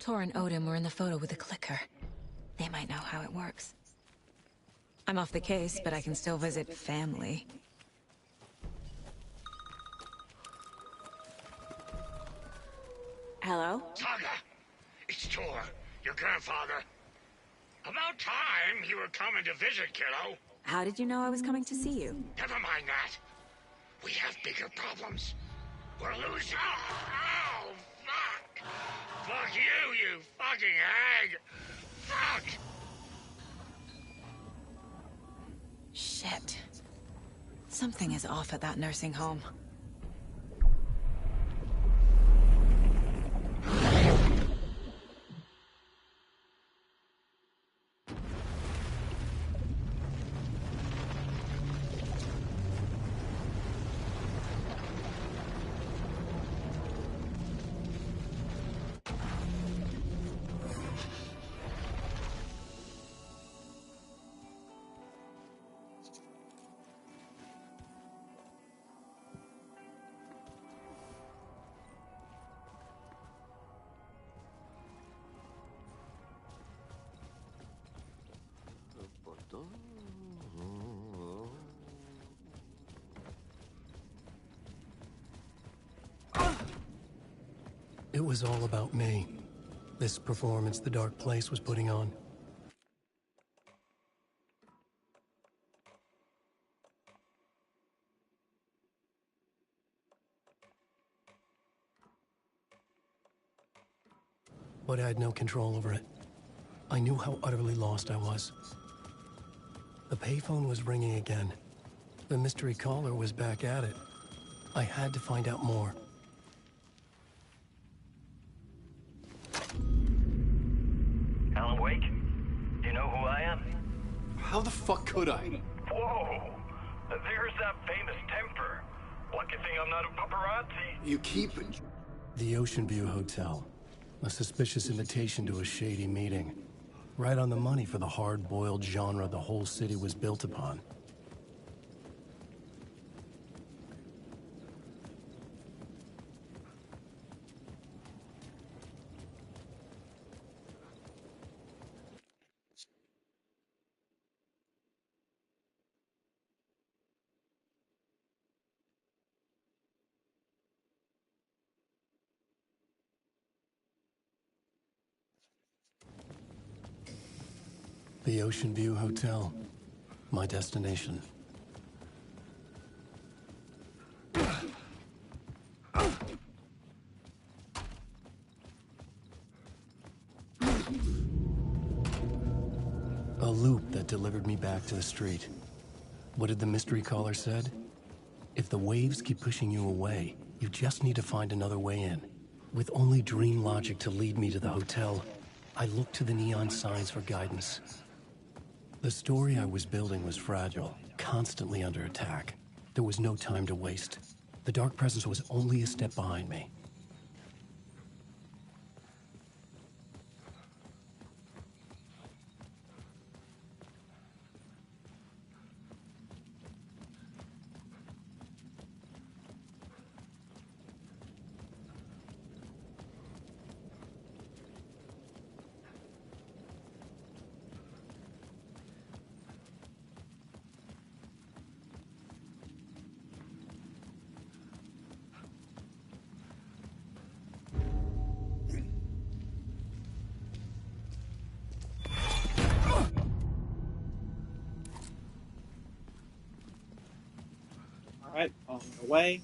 Tor and Odin were in the photo with the clicker. They might know how it works. I'm off the case, but I can still visit family. Hello? Saga! It's Tor, your grandfather. About time you were coming to visit, kiddo. How did you know I was coming to see you? Never mind that. We have bigger problems. We're losing. Oh, fuck! Fuck you, you fucking hag! Fuck! Shit. Something is off at that nursing home. It was all about me. This performance the Dark Place was putting on. But I had no control over it. I knew how utterly lost I was. The payphone was ringing again. The mystery caller was back at it. I had to find out more. Alan Wake? Do you know who I am? How the fuck could I? Whoa! There's that famous temper. Lucky thing I'm not a paparazzi. You keep... The Ocean View Hotel. A suspicious invitation to a shady meeting. Right on the money for the hard-boiled genre the whole city was built upon. The Ocean View Hotel. My destination. A loop that delivered me back to the street. What did the mystery caller said? If the waves keep pushing you away, you just need to find another way in. With only dream logic to lead me to the hotel, I looked to the neon signs for guidance. The story I was building was fragile, constantly under attack. There was no time to waste. The Dark Presence was only a step behind me. Alright, on the way.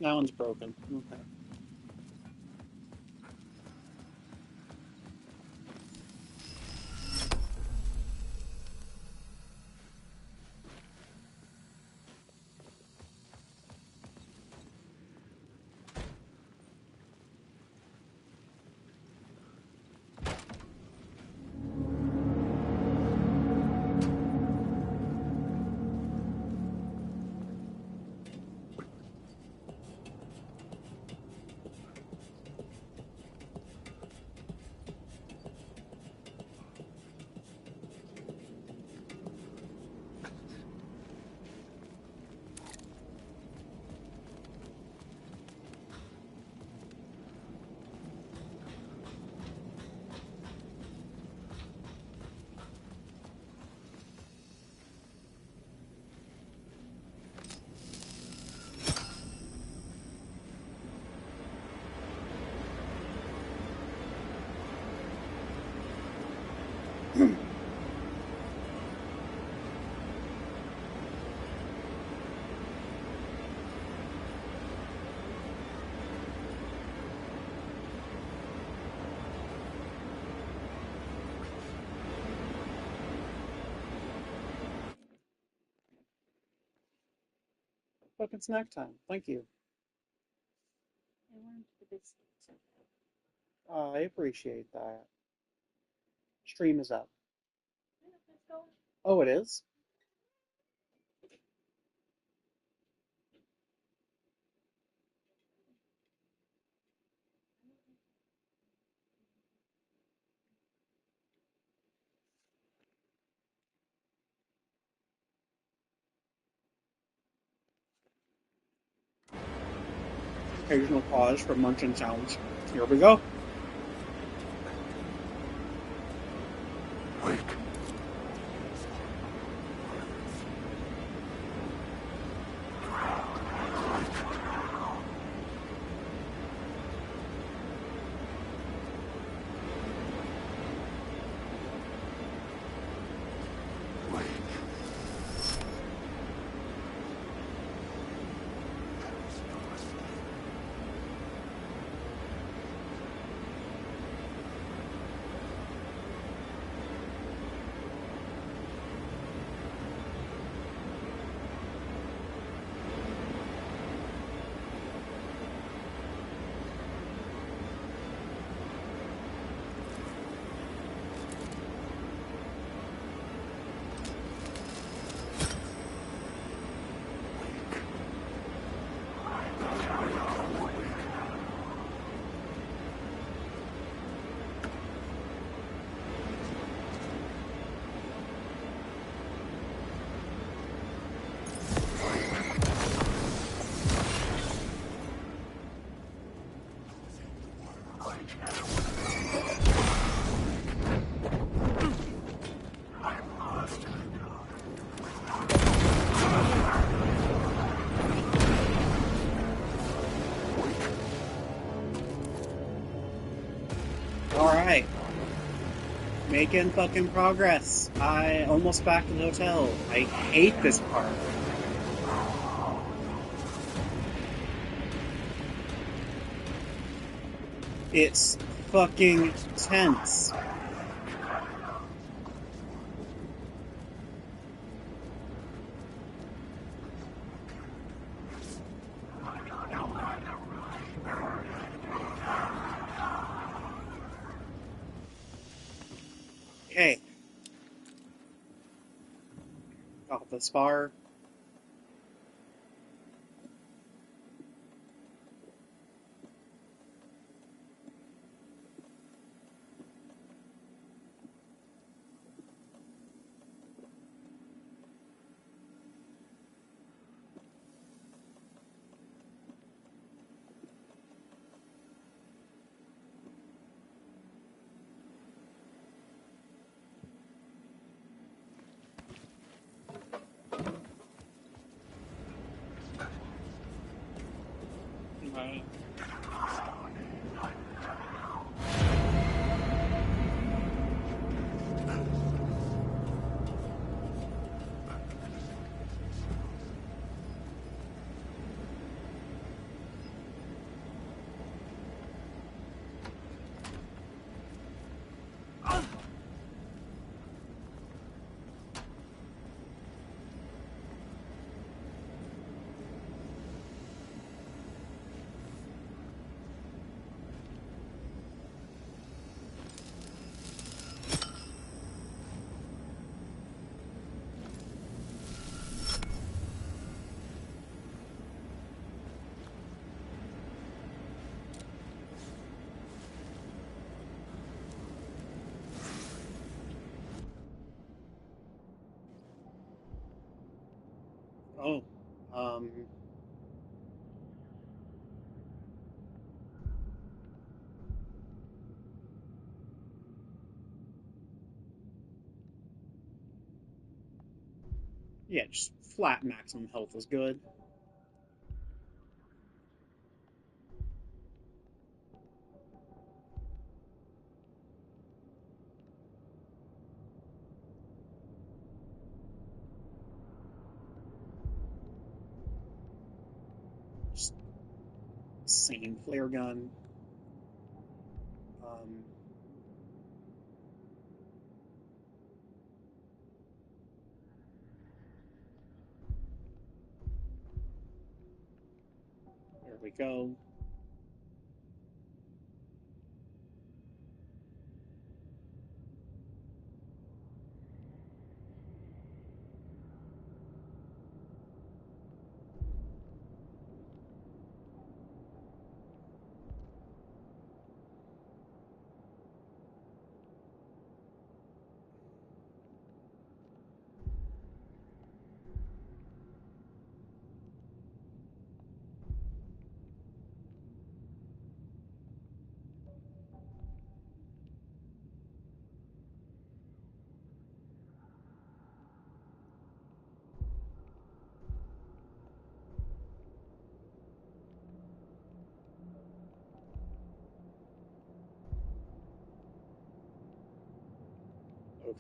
That one's broken. Okay. Fucking snack time. Thank you. I appreciate that. Stream is up. Oh, it is? Occasional pause for munching sounds. Here we go. Wake. Alright. Making fucking progress. I almost back to the hotel. I hate this part. It's fucking tense. Okay. Got this far. Oh, yeah, just flat maximum health is good. Just same flare gun. There we go.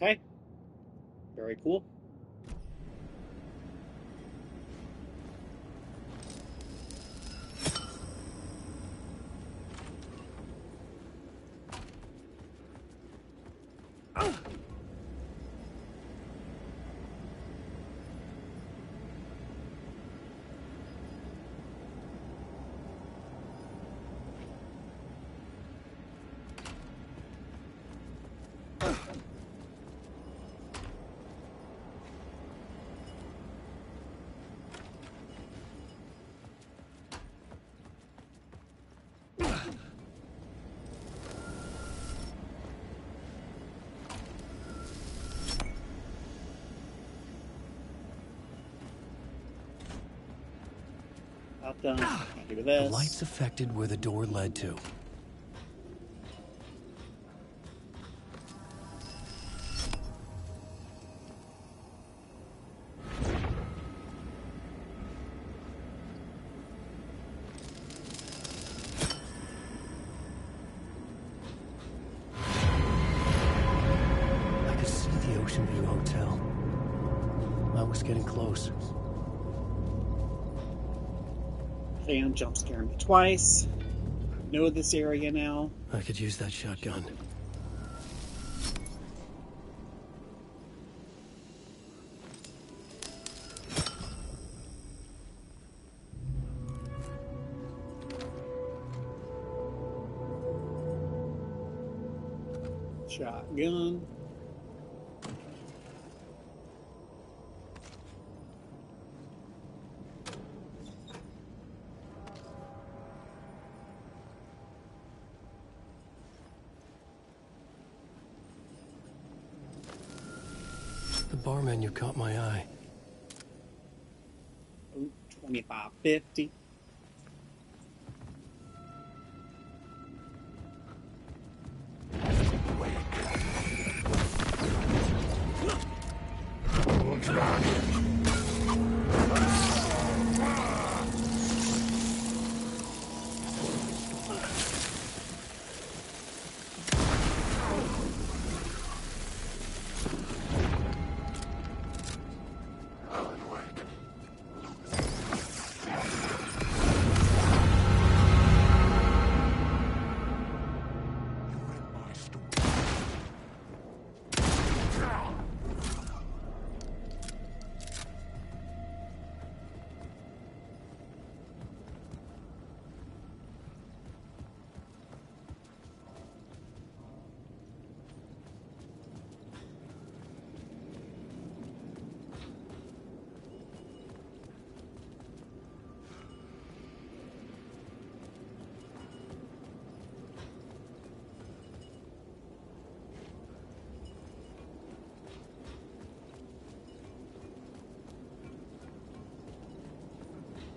Okay. Very cool. About done. Do The this. light's affected where the door led to. I could see the Ocean View Hotel. I was getting close. Fan jump scaring me twice. Know this area now. I could use that shotgun. Shotgun. The bar menu caught my eye. Ooh, 25.50.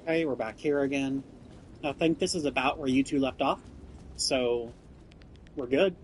Okay, we're back here again. I think this is about where you two left off, so we're good.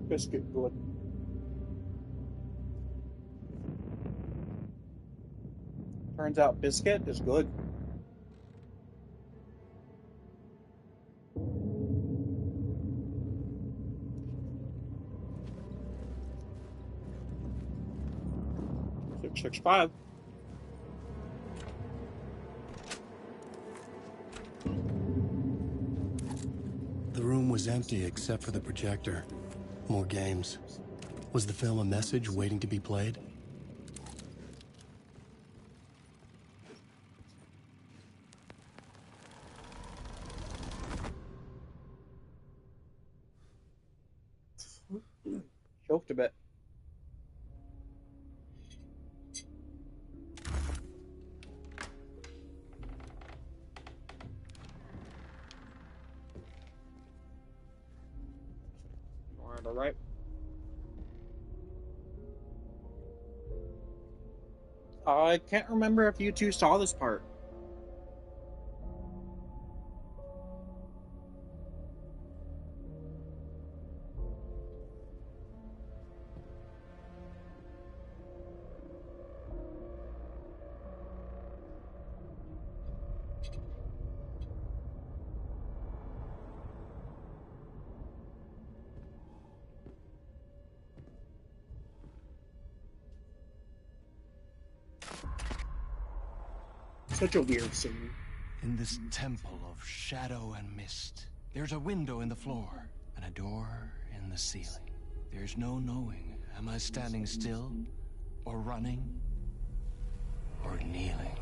Biscuit good. Turns out biscuit is good. $665. The room was empty except for the projector. More games. Was the film a message waiting to be played? Choked a bit. All right. I can't remember if you two saw this part. Such a weird scene. In this temple of shadow and mist, there's a window in the floor and a door in the ceiling. There's no knowing, am I standing still, or running, or kneeling?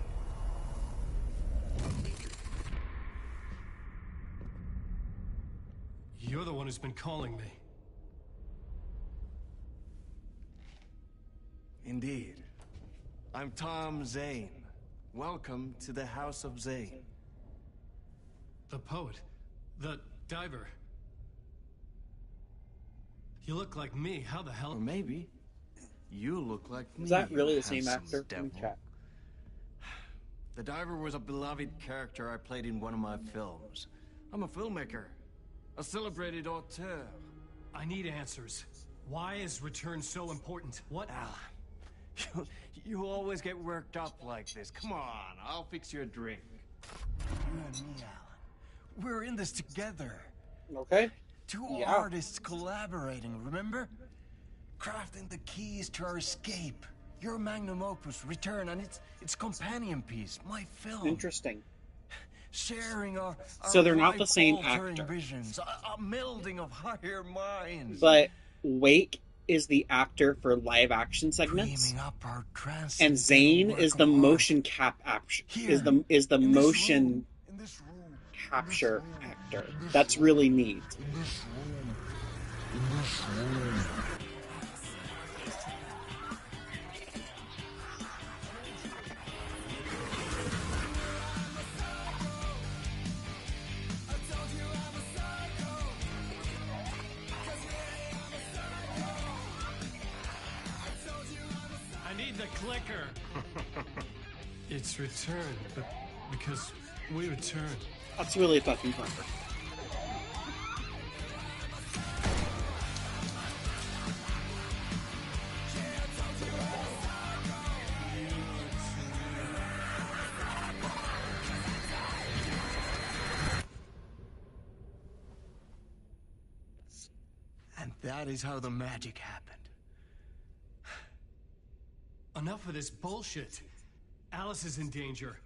You're the one who's been calling me. Indeed. I'm Tom Zane. Welcome to the House of Zane. The poet. The diver. You look like me. How the hell? Or maybe you look like me. Is that really the same handsome actor? Let me devil. check. The diver was a beloved character I played in one of my films. I'm a filmmaker, a celebrated auteur. I need answers. Why is Return so important? What? Alan, you always get worked up like this. Come on, I'll fix you a drink. You and me, Alan. We're in this together. Okay. Two Yeah. artists collaborating, remember? Crafting the keys to our escape. Your magnum opus, Return, and its companion piece, my film. Interesting. Sharing our So they're not the same life-altering actor. visions, a melding of higher minds. But Wake is the actor for live action segments, Dreaming up our and transcendental Zane work is of the art. motion cap is the In this motion room, in this room, capture in this room, actor. in this That's room, really neat. in this room, in this room. I need the clicker. It's Return, but because we return. That's really fucking clever. That is how the magic happened. Enough of this bullshit. Alice is in danger.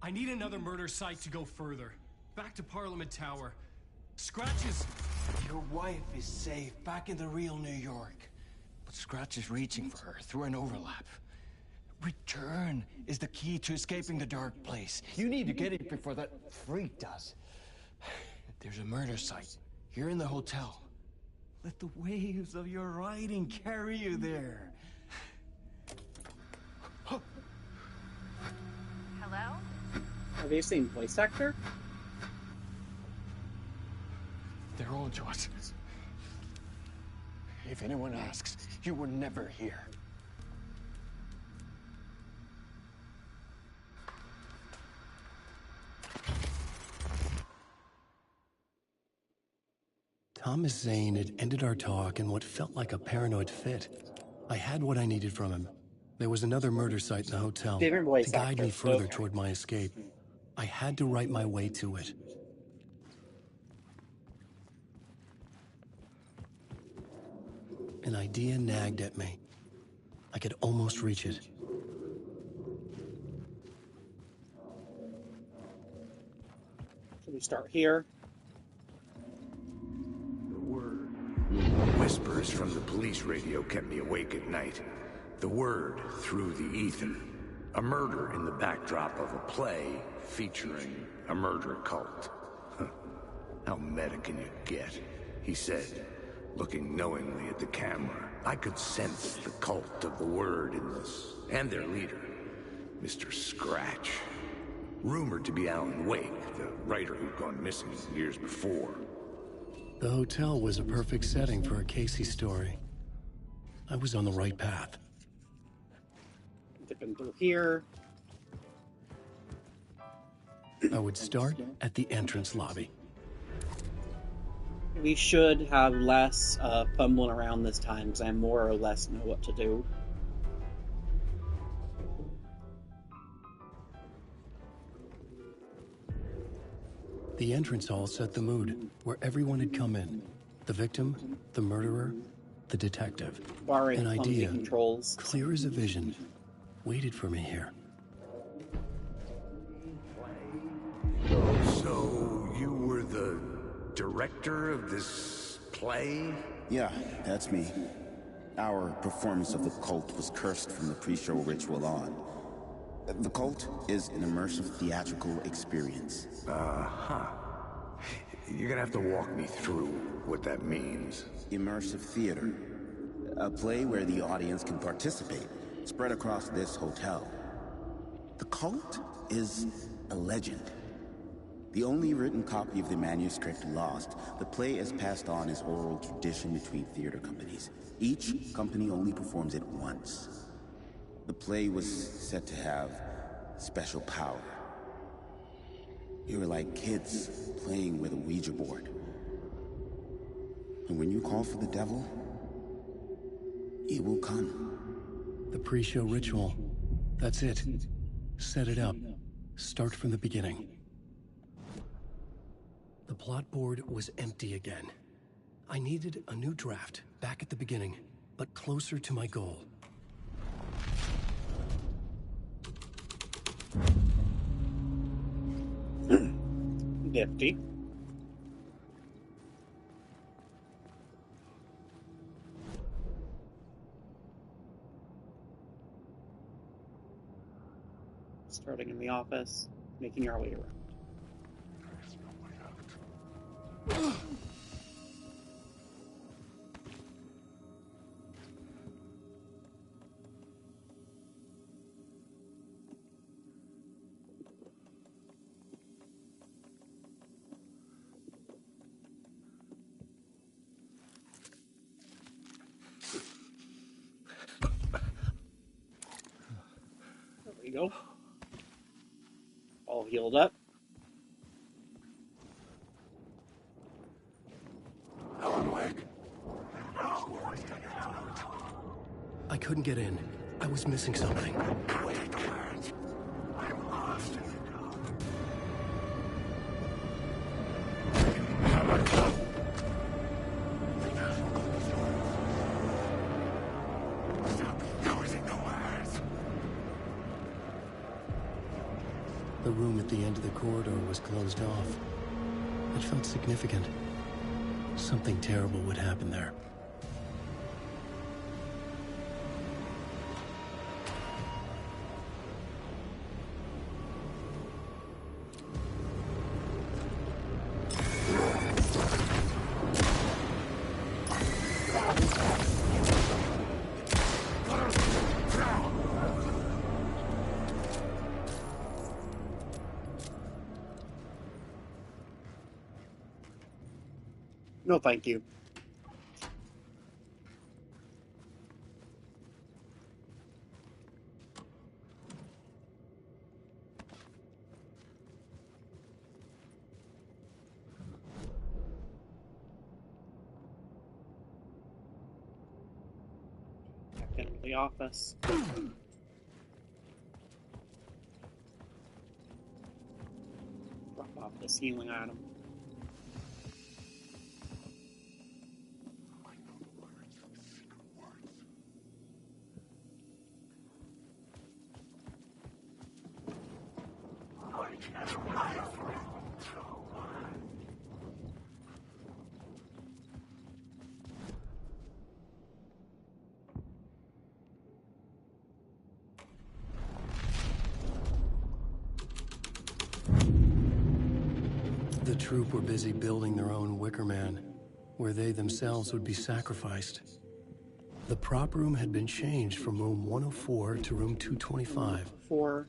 I need another murder site to go further. Back to Parliament Tower. Scratch is... Your wife is safe, back in the real New York. But Scratch is reaching for her through an overlap. Return is the key to escaping the dark place. You need to get it before that freak does. There's a murder site here in the hotel. Let the waves of your riding carry you there. Hello? Have you seen voice actor? They're all Joss. If anyone asks, you were never here. Thomas Zane had ended our talk in what felt like a paranoid fit. I had what I needed from him. There was another murder site in the hotel Favorite voice to guide me actor. further Okay. toward my escape. I had to write my way to it. An idea nagged at me. I could almost reach it. Should we start here? The word. Whispers from the police radio kept me awake at night. The word through the ether. A murder in the backdrop of a play featuring a murder cult. Huh. How meta can you get? He said, looking knowingly at the camera. I could sense the cult of the word in this, and their leader, Mr. Scratch. Rumored to be Alan Wake, the writer who'd gone missing years before. The hotel was a perfect setting for a Casey story. I was on the right path. Dipping through here. I would start at the entrance lobby. We should have less fumbling around this time, because I more or less know what to do. The entrance hall set the mood, where everyone had come in. The victim, the murderer, the detective. Barring An clumsy idea, controls. clear as a vision, waited for me here. So, you were the director of this play? Yeah, that's me. Our performance of the cult was cursed from the pre-show ritual on. The cult is an immersive theatrical experience. Uh-huh. You're gonna have to walk me through what that means. Immersive theater. A play where the audience can participate, spread across this hotel. The cult is a legend. The only written copy of the manuscript lost, the play is passed on as oral tradition between theater companies. Each company only performs it once. The play was said to have special power. We were like kids playing with a Ouija board. And when you call for the devil, he will come. The pre-show ritual. That's it. Set it up. Start from the beginning. The plot board was empty again. I needed a new draft, back at the beginning, but closer to my goal. Nifty. Starting in the office, making our way around. There we go. All healed up. I couldn't get in. I was missing something. I'm lost. The room at the end of the corridor was closed off. It felt significant. Something terrible would happen there. No, thank you. Back into the office. Drop off the ceiling item. The troop were busy building their own Wicker Man, where they themselves would be sacrificed. The prop room had been changed from room 104 to room 225. For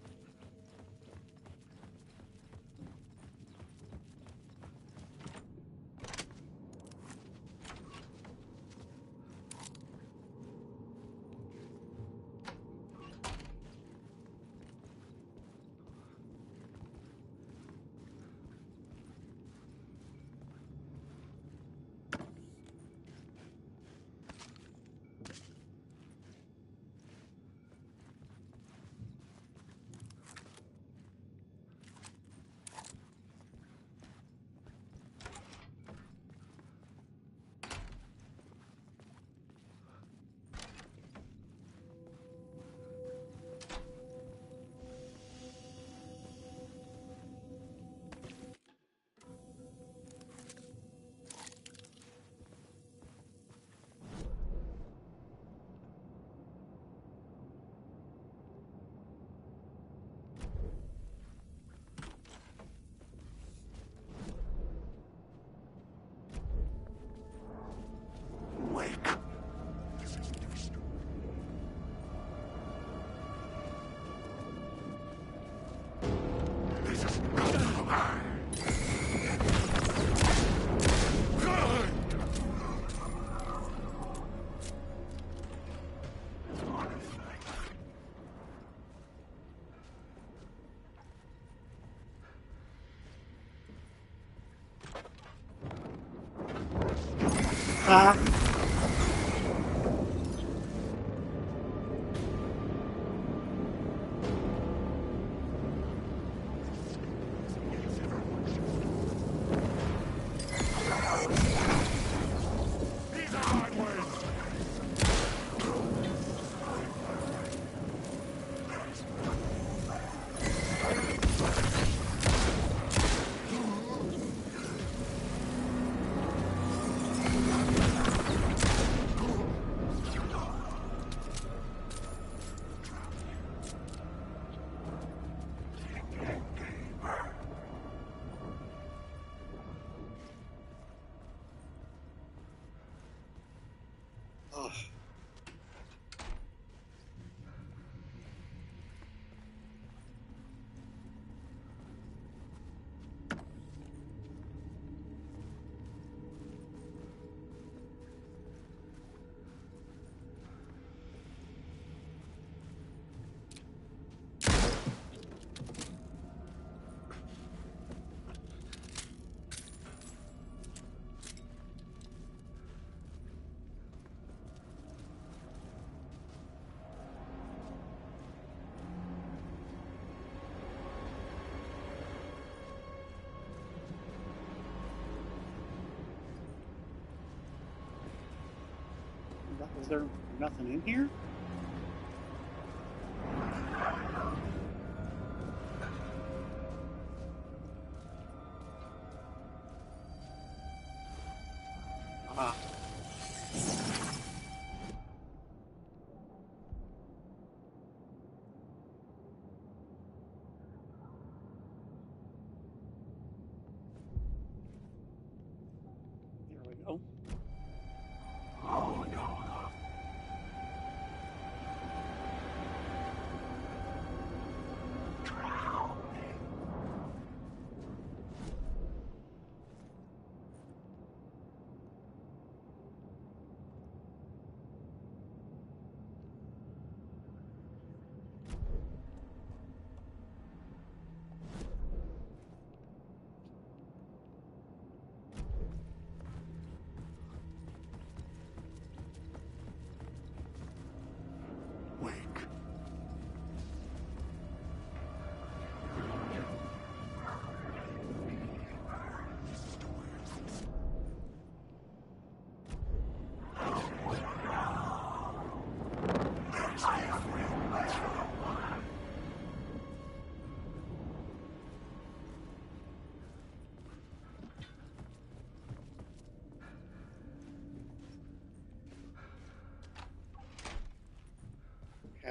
is there nothing in here?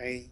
I...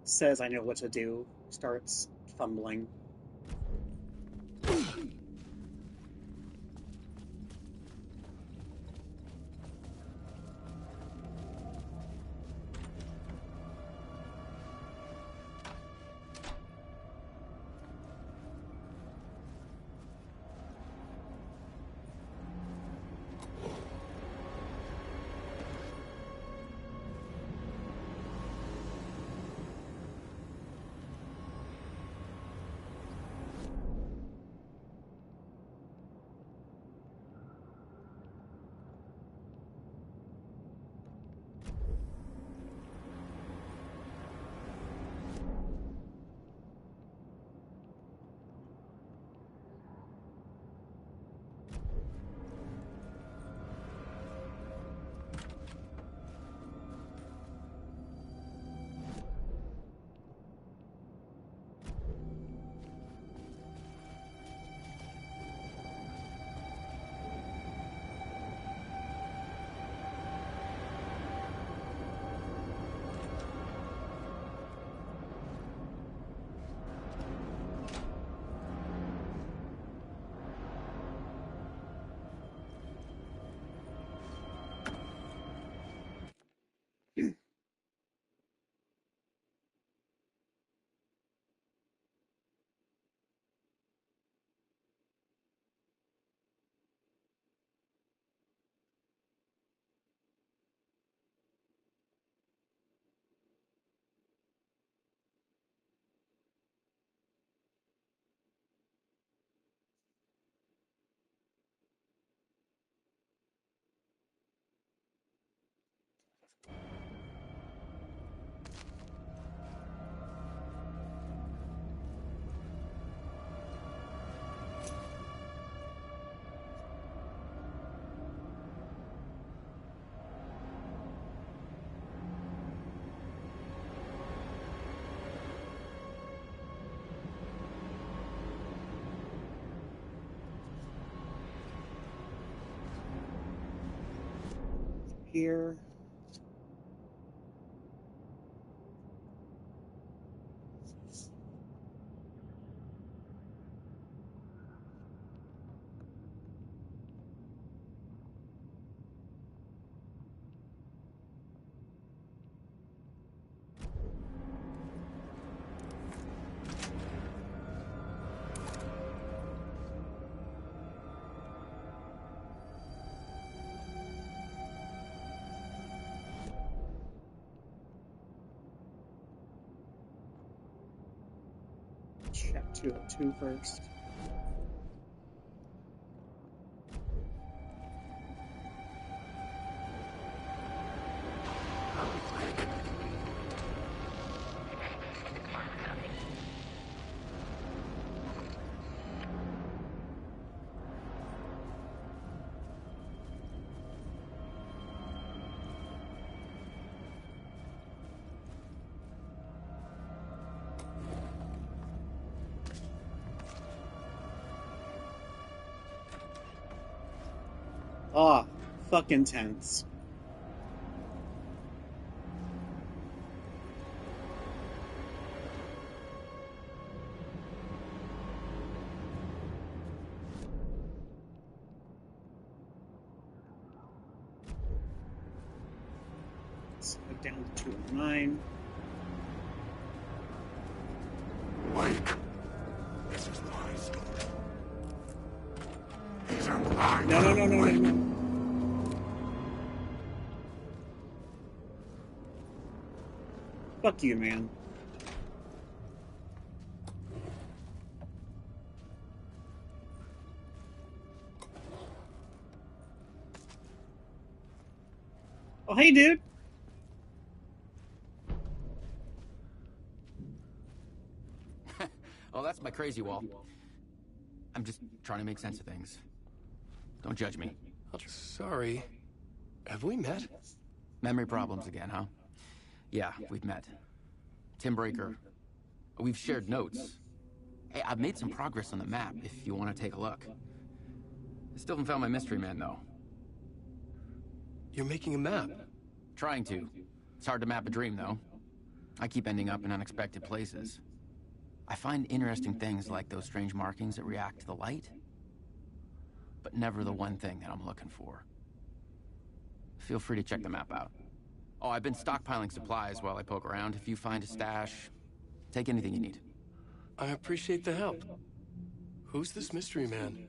says I know what to do, starts fumbling. Here. Check 202 first. Oh, fucking tense. Let's go down to 209. Wake. This is my story. These are my No. Fuck you, man. Oh, hey, dude. Oh, that's my crazy wall. I'm just trying to make sense of things. Don't judge me. Sorry. Have we met? Memory problems again, huh? Yeah, we've met. Tim Breaker. We've shared notes. Hey, I've made some progress on the map if you want to take a look. I still haven't found my mystery man, though. You're making a map. Trying to. It's hard to map a dream, though. I keep ending up in unexpected places. I find interesting things like those strange markings that react to the light, but never the one thing that I'm looking for. Feel free to check the map out. Oh, I've been stockpiling supplies while I poke around. If you find a stash, take anything you need. I appreciate the help. Who's this mystery man?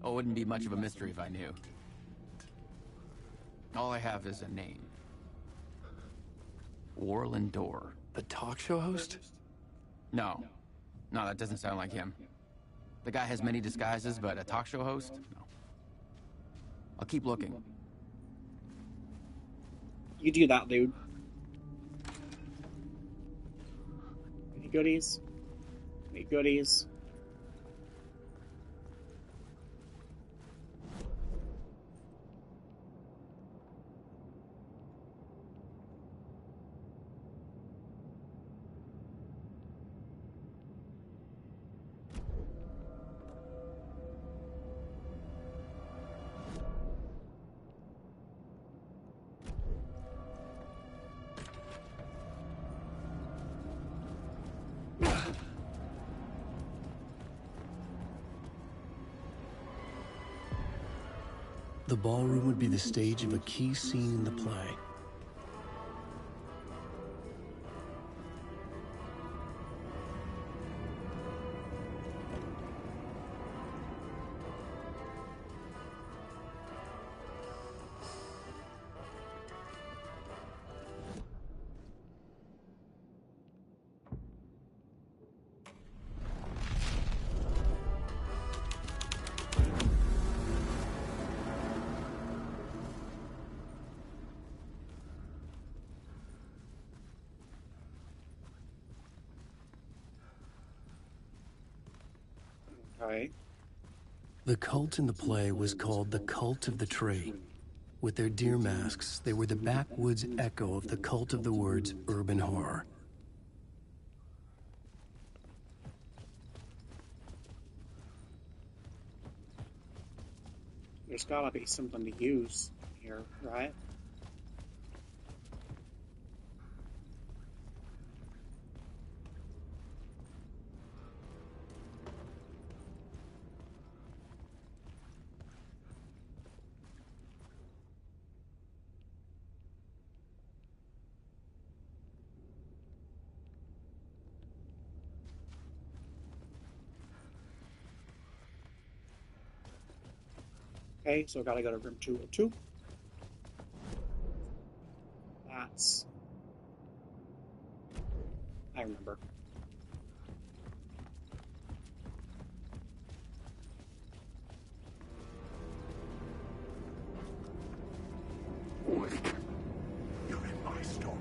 Oh, it wouldn't be much of a mystery if I knew. All I have is a name. Warland Door. The talk show host? No, that doesn't sound like him. The guy has many disguises, but a talk show host? No. I'll keep looking. You do that, dude. Any goodies? Any goodies? The ballroom would be the stage of a key scene in the play. Alright. The cult in the play was called the Cult of the Tree. With their deer masks, they were the backwoods echo of the cult of the words urban horror. There's gotta be something to use here, right? Okay, so gotta go to room 202. That's... I remember. Wake. You're in my story.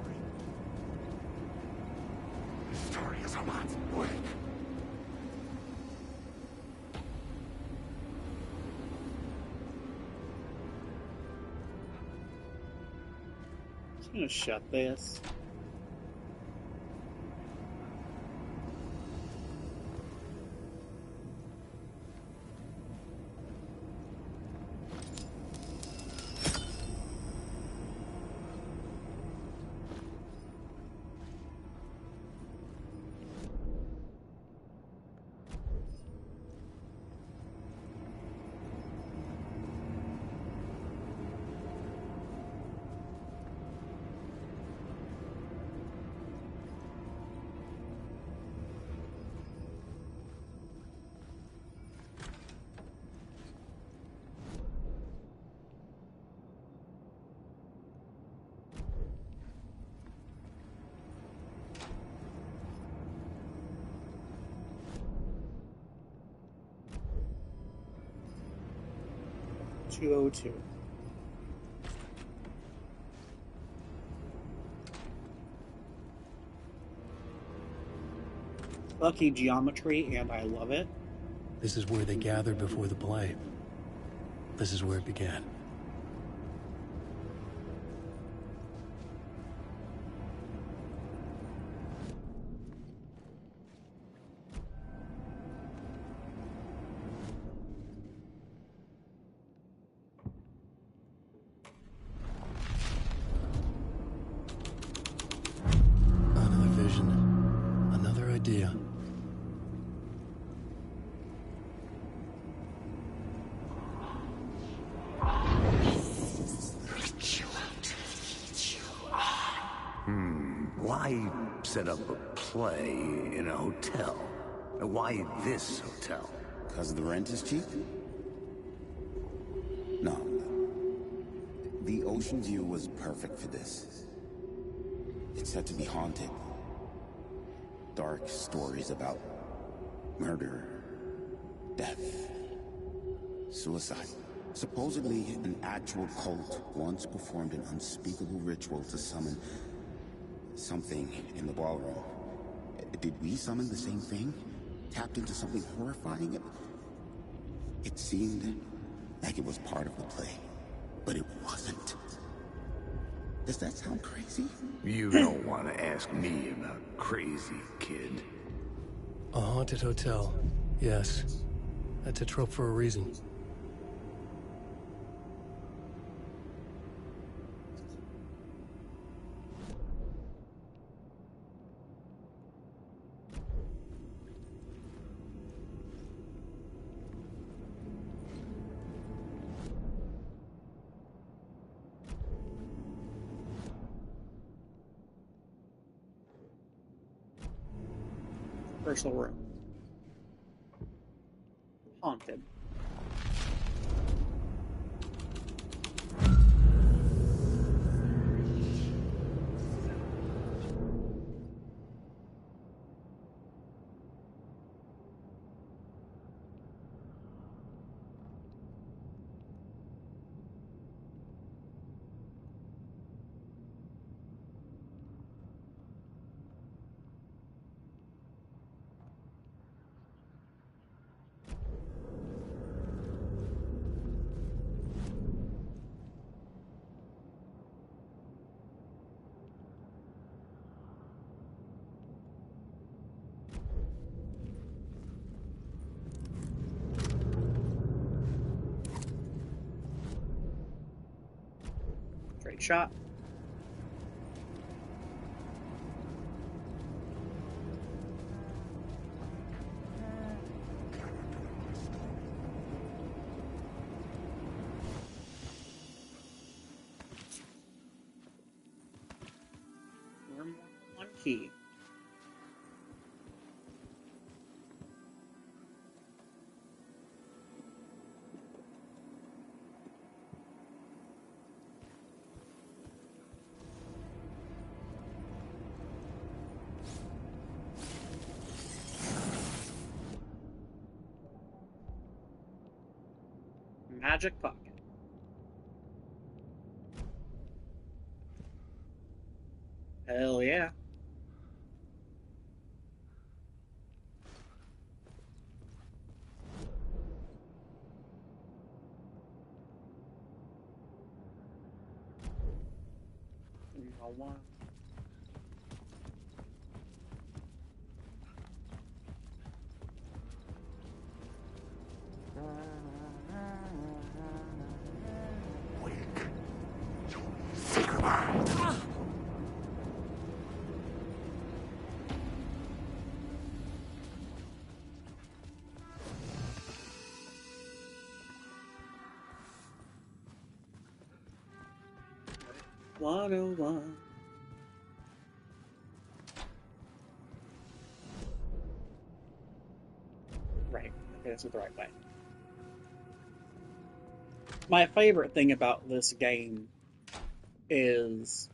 The story is a lot. Wake. I'm gonna shut this. 202. Lucky geometry, and I love it. This is where they gathered before the play. This is where it began. Another vision. Another idea. Why set up a play in a hotel? Why this hotel? Because the rent is cheap? No. The ocean view was perfect for this. It's said to be haunted. Dark stories about murder, death, suicide. Supposedly, an actual cult once performed an unspeakable ritual to summon something in the ballroom. Did we summon the same thing? Tapped into something horrifying? It seemed like it was part of the play, but it wasn't. Does that sound crazy? You don't want to ask me about crazy, kid. A haunted hotel. Yes. That's a trope for a reason. Personal room. Haunted. Great shot. One key. Magic pocket. Hell yeah. One. One. Right. Okay, that's the right way. My favorite thing about this game is...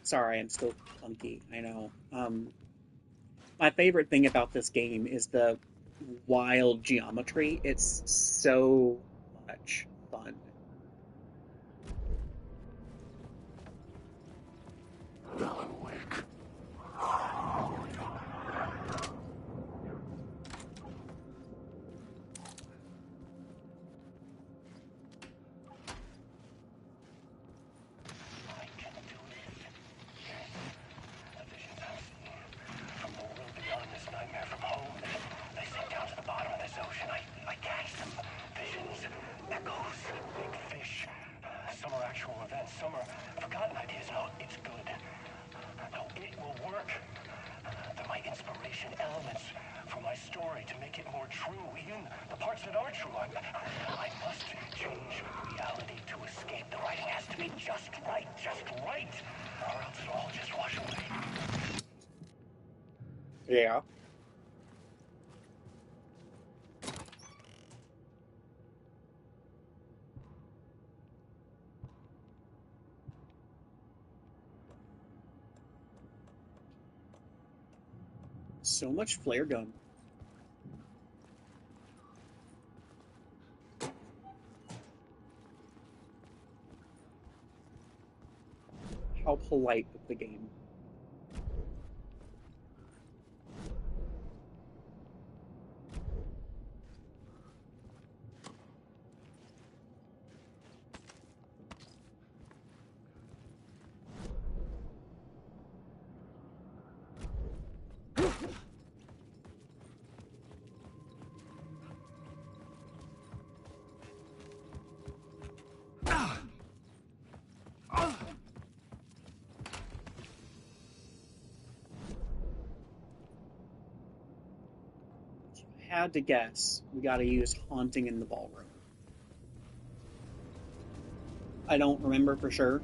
Sorry, I'm still clunky, I know. My favorite thing about this game is the wild geometry. It's so much fun. work. They're my inspiration elements for my story to make it more true, even the parts that are true. I must change reality to escape. The writing has to be just right, or else it'll all just wash away. Yeah. So much flare gun. How polite with the game. Had to guess, we gotta use Haunting in the Ballroom. I don't remember for sure.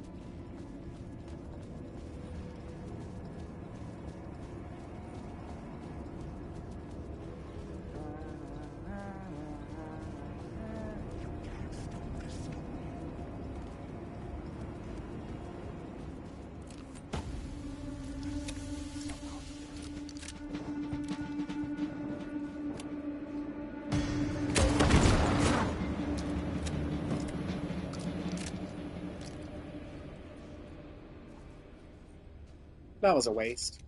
That was a waste.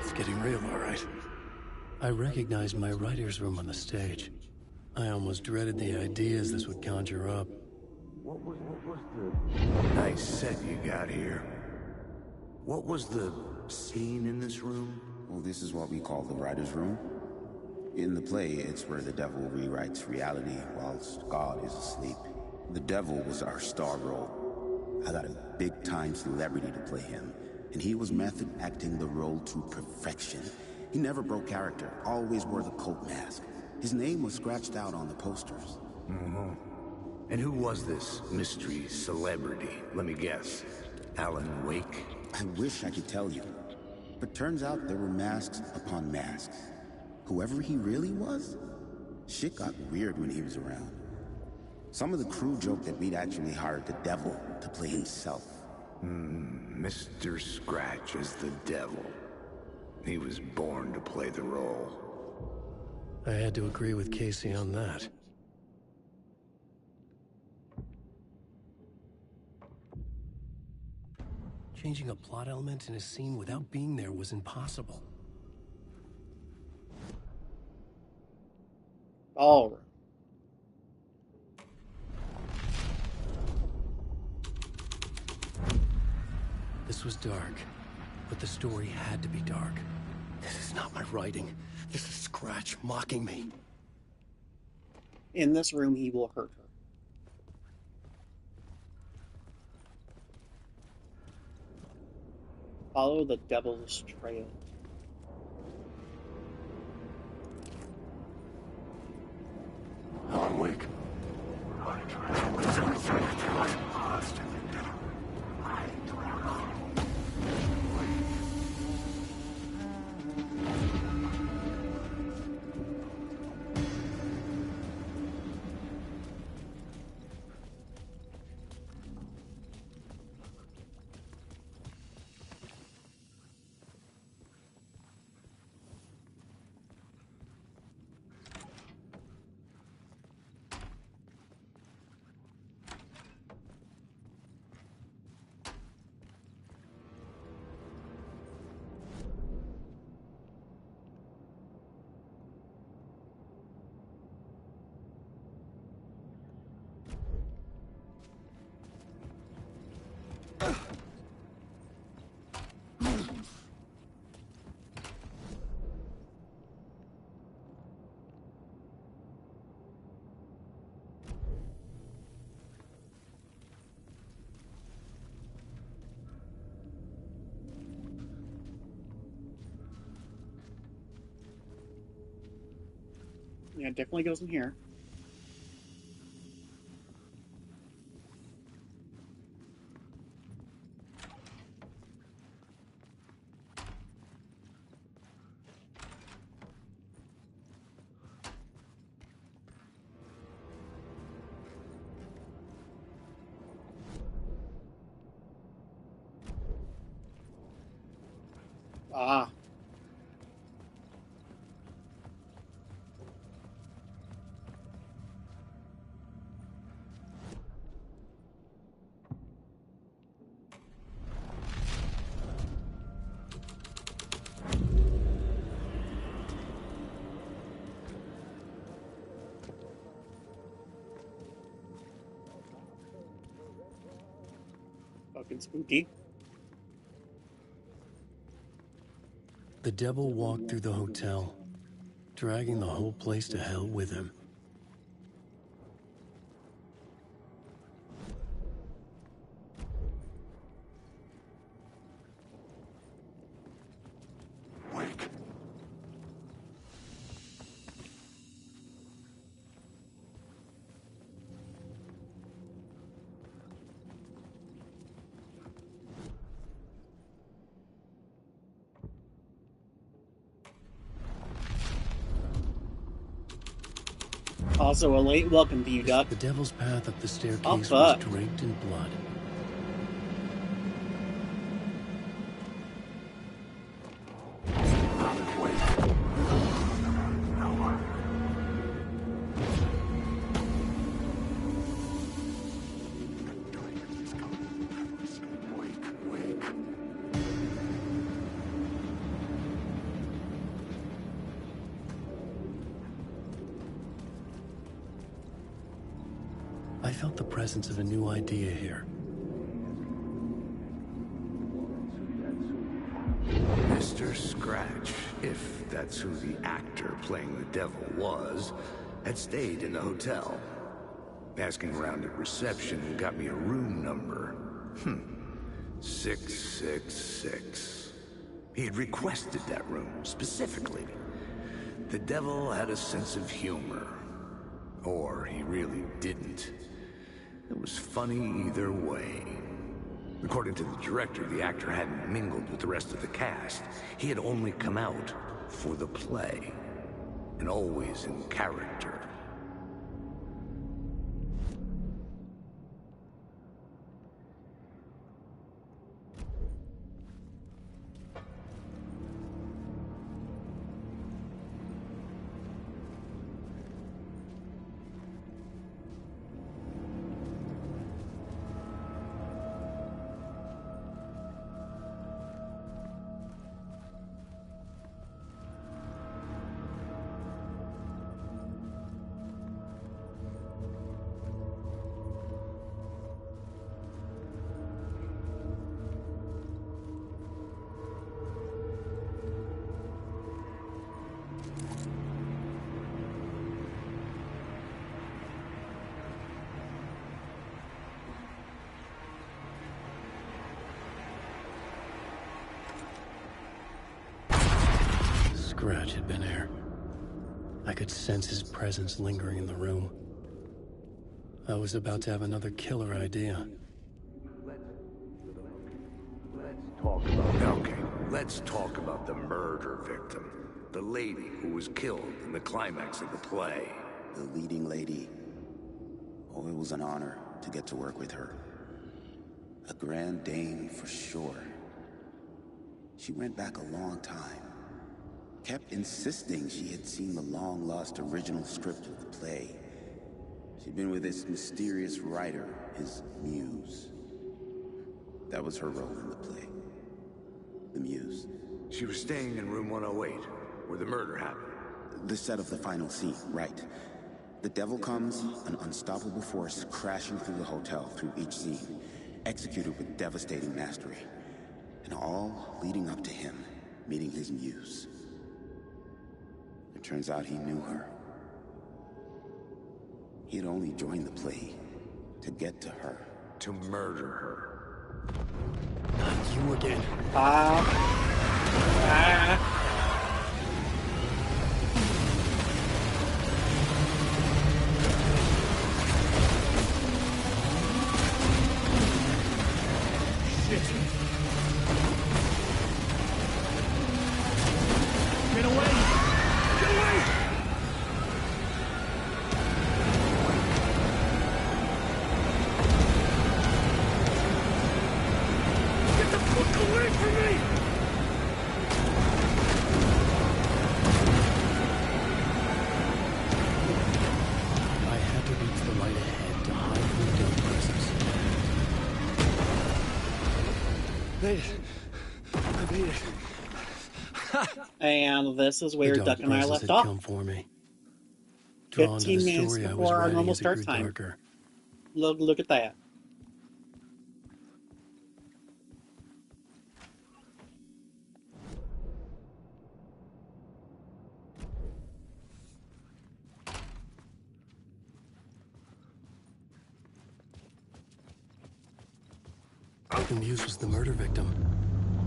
It's getting real, all right. I recognized my writer's room on the stage. I almost dreaded the ideas this would conjure up. What was the nice set you got here? What was the scene in this room? Well, this is what we call the writer's room. In the play, it's where the devil rewrites reality whilst God is asleep. The devil was our star role. I got a big-time celebrity to play him, and he was method acting the role to perfection. He never broke character, always wore the coat mask. His name was scratched out on the posters. Mm-hmm. And who was this mystery celebrity? Let me guess. Alan Wake? I wish I could tell you. But turns out there were masks upon masks. Whoever he really was, shit got weird when he was around. Some of the crew joked that we'd actually hired the devil to play himself. Mr. Scratch as the devil. He was born to play the role. I had to agree with Casey on that. Changing a plot element in a scene without being there was impossible. Ballroom. This was dark, but the story had to be dark. This is not my writing. This is Scratch mocking me. In this room, he will hurt her. Follow the devil's trail. Alan Wake. Yeah, it definitely goes in here. Ah. Fucking spooky. The devil walked through the hotel, dragging the whole place to hell with him. Wake. Also, a late welcome to you, Duck. The devil's path up the staircase Oh, was fuck. draped in blood. I felt the presence of a new idea here. Mr. Scratch, if that's who the actor playing the devil was, had stayed in the hotel. Asking around at reception got me a room number. 666. He had requested that room, specifically. The devil had a sense of humor. Or he really didn't. It was funny either way. According to the director, the actor hadn't mingled with the rest of the cast. He had only come out for the play, and always in character. Scratch had been here. I could sense his presence lingering in the room. I was about to have another killer idea. Let's talk about the murder victim. The lady who was killed in the climax of the play. The leading lady. Oh, it was an honor to get to work with her. A grand dame for sure. She went back a long time. Kept insisting she had seen the long-lost original script of the play. She'd been with this mysterious writer, his muse. That was her role in the play. The muse. She was staying in room 108, where the murder happened. The set of the final scene, right. The devil comes, an unstoppable force crashing through the hotel through each scene, executed with devastating mastery. And all leading up to him meeting his muse. It turns out he knew her. He had only joined the play to get to her. To murder her. Not you again. made it. I made it. And this is where Duck and I left off. Come for me. Drawn to the 15 minutes story I was before our writing normal as it start grew time. darker. Look at that. The muse was the murder victim.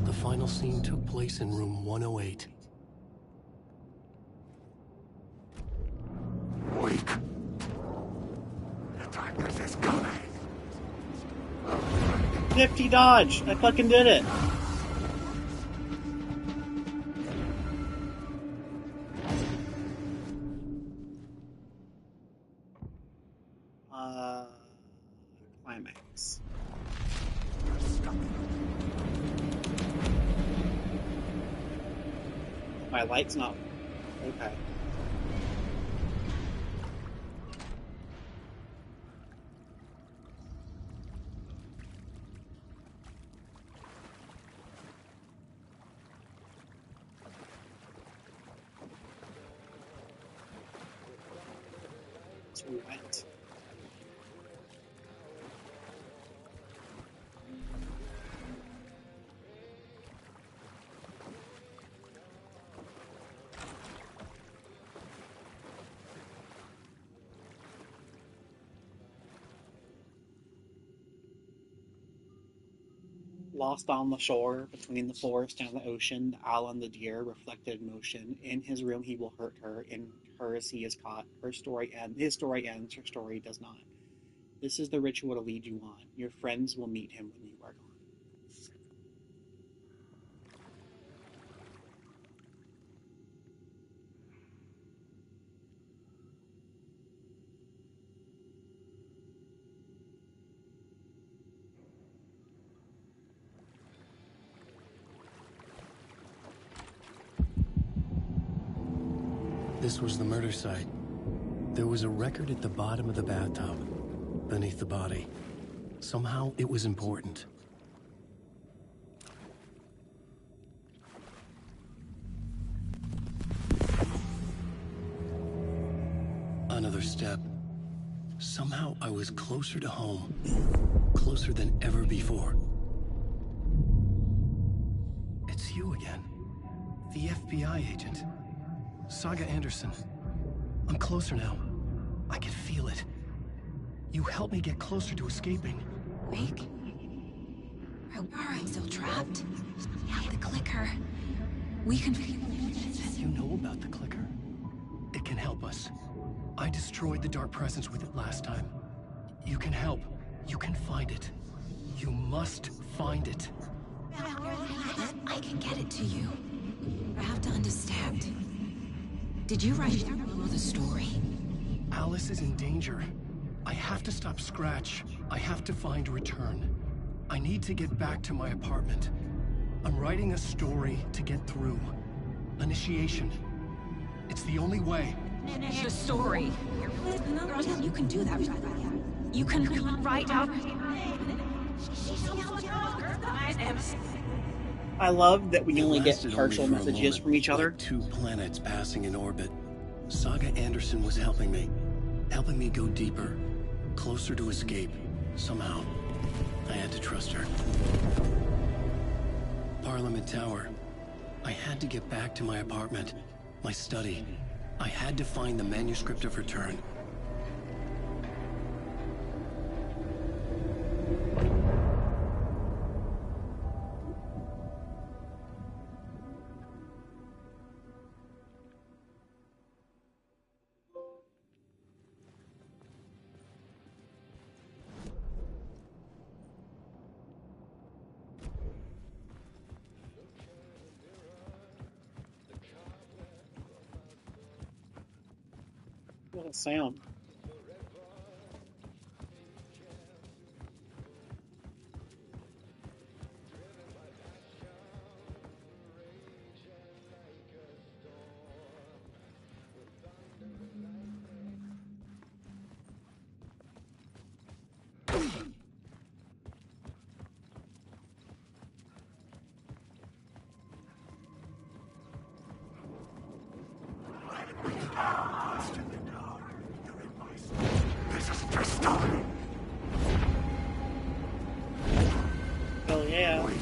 The final scene took place in room 108. Weak. The darkness is coming. Nifty dodge! I fucking did it! Climax. My light's not... Okay. So we went. Lost on the shore, between the forest and the ocean, the owl and the deer reflected motion. In his room he will hurt her, in hers he is caught. His story ends, her story does not. This is the ritual to lead you on. Your friends will meet him when you are gone. This was the murder site. There was a record at the bottom of the bathtub, beneath the body. Somehow it was important. Another step. Somehow I was closer to home. Closer than ever before. It's you again. The FBI agent. Saga Anderson. I'm closer now. I can feel it. You helped me get closer to escaping. Wake? Or are I still trapped? We have the clicker. We can... You know about the clicker. It can help us. I destroyed the dark presence with it last time. You can help. You can find it. You must find it. I can get it to you. I have to understand. Did you write the story? Alice is in danger. I have to stop Scratch. I have to find Return. I need to get back to my apartment. I'm writing a story to get through. Initiation. It's the only way. The story. You can do that. You can write out... I love that we only get Lasted partial only for a messages moment, from each other. like two planets passing in orbit. Saga Anderson was helping me go deeper, closer to escape. Somehow, I had to trust her. Parliament Tower. I had to get back to my apartment, my study. I had to find the manuscript of Return. What a sound.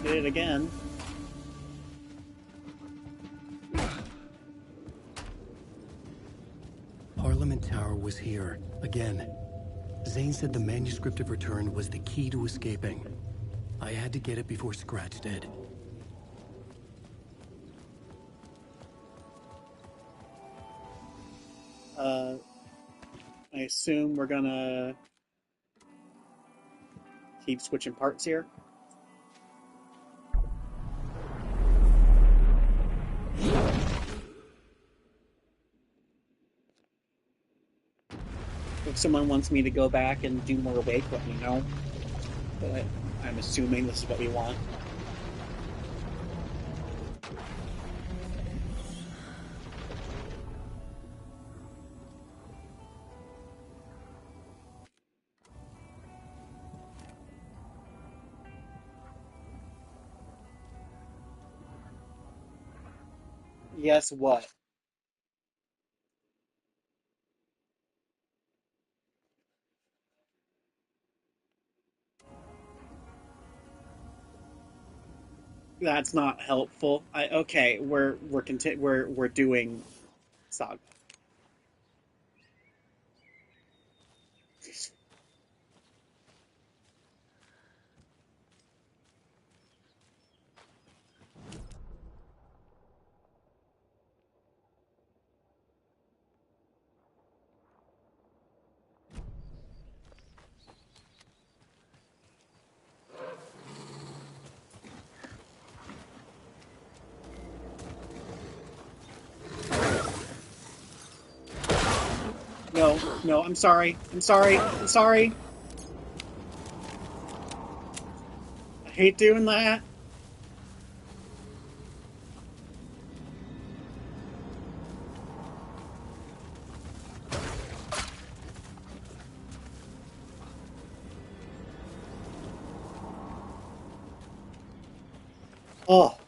Did it again. Parliament Tower was here, again. Zane said the manuscript of return was the key to escaping. I had to get it before Scratch did. I assume we're gonna keep switching parts here. If someone wants me to go back and do more Wake, let me know. But I'm assuming this is what we want. Yes, what? That's not helpful. Okay, we're doing Saga. No, I'm sorry. I'm sorry. I'm sorry. I hate doing that. Oh.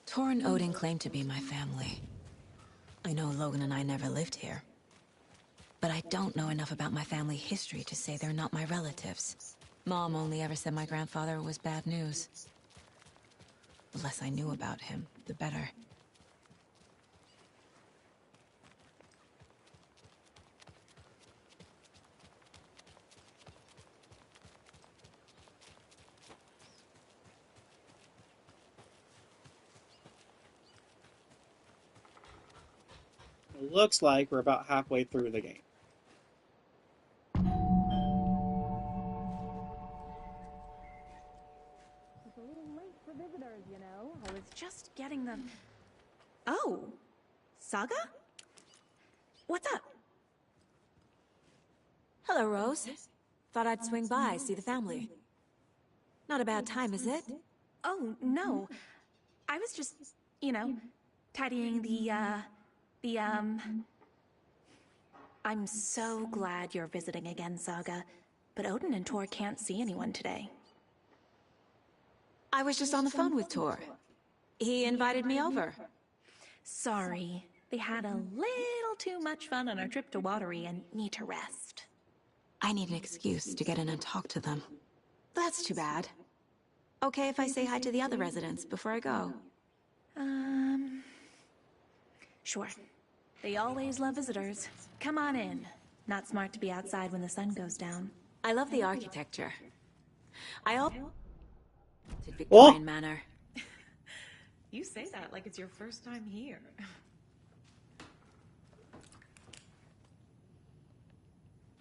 Tor and Odin claim to be my family. I know Logan and I never lived here. But I don't know enough about my family history to say they're not my relatives. Mom only ever said my grandfather was bad news. The less I knew about him, the better. It looks like we're about halfway through the game. It's a little late for visitors, you know. I was just getting them. Oh, Saga? What's up? Hello, Rose. Thought I'd swing by, see the family. Not a bad time, is it? Oh, no. I was just, you know, tidying I'm so glad you're visiting again, Saga. But Odin and Tor can't see anyone today. I was just on the phone with Tor. He invited me over. Sorry. They had a little too much fun on our trip to Watery and need to rest. I need an excuse to get in and talk to them. That's too bad. Okay if I say hi to the other residents before I go? Sure. They always love visitors. Come on in. Not smart to be outside when the sun goes down. I love the architecture. I also Victorian manor. You say that like it's your first time here.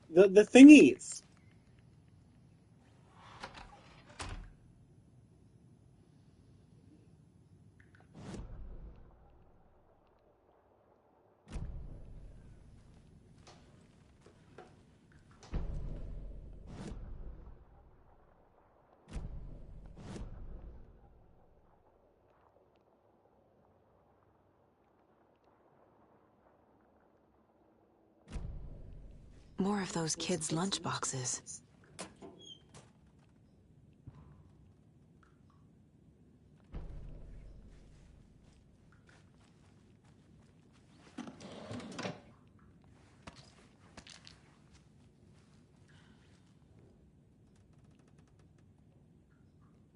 The thingies. More of those kids' lunchboxes.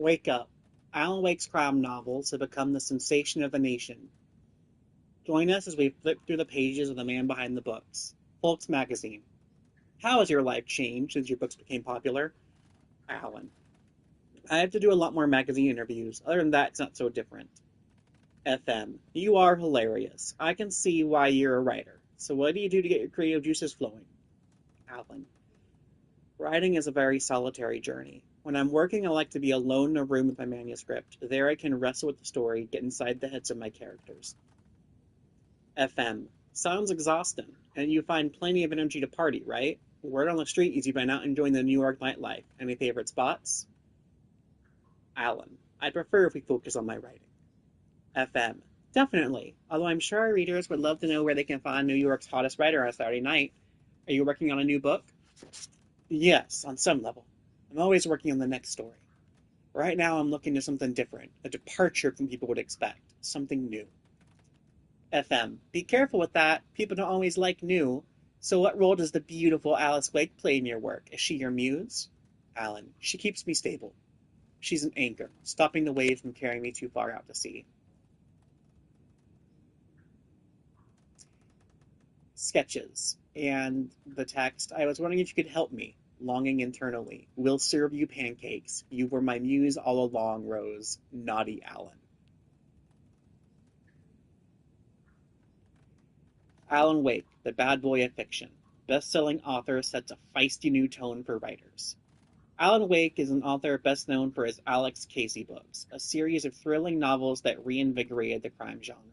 Wake up. Alan Wake's crime novels have become the sensation of the nation. Join us as we flip through the pages of the man behind the books. Folks Magazine. How has your life changed since your books became popular? Alan. I have to do a lot more magazine interviews. Other than that, it's not so different. FM. You are hilarious. I can see why you're a writer. So what do you do to get your creative juices flowing? Alan. Writing is a very solitary journey. When I'm working, I like to be alone in a room with my manuscript. There I can wrestle with the story, get inside the heads of my characters. FM. Sounds exhausting, and you find plenty of energy to party, right? Word on the street is you've been out enjoying the New York nightlife. Any favorite spots? Alan. I'd prefer if we focus on my writing. FM. Definitely, although I'm sure our readers would love to know where they can find New York's hottest writer on a Saturday night. Are you working on a new book? Yes, on some level. I'm always working on the next story. Right now I'm looking to something different, a departure from people would expect, something new. FM. Be careful with that. People don't always like new. So what role does the beautiful Alice Wake play in your work? Is she your muse? Alan. She keeps me stable. She's an anchor, stopping the waves from carrying me too far out to sea. Sketches. And the text, I was wondering if you could help me. Longing internally. Will serve you pancakes. You were my muse all along, Rose. Naughty Alan. Alan Wake, the bad boy of fiction. Best-selling author sets a feisty new tone for writers. Alan Wake is an author best known for his Alex Casey books, a series of thrilling novels that reinvigorated the crime genre.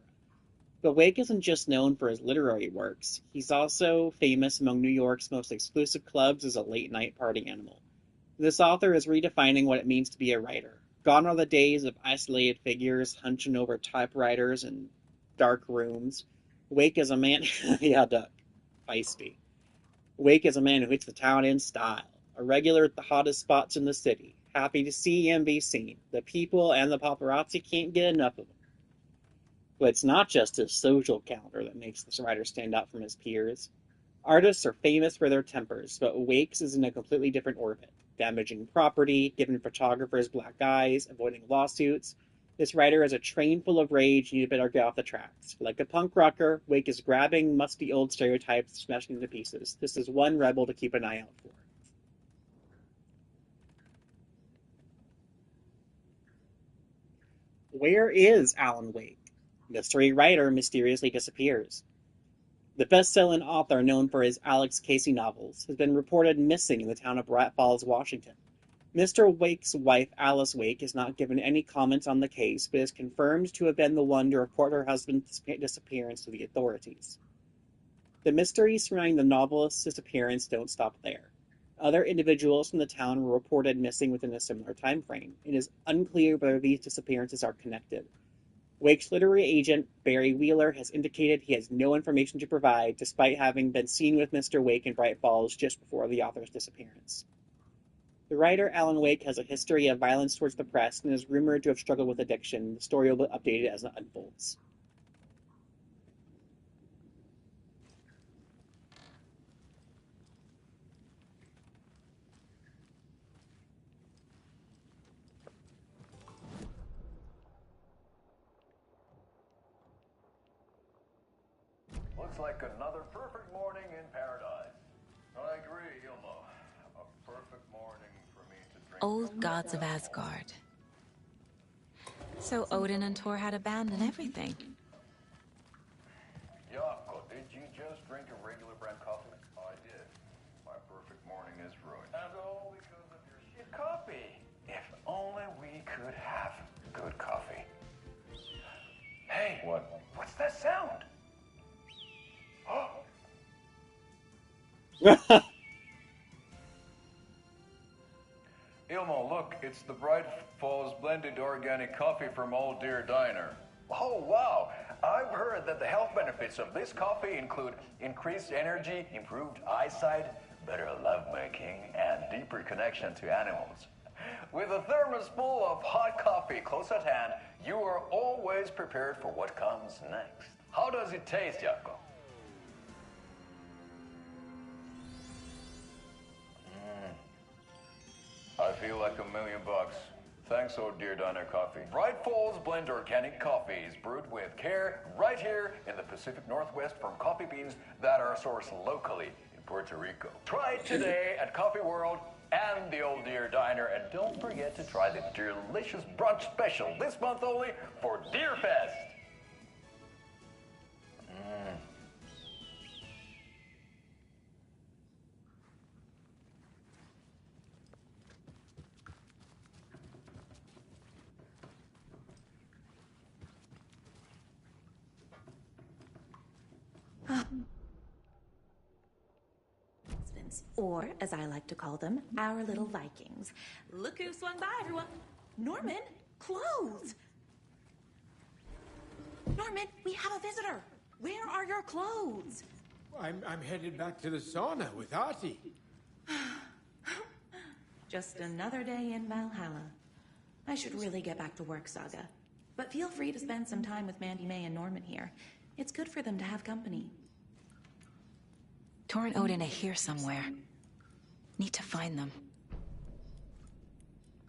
But Wake isn't just known for his literary works. He's also famous among New York's most exclusive clubs as a late-night party animal. This author is redefining what it means to be a writer. Gone are the days of isolated figures hunching over typewriters in dark rooms. Wake is a man... yeah, duck. Feisty. Wake is a man who hits the town in style. A regular at the hottest spots in the city. Happy to see and be seen. The people and the paparazzi can't get enough of him. But it's not just his social calendar that makes this writer stand out from his peers. Artists are famous for their tempers, but Wake's is in a completely different orbit. Damaging property, giving photographers black eyes, avoiding lawsuits. This writer has a train full of rage and you better get off the tracks. Like a punk rocker, Wake is grabbing musty old stereotypes, smashing them to pieces. This is one rebel to keep an eye out for. Where is Alan Wake? Mystery writer mysteriously disappears. The best-selling author known for his Alex Casey novels has been reported missing in the town of Brat Falls, Washington. Mr. Wake's wife, Alice Wake, has not given any comments on the case, but is confirmed to have been the one to report her husband's disappearance to the authorities. The mysteries surrounding the novelist's disappearance don't stop there. Other individuals from the town were reported missing within a similar time frame. It is unclear whether these disappearances are connected. Wake's literary agent, Barry Wheeler, has indicated he has no information to provide, despite having been seen with Mr. Wake in Bright Falls just before the author's disappearance. The writer, Alan Wake, has a history of violence towards the press and is rumored to have struggled with addiction. The story will be updated as it unfolds. Looks like another perfect morning in paradise. I agree, Ilmo. A perfect morning for me to drink. Old gods of Asgard. So Odin and Thor had a band and everything. Jaakko, did you just drink a regular brand coffee? I did. My perfect morning is ruined. And all because of your shit coffee. If only we could have good coffee. Hey, what's that sound? Ilmo, look, it's the Bright Falls blended organic coffee from Old Deer Diner. Oh, wow. I've heard that the health benefits of this coffee include increased energy, improved eyesight, better lovemaking, and deeper connection to animals. With a thermos full of hot coffee close at hand, you are always prepared for what comes next. How does it taste, Jaakko? I feel like $1 million. Thanks, Oh Dear Diner Coffee. Bright Falls Blend Organic Coffee is brewed with care right here in the Pacific Northwest from coffee beans that are sourced locally in Puerto Rico. Try it today at Coffee World and the Old Deer Diner, and don't forget to try the delicious brunch special this month only for Deer Fest. Or, as I like to call them, our little Vikings. Look who swung by, everyone. Norman, clothes. Norman, we have a visitor. Where are your clothes? I'm headed back to the sauna with Artie. Just another day in Valhalla. I should really get back to work, Saga. But feel free to spend some time with Mandy May and Norman here. It's good for them to have company. Tor and Odin are here somewhere. Need to find them.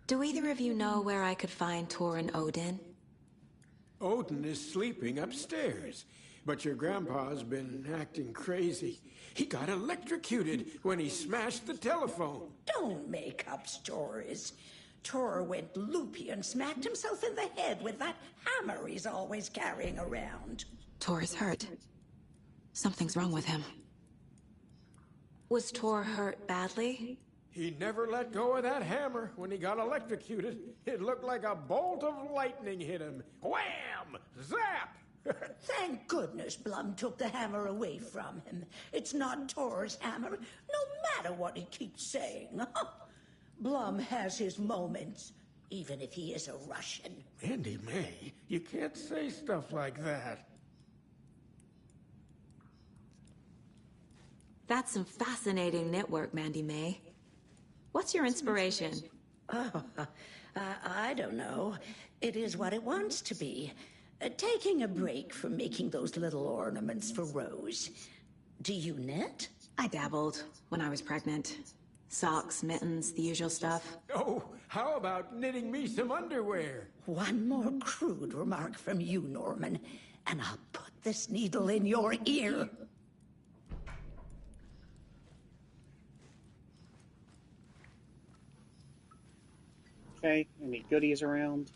Do either of you know where I could find Tor and Odin? Odin is sleeping upstairs, but your grandpa's been acting crazy. He got electrocuted when he smashed the telephone. Don't make up stories. Tor went loopy and smacked himself in the head with that hammer he's always carrying around. Tor is hurt. Something's wrong with him. Was Tor hurt badly? He never let go of that hammer when he got electrocuted. It looked like a bolt of lightning hit him. Wham! Zap! Thank goodness Blum took the hammer away from him. It's not Tor's hammer, no matter what he keeps saying. Blum has his moments, even if he is a Russian. Mandy May, you can't say stuff like that. That's some fascinating network, Mandy May. What's your inspiration? Oh, I don't know. It is what it wants to be. Taking a break from making those little ornaments for Rose. Do you knit? I dabbled when I was pregnant. Socks, mittens, the usual stuff. Oh, how about knitting me some underwear? One more crude remark from you, Norman, and I'll put this needle in your ear. Okay, any goodies around?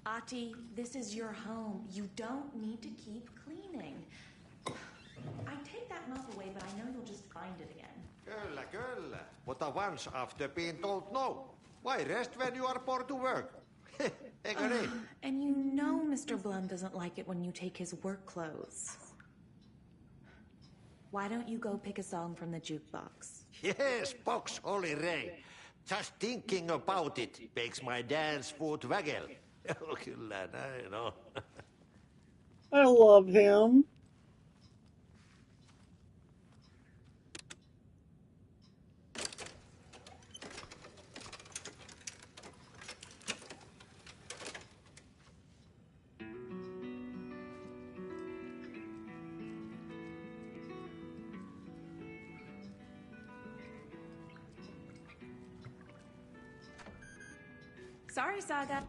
Ati, this is your home. You don't need to keep cleaning. I take that mop away, but I know you'll just find it again. Kyllä, kyllä. Mutta once after being told no, why rest when you are bored to work? Eikö niin? And you know Mr. Blum doesn't like it when you take his work clothes. Why don't you go pick a song from the jukebox? Yes, box Olli Ray. Just thinking about it makes my dance foot waggle. Kyllä näin on. I love him. Sorry, Saga.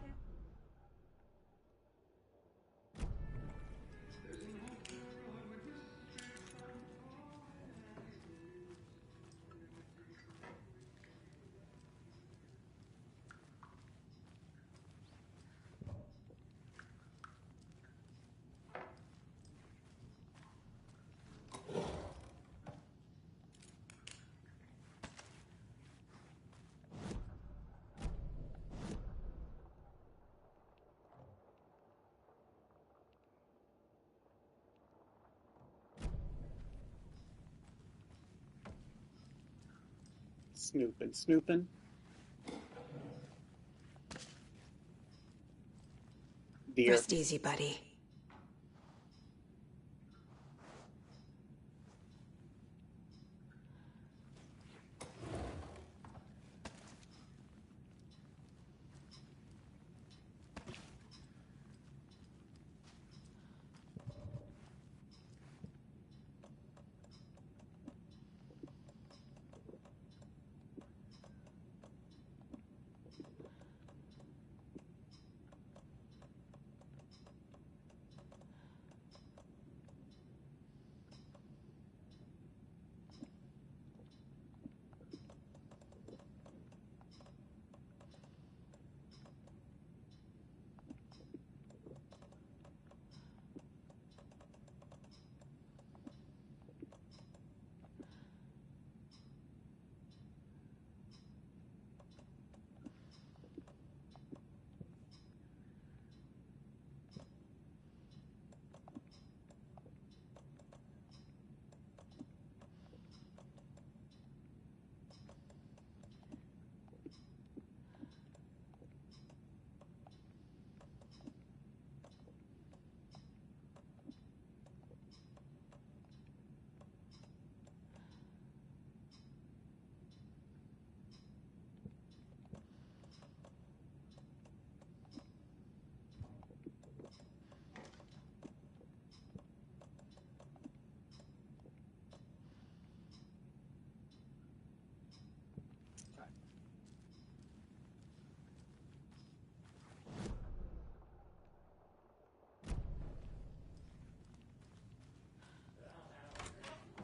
Snooping. Dear. Rest easy, buddy.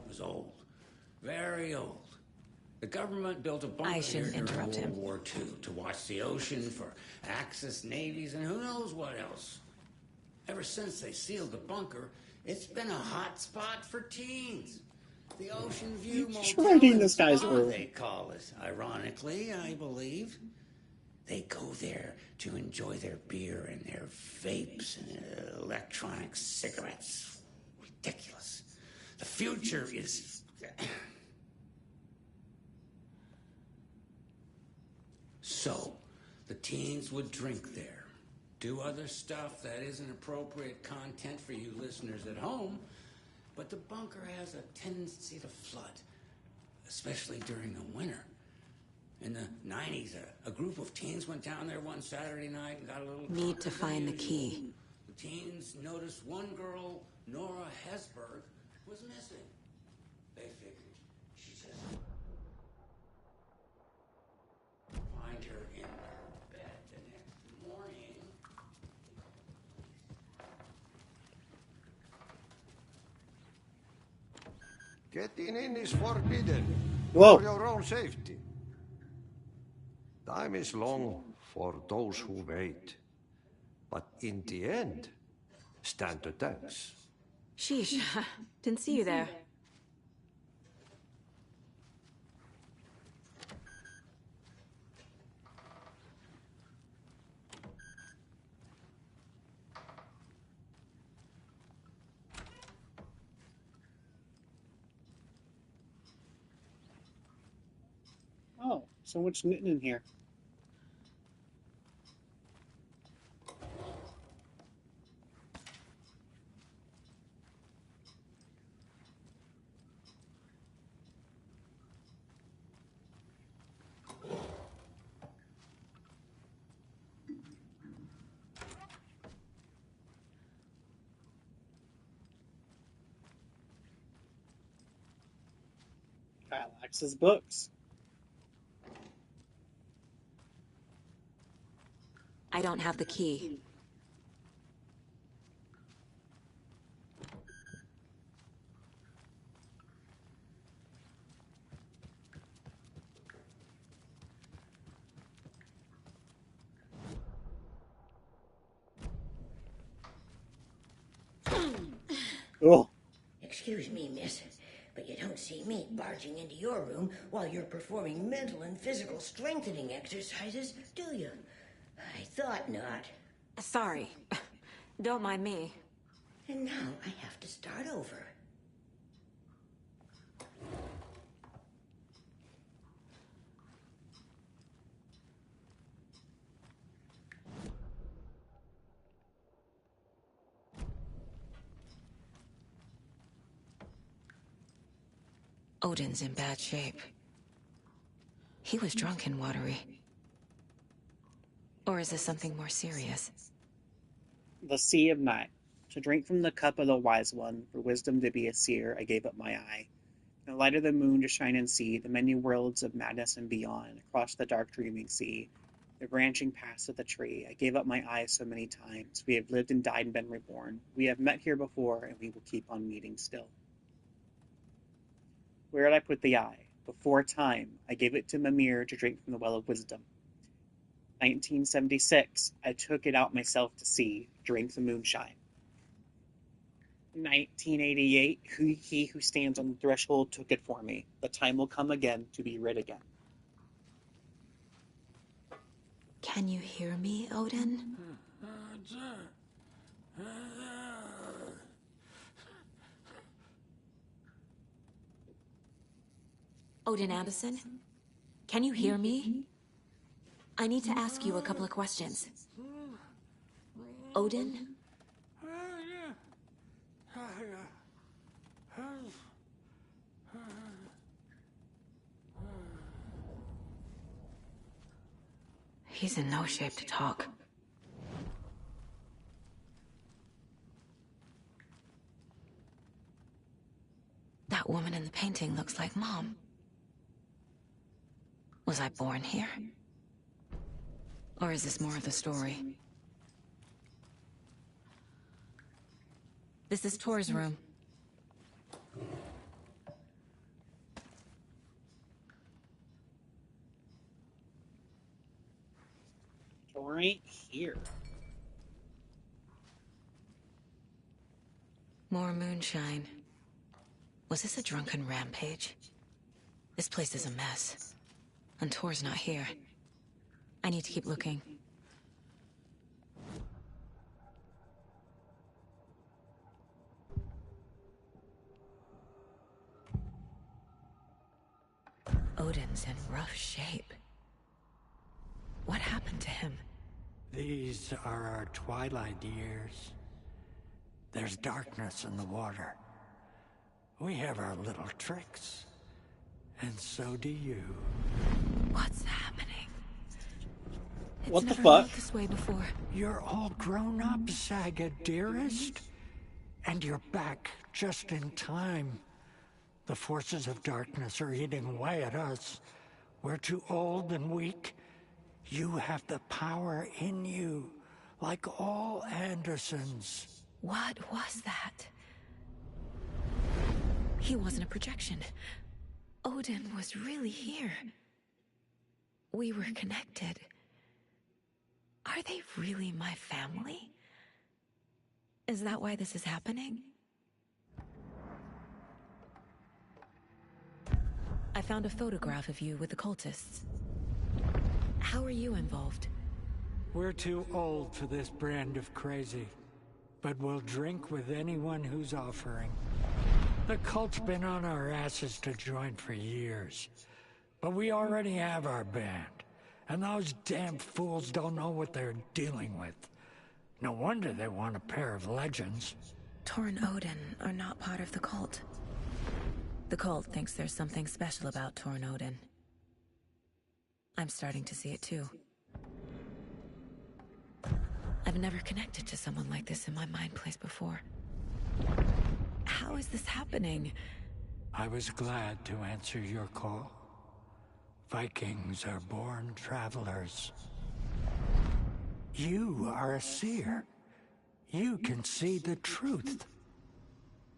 Was old. Very old. The government built a bunker I here shouldn't during interrupt World him. War II to watch the ocean for Axis navies and who knows what else. Ever since they sealed the bunker, it's been a hot spot for teens. The Ocean View Motel Shredding and this guy's Spa, room. they call it. Ironically, I believe. They go there to enjoy their beer and their vapes and electronic cigarettes. Ridiculous. The future is... So, the teens would drink there, do other stuff that isn't appropriate content for you listeners at home, but the bunker has a tendency to flood, especially during the winter. In the 90s, a group of teens went down there one Saturday night and got a little... Need to find the key. The teens noticed one girl, Nora Hesberg, was missing. They figured she just... find her in her bed the next morning. Getting in is forbidden. Whoa. For your own safety. Time is long for those who wait. But in the end, stand the thanks. Sheesh, didn't see you there. Oh, so much knitting in here. Alex's books. I don't have the key. Oh. Excuse me, miss, but you don't see me barging into your room while you're performing mental and physical strengthening exercises, do you? I thought not. Sorry. Don't mind me. And now I have to start over. Odin's in bad shape. He was drunk and watery. Or is this something more serious? The Sea of Night. To drink from the cup of the wise one, for wisdom to be a seer, I gave up my eye. In the light of the moon to shine and see the many worlds of madness and beyond, across the dark dreaming sea. The branching past of the tree. I gave up my eyes so many times. We have lived and died and been reborn. We have met here before, and we will keep on meeting still. Where did I put the eye? Before time, I gave it to Mimir to drink from the well of wisdom. 1976, I took it out myself to see, drink the moonshine. 1988, he who stands on the threshold took it for me. The time will come again to be rid again. Can you hear me, Odin? Odin Anderson? Can you hear me? I need to ask you a couple of questions. Odin? He's in no shape to talk. That woman in the painting looks like Mom. Was I born here? Or is this more of the story? This is Tor's room. Tor ain't here. More moonshine. Was this a drunken rampage? This place is a mess. And Tor's not here. I need to keep looking. Odin's in rough shape. What happened to him? These are our twilight years. There's darkness in the water. We have our little tricks. And so do you. What's happening? It's What the never fuck? felt this way before. You're all grown up, Saga, dearest. And you're back just in time. The forces of darkness are eating away at us. We're too old and weak. You have the power in you, like all Andersons. What was that? He wasn't a projection. Odin was really here. We were connected. Are they really my family? Is that why this is happening? I found a photograph of you with the cultists. How are you involved? We're too old for this brand of crazy, but we'll drink with anyone who's offering. The cult's been on our asses to join for years, but we already have our band, and those damn fools don't know what they're dealing with. No wonder they want a pair of legends. Tor and Odin are not part of the cult. The cult thinks there's something special about Tor and Odin. I'm starting to see it too. I've never connected to someone like this in my mind place before. How is this happening? I was glad to answer your call. Vikings are born travelers. You are a seer. You can see the truth.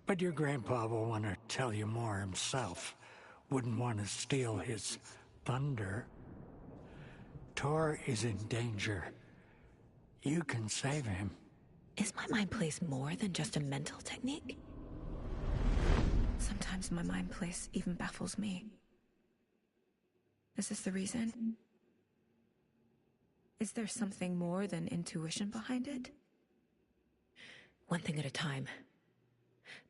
But your grandpa will want to tell you more himself. Wouldn't want to steal his thunder. Tor is in danger. You can save him. Is my mind place more than just a mental technique? Sometimes my mind place even baffles me. Is this the reason? Is there something more than intuition behind it? One thing at a time.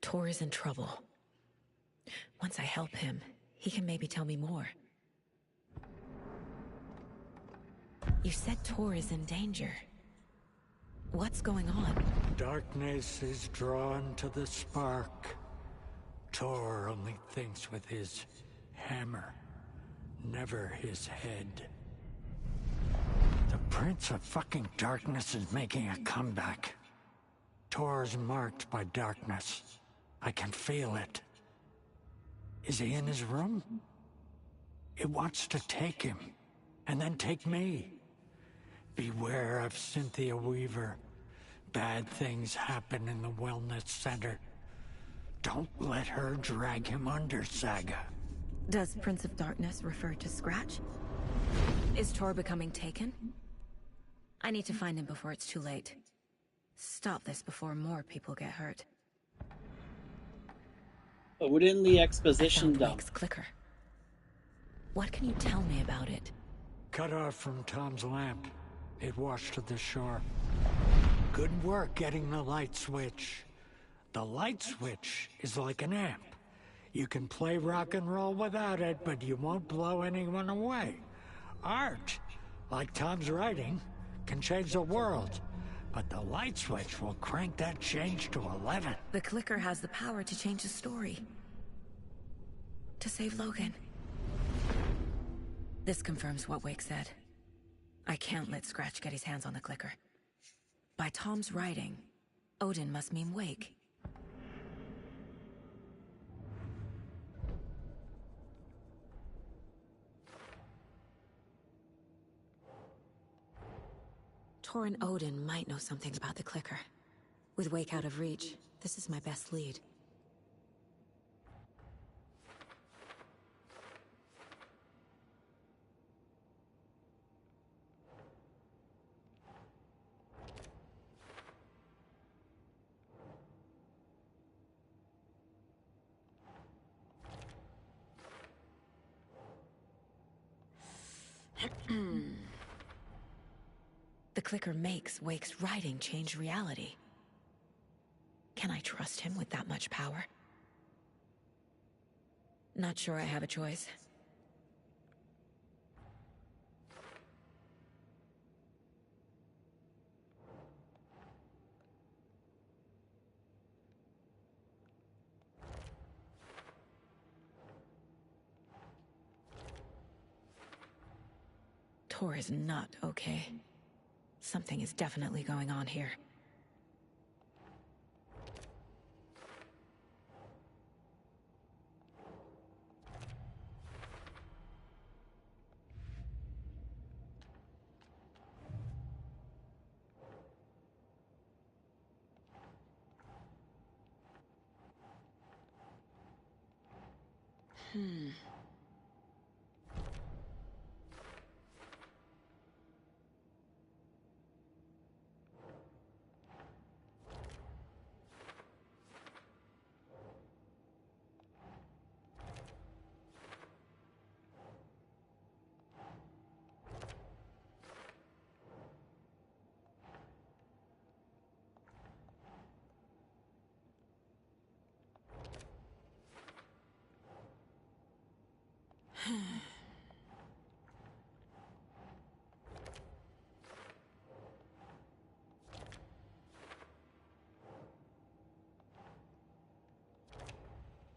Tor is in trouble. Once I help him, he can maybe tell me more. You said Tor is in danger. What's going on? Darkness is drawn to the spark. Tor only thinks with his hammer, never his head. The Prince of fucking Darkness is making a comeback. Tor's marked by darkness. I can feel it. Is he in his room? It wants to take him, and then take me. Beware of Cynthia Weaver. Bad things happen in the wellness center. Don't let her drag him under, Saga. Does Prince of Darkness refer to Scratch? Is Tor becoming taken? I need to find him before it's too late. Stop this before more people get hurt. Odin the exposition dump. Wake's clicker. What can you tell me about it? Cut off from Tom's lamp. It washed to the shore. Good work getting the light switch. The light switch is like an amp. You can play rock and roll without it, but you won't blow anyone away. Art, like Tom's writing, can change the world. But the light switch will crank that change to 11. The clicker has the power to change the story. To save Logan. This confirms what Wake said. I can't let Scratch get his hands on the clicker. By Tom's writing, Odin must mean Wake. Tor and Odin might know something about the clicker. With Wake out of reach, this is my best lead. The clicker makes Wake's writing change reality. Can I trust him with that much power? Not sure I have a choice. Tor is not okay. Something is definitely going on here.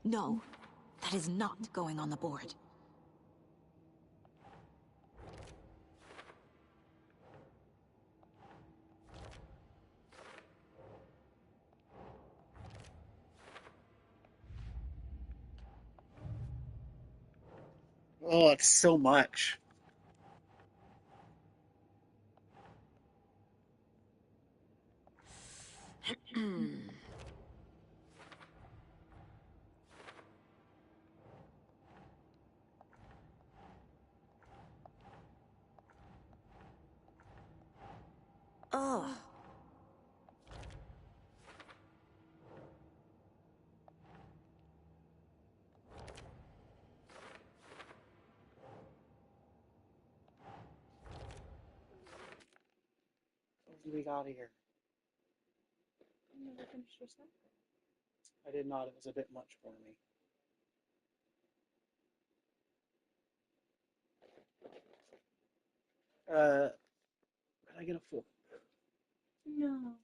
No, that is not going on the board. Oh, it's so much. Oh. What do we got here? You never finished your snack? I did not. It was a bit much for me. Could I get a full? No.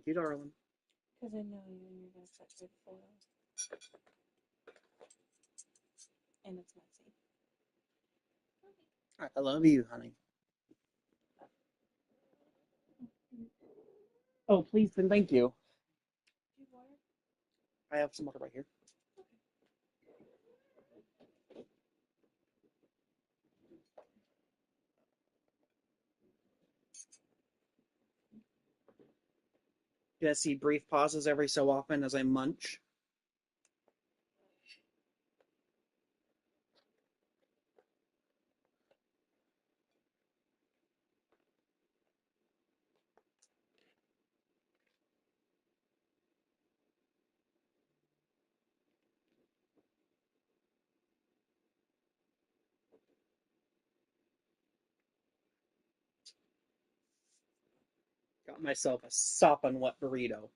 Thank you, darling. Because I know you and you're going to set good foil. And it's messy. I love you, honey. Oh, please, then thank you. I have some water right here. You guys see brief pauses every so often as I munch. Got myself a sopping wet burrito.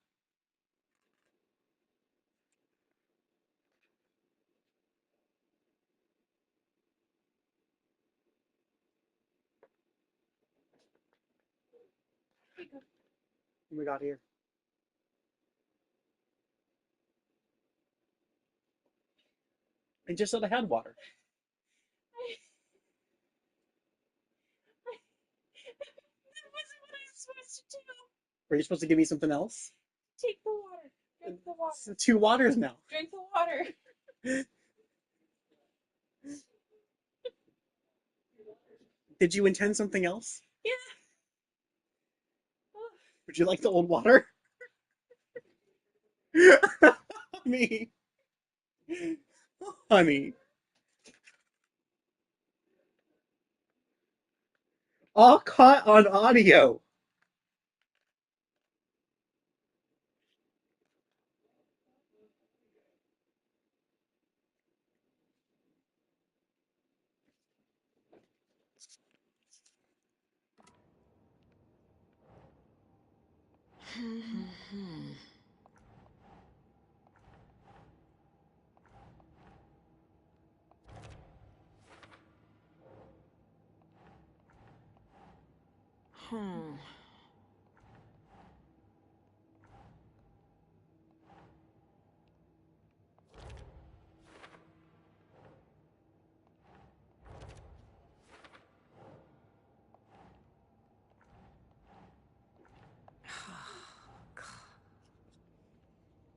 What we got here? I just said I had water. That wasn't what I was supposed to do. Were you supposed to give me something else? Take the water. Drink the water. It's 2 waters now. Drink the water. Did you intend something else? Yeah. Would you like the old water? Honey. Honey. All caught on audio.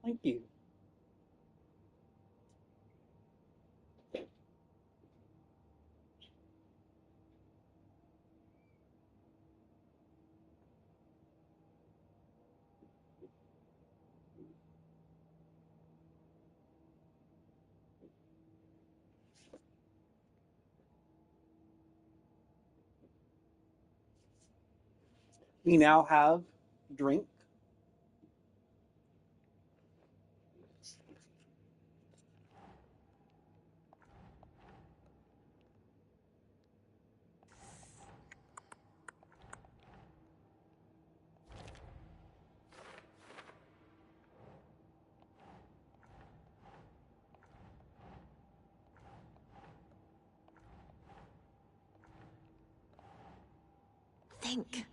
Thank you. We now have drink. Think.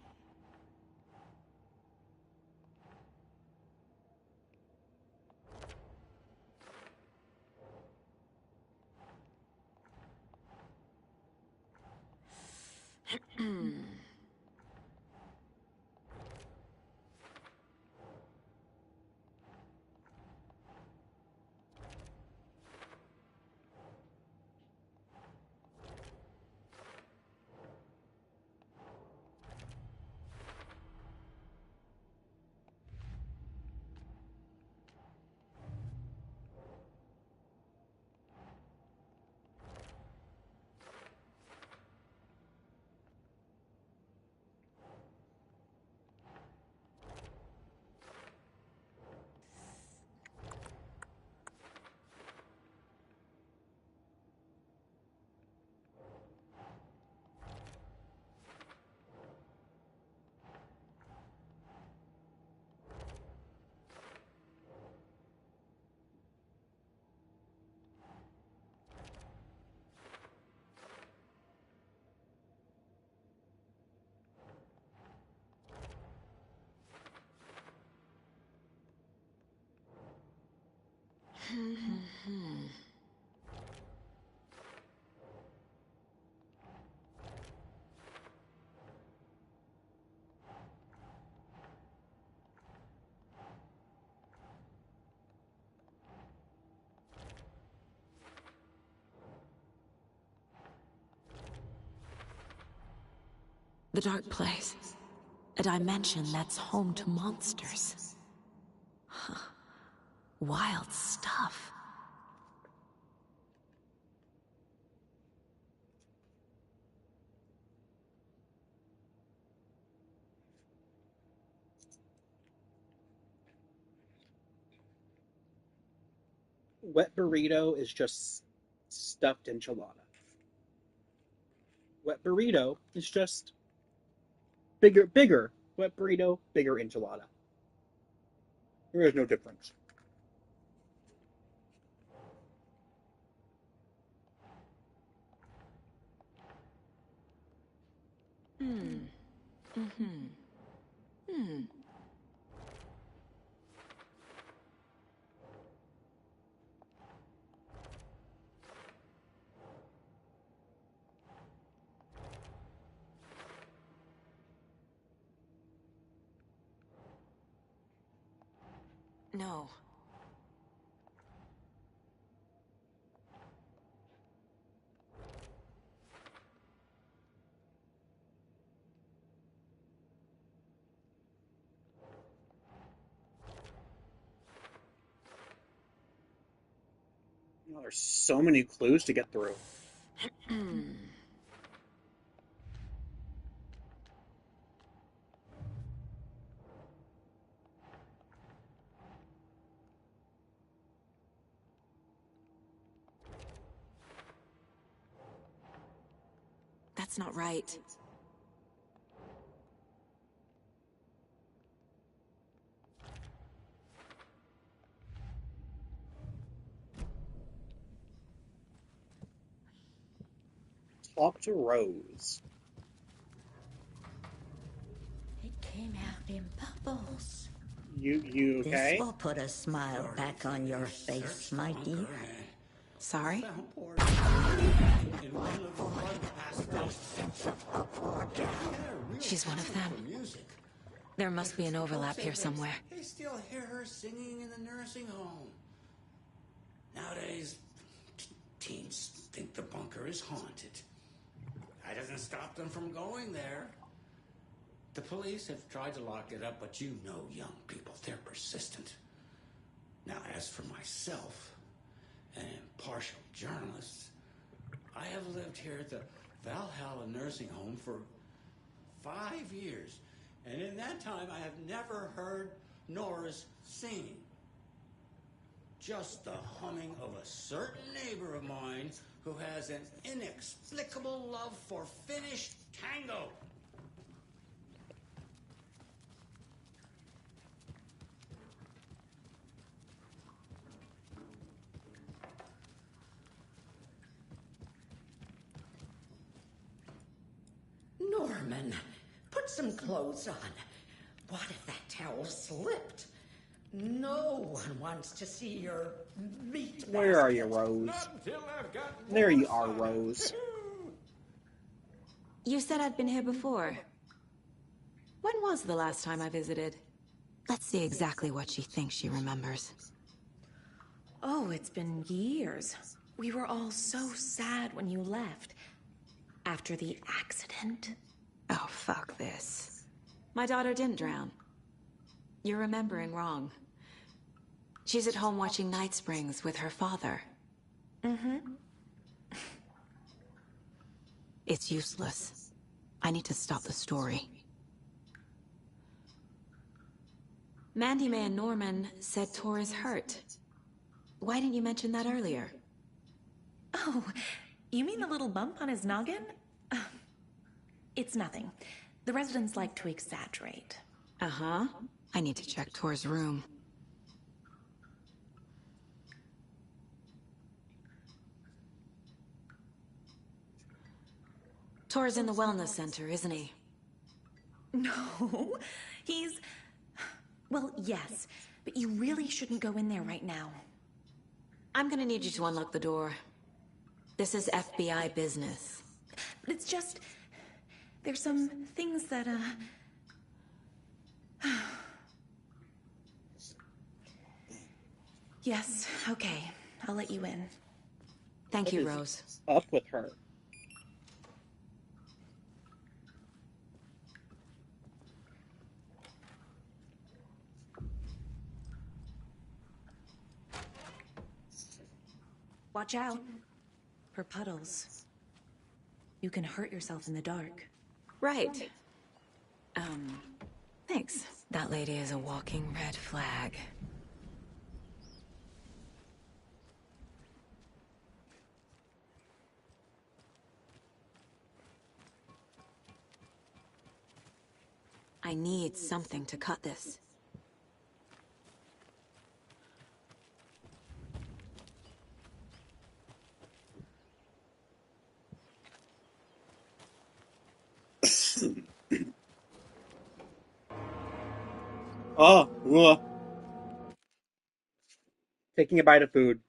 The dark place. A dimension that's home to monsters. Huh. Wild stuff. Wet burrito is just stuffed enchilada. Wet burrito is just bigger. Wet burrito, bigger enchilada. There is no difference. No. Oh, there's so many clues to get through. That's not right. Talk to Rose. It came out in bubbles. You okay? This will put a smile back on your face, my dear. Sorry? She's one of them. There must be an overlap here somewhere. They still hear her singing in the nursing home. Nowadays, teens think the bunker is haunted. That doesn't stop them from going there. The police have tried to lock it up, but you know young people, they're persistent. Now, as for myself, an impartial journalist, I have lived here at the Valhalla nursing home for 5 years. And in that time, I have never heard Nora's singing. Just the humming of a certain neighbor of mine who has an inexplicable love for Finnish tango. Norman, put some clothes on. What if that towel slipped? No one wants to see your meat. Where are you, Rose? There you are, Rose. You said I'd been here before. When was the last time I visited? Let's see exactly what she thinks she remembers. Oh, it's been years. We were all so sad when you left. After the accident. Oh, fuck this. My daughter didn't drown. You're remembering wrong. She's at home watching Night Springs with her father. Mm-hmm. It's useless. I need to stop the story. Mandy May and Norman said Tor is hurt. Why didn't you mention that earlier? Oh, you mean the little bump on his noggin? It's nothing. The residents like to exaggerate. Uh-huh. I need to check Tor's room. Tor's in the wellness center, isn't he? No, he's... Well, yes, but you really shouldn't go in there right now. I'm gonna need you to unlock the door. This is FBI business. But it's just... There's some things that, Yes, okay. I'll let you in. Thank you, Rose. Up with her. Watch out. For puddles. You can hurt yourself in the dark. Right. Thanks. That lady is a walking red flag. I need something to cut this. Oh, ugh. Taking a bite of food.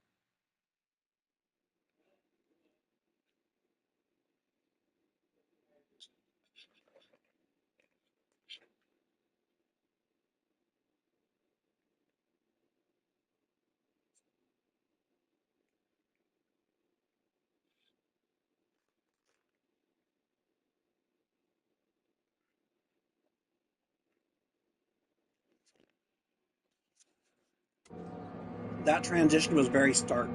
That transition was very stark.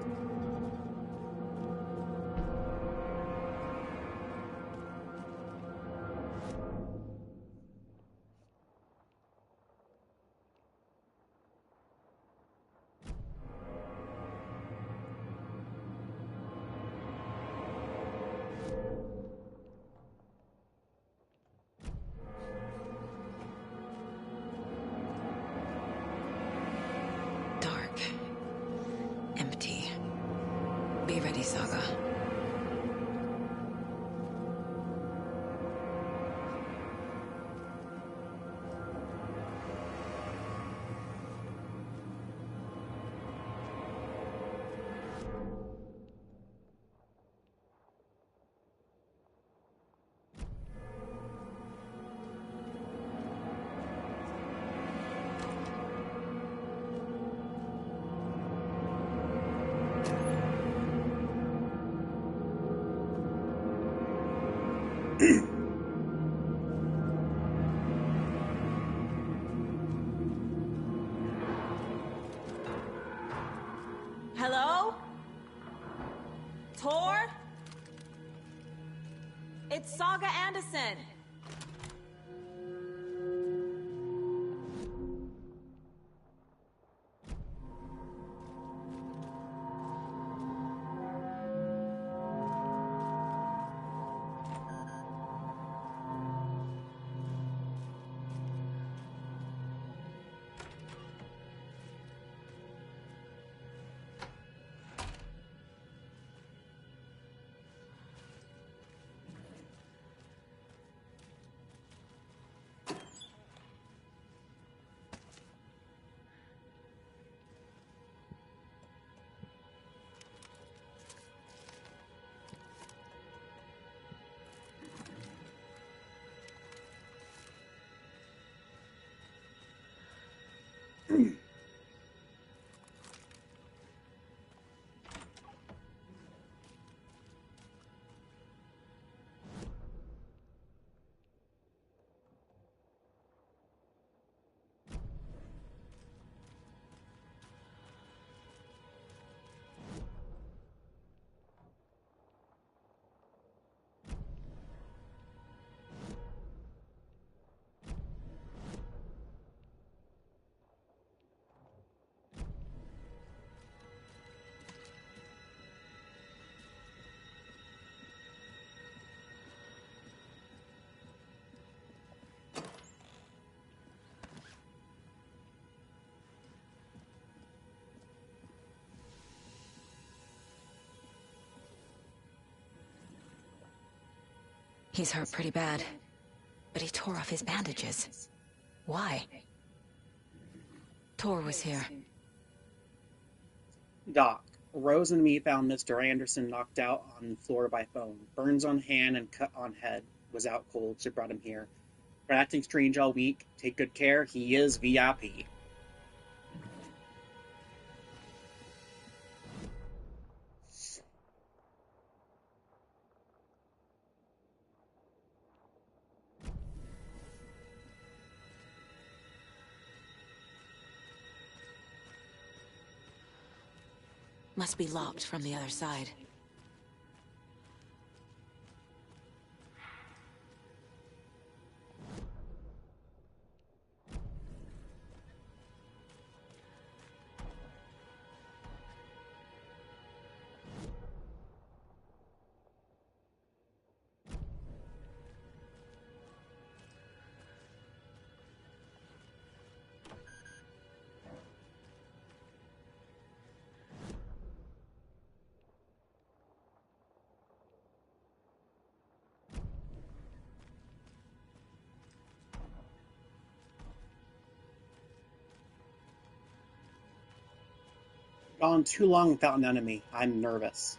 Dark. Empty. Be ready, Saga. Hello? Tor? It's Saga Anderson. He's hurt pretty bad, but he tore off his bandages. Why? Tor was here. Doc, Rose and me found Mr. Anderson knocked out on the floor by phone. Burns on hand and cut on head. Was out cold, so brought him here. Been acting strange all week. Take good care. He is VIP. Must be locked from the other side. Gone too long without an enemy. I'm nervous.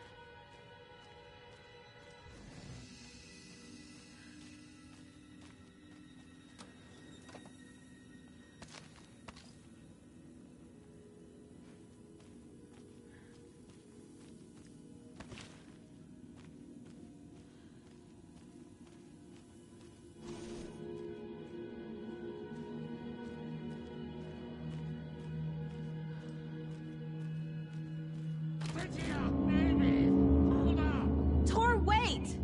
Tor, wait!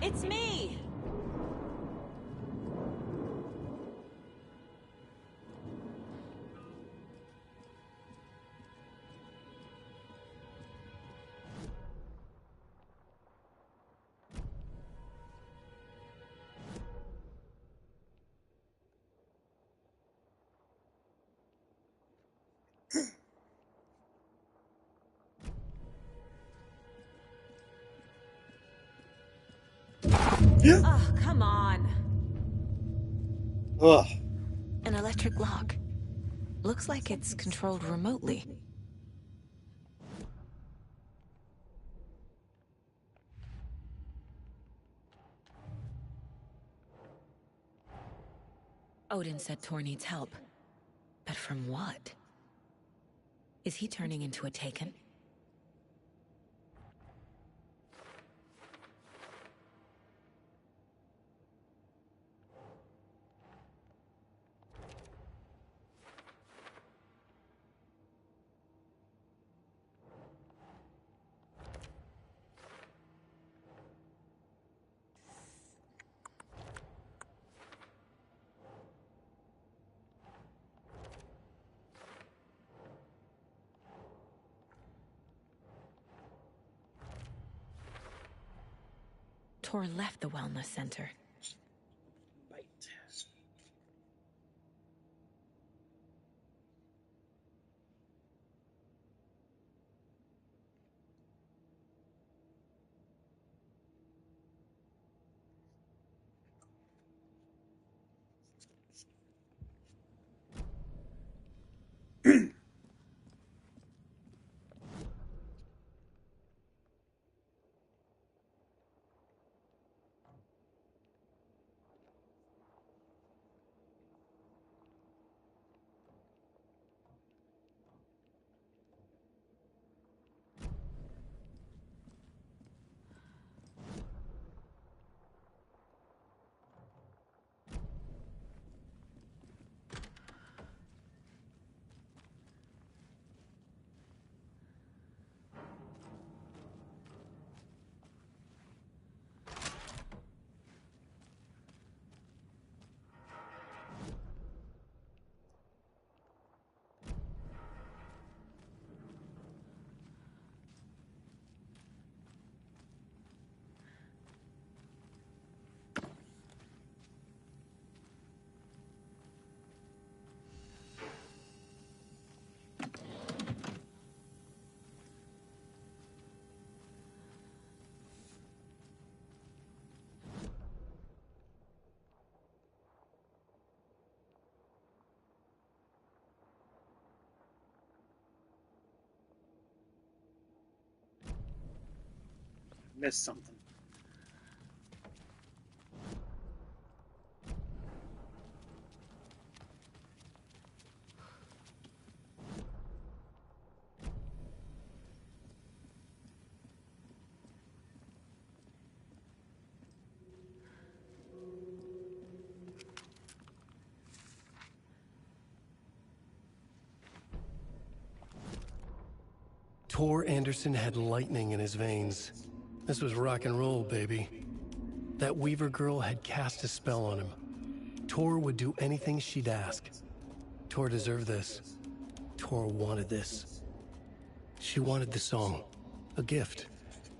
It's me! Oh, come on. Ugh. An electric lock. Looks like it's controlled remotely. Odin said Tor needs help. But from what? Is he turning into a Taken? Tor left the wellness center. Missed something. Tor Anderson had lightning in his veins. This was rock and roll, baby. That Weaver girl had cast a spell on him. Tor would do anything she'd ask. Tor deserved this. Tor wanted this. She wanted the song. A gift.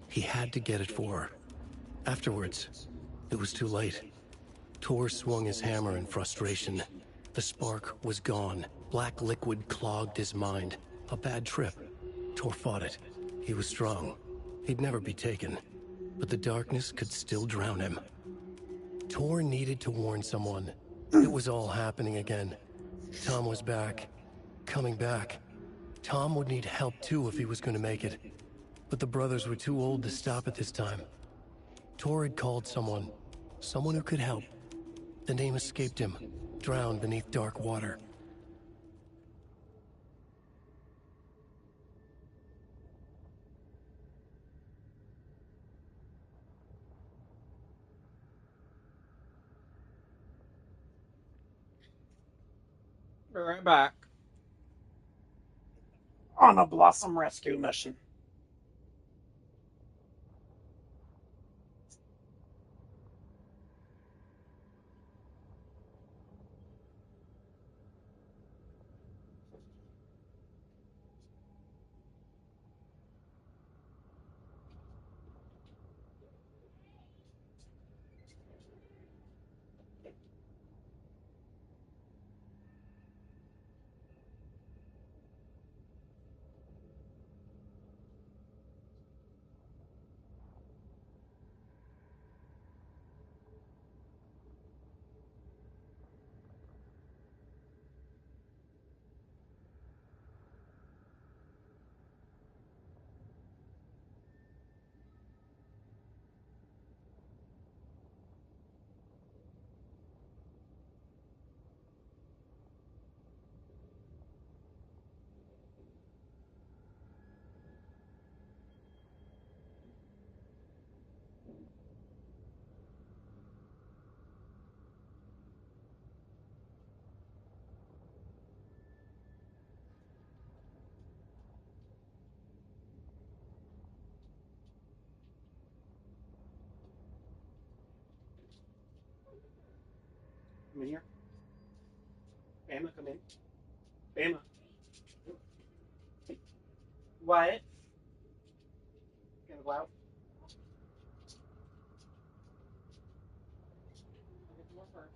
He had to get it for her. Afterwards, it was too late. Tor swung his hammer in frustration. The spark was gone. Black liquid clogged his mind. A bad trip. Tor fought it. He was strong. He'd never be taken. But the darkness could still drown him. Tor needed to warn someone. It was all happening again. Tom was back. Coming back. Tom would need help too if he was going to make it. But the brothers were too old to stop it this time. Tor had called someone. Someone who could help. The name escaped him. Drowned beneath dark water. We're right back on a Blossom rescue mission. Come in here. Bama, come in. Bama. What? Gonna go out? I'll get the door first.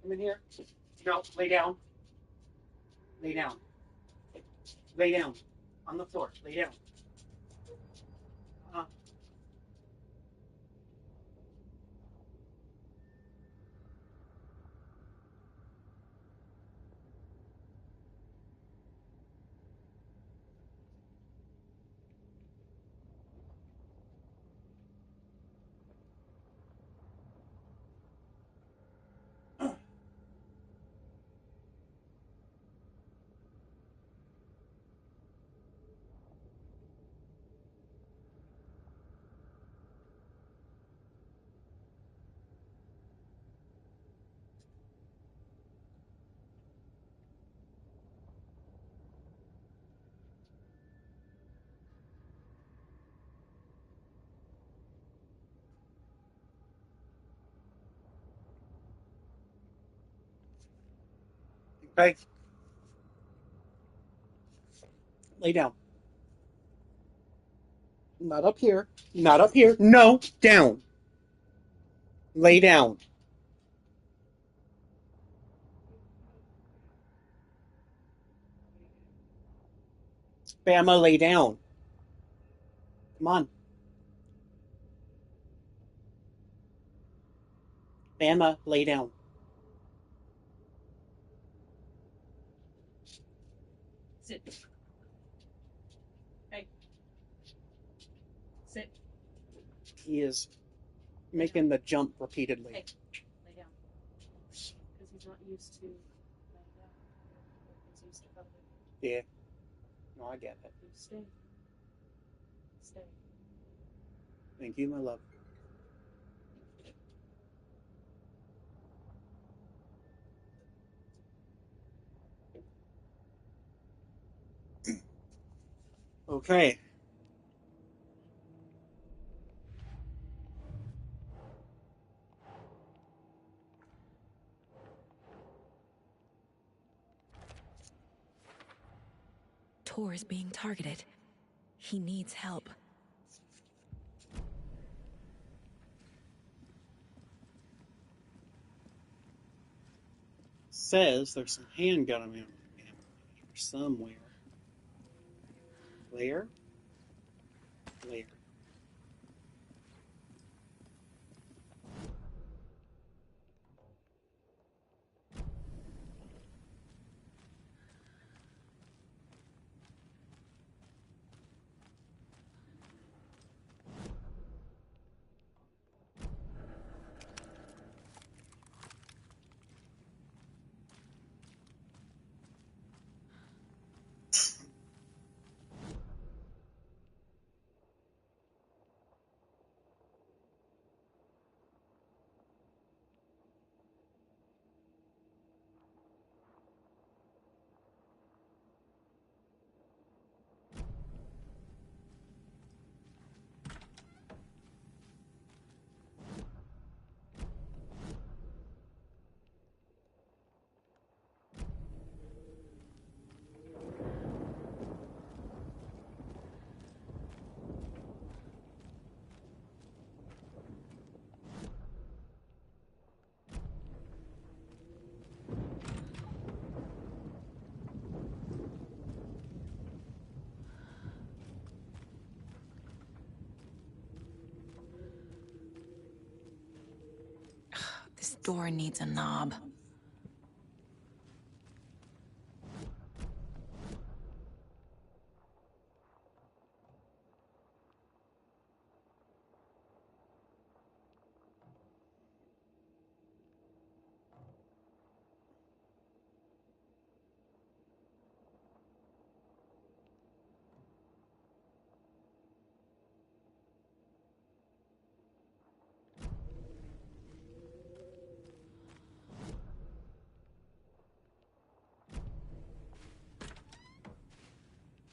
Come in here. No, lay down. Lay down. Lay down. On the floor. Lay down. Okay. Lay down. Not up here. Not up here. No, down. Lay down. Bama, lay down. Come on. Bama, lay down. Sit. Hey. Sit. He is making the jump repeatedly. Hey. Lay down. Because he's not used to laying down. He's used to cuddling. Yeah. No, I get it. You stay. Stay. Thank you, my love. Okay. Tor is being targeted. He needs help. Says there's some handgun ammo here somewhere. Where? Where? This door needs a knob.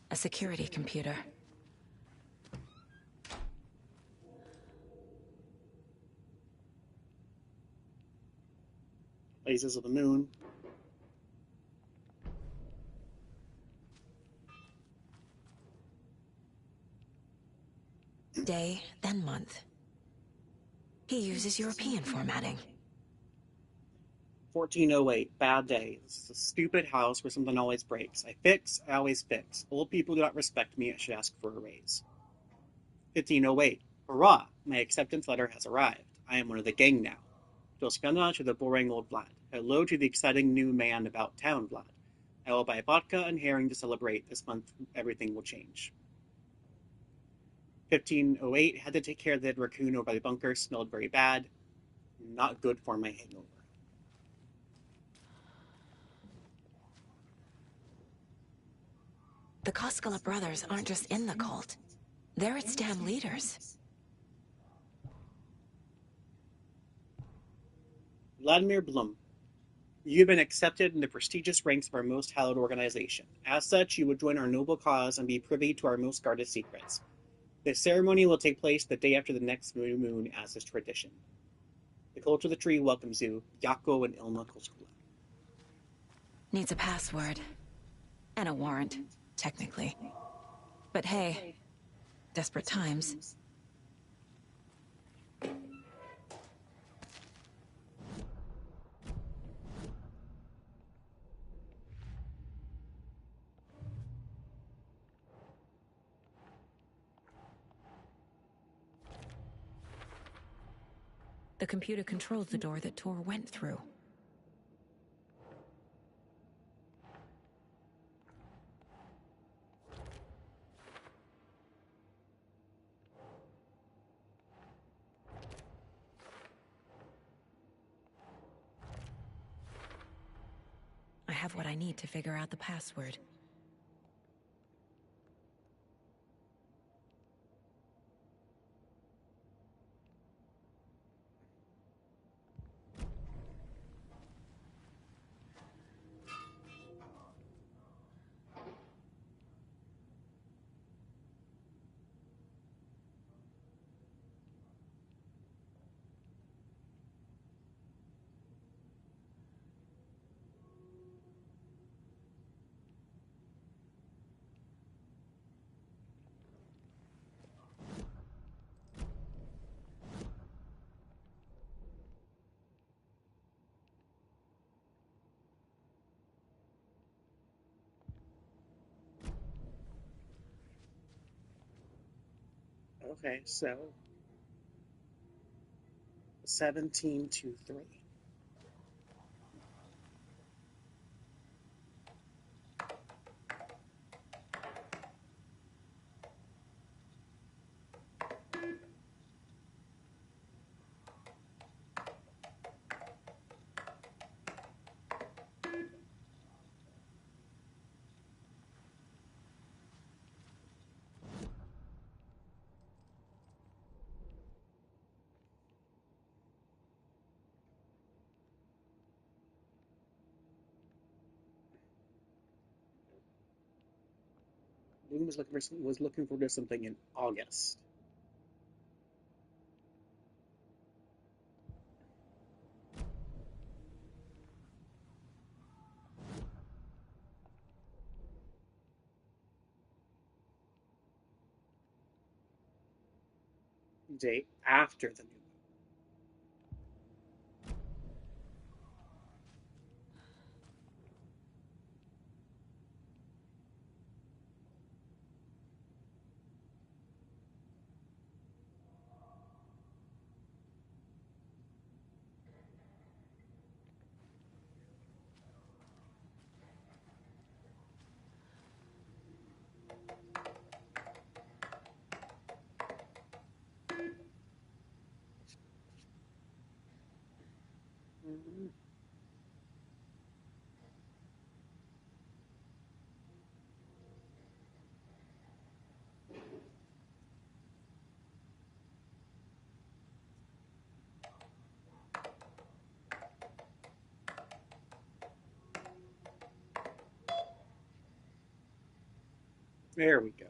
A security computer. Phases of the moon. Day, then month. He uses European formatting. 1408, bad day. This is a stupid house where something always breaks. I always fix. Old people do not respect me, I should ask for a raise. 1508, hurrah, my acceptance letter has arrived. I am one of the gang now. Doskana to the boring old Vlad. Hello to the exciting new man about town, Vlad. I will buy vodka and herring to celebrate. This month, everything will change. 1508, had to take care of the dead raccoon over by the bunker, smelled very bad. Not good for my hangover. The Koskela brothers aren't just in the cult. They're its damn leaders. Vladimir Blum. You have been accepted in the prestigious ranks of our most hallowed organization. As such, you will join our noble cause and be privy to our most guarded secrets. The ceremony will take place the day after the next new moon, as is tradition. The Cult of the Tree welcomes you, Yako and Ilma Koskela. Needs a password. And a warrant, technically. But hey, desperate times. The computer controls the door that Tor went through. I have what I need to figure out the password. Okay, so 1723. Bloom was looking for something in August. Day after the new. There we go.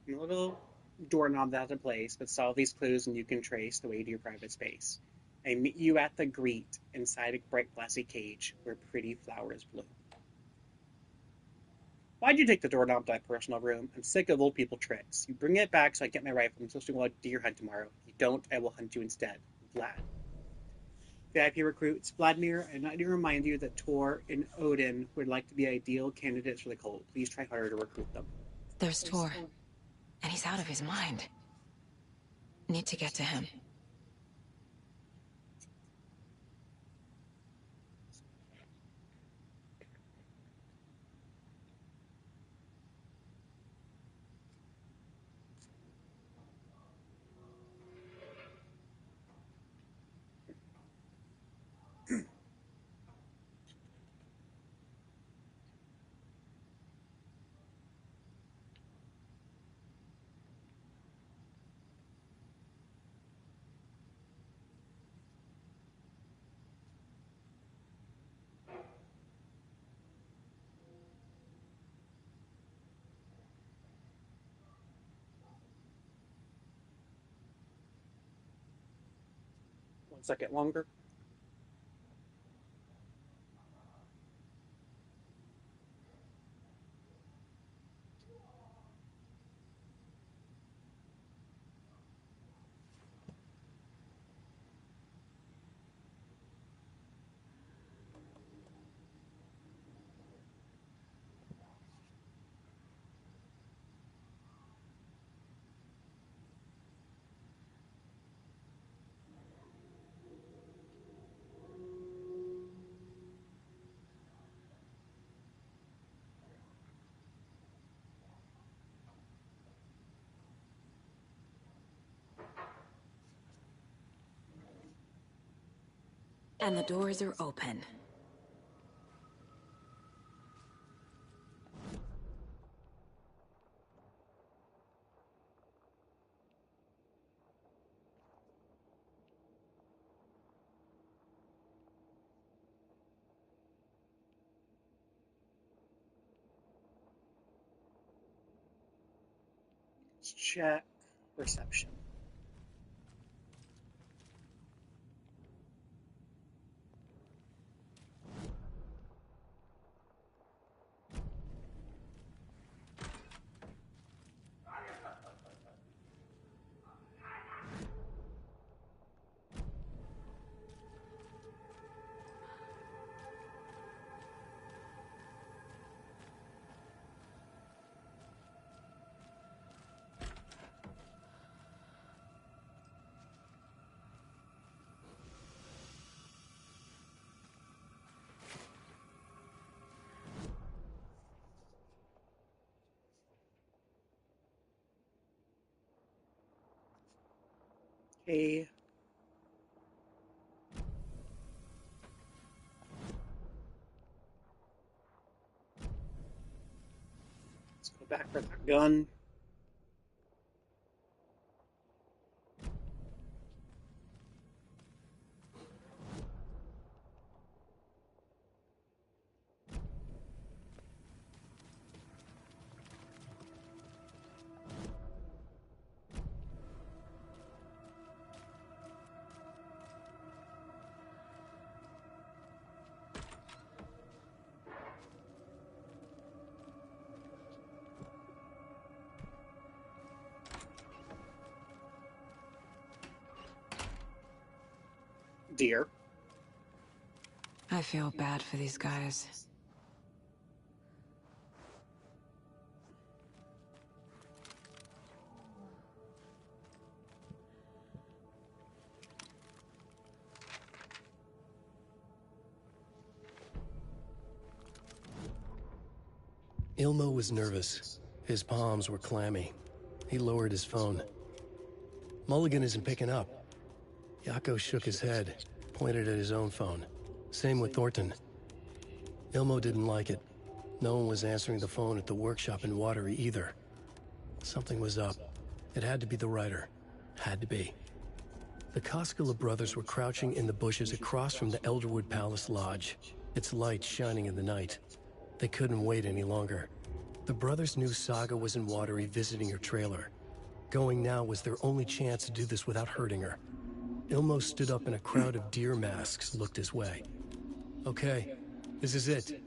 A little doorknob that's in place, but solve these clues and you can trace the way to your private space. I meet you at the greet inside a bright glassy cage where pretty flowers bloom. Why'd you take the doorknob to my personal room? I'm sick of old people tricks. You bring it back so I get my rifle. I'm supposed to go on a deer hunt tomorrow. If you don't, I will hunt you instead. Vlad. VIP recruits. Vladimir, I need to remind you that Tor and Odin would like to be ideal candidates for the cult. Please try harder to recruit them. There's Tor. And he's out of his mind. Need to get to him. 1 second longer. And the doors are open. Let's check perception. Okay. Let's go back for that gun. Dear. I feel bad for these guys. Ilmo was nervous. His palms were clammy. He lowered his phone. Mulligan isn't picking up. Yako shook his head, pointed at his own phone. Same with Thornton. Ilmo didn't like it. No one was answering the phone at the workshop in Watery either. Something was up. It had to be the writer. Had to be. The Koskela brothers were crouching in the bushes across from the Elderwood Palace Lodge, its light shining in the night. They couldn't wait any longer. The brothers knew Saga was in Watery visiting her trailer. Going now was their only chance to do this without hurting her. Ilmo stood up and a crowd of deer masks looked his way. Okay, this is it.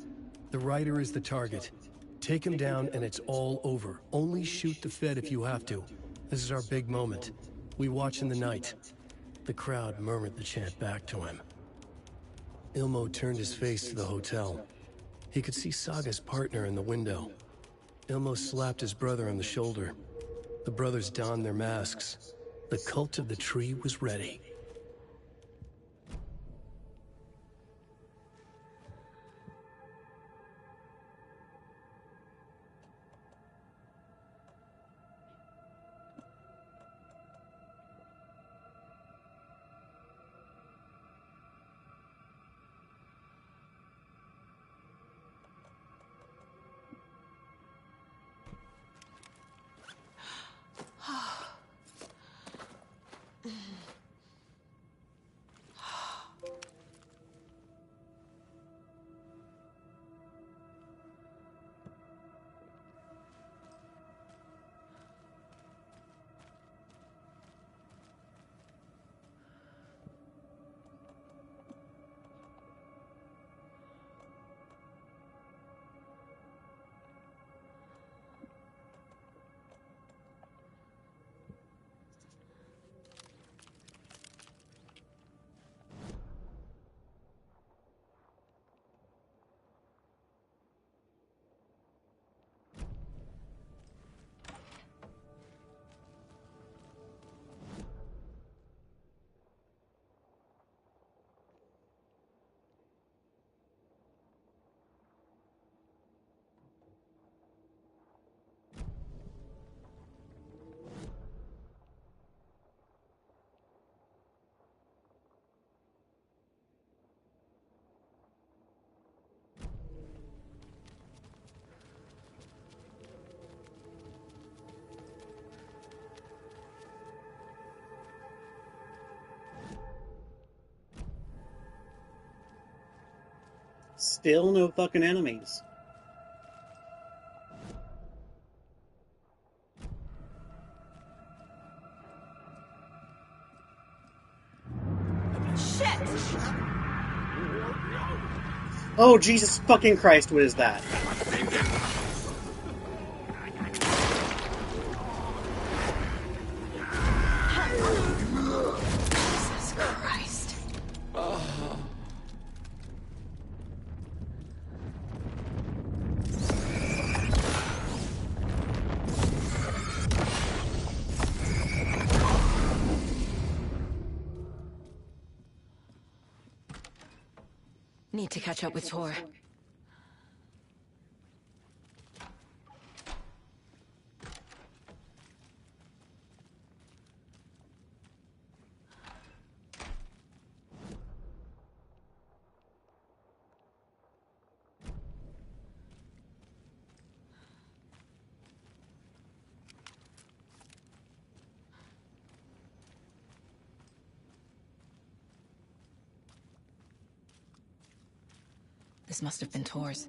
The writer is the target. Take him down and it's all over. Only shoot the Fed if you have to. This is our big moment. We watch in the night. The crowd murmured the chant back to him. Ilmo turned his face to the hotel. He could see Saga's partner in the window. Ilmo slapped his brother on the shoulder. The brothers donned their masks. The cult of the tree was ready. Still no fucking enemies. Shit! Oh, Jesus fucking Christ, what is that? Jesus Christ. Need to catch up with Tor. This must have been Tor's.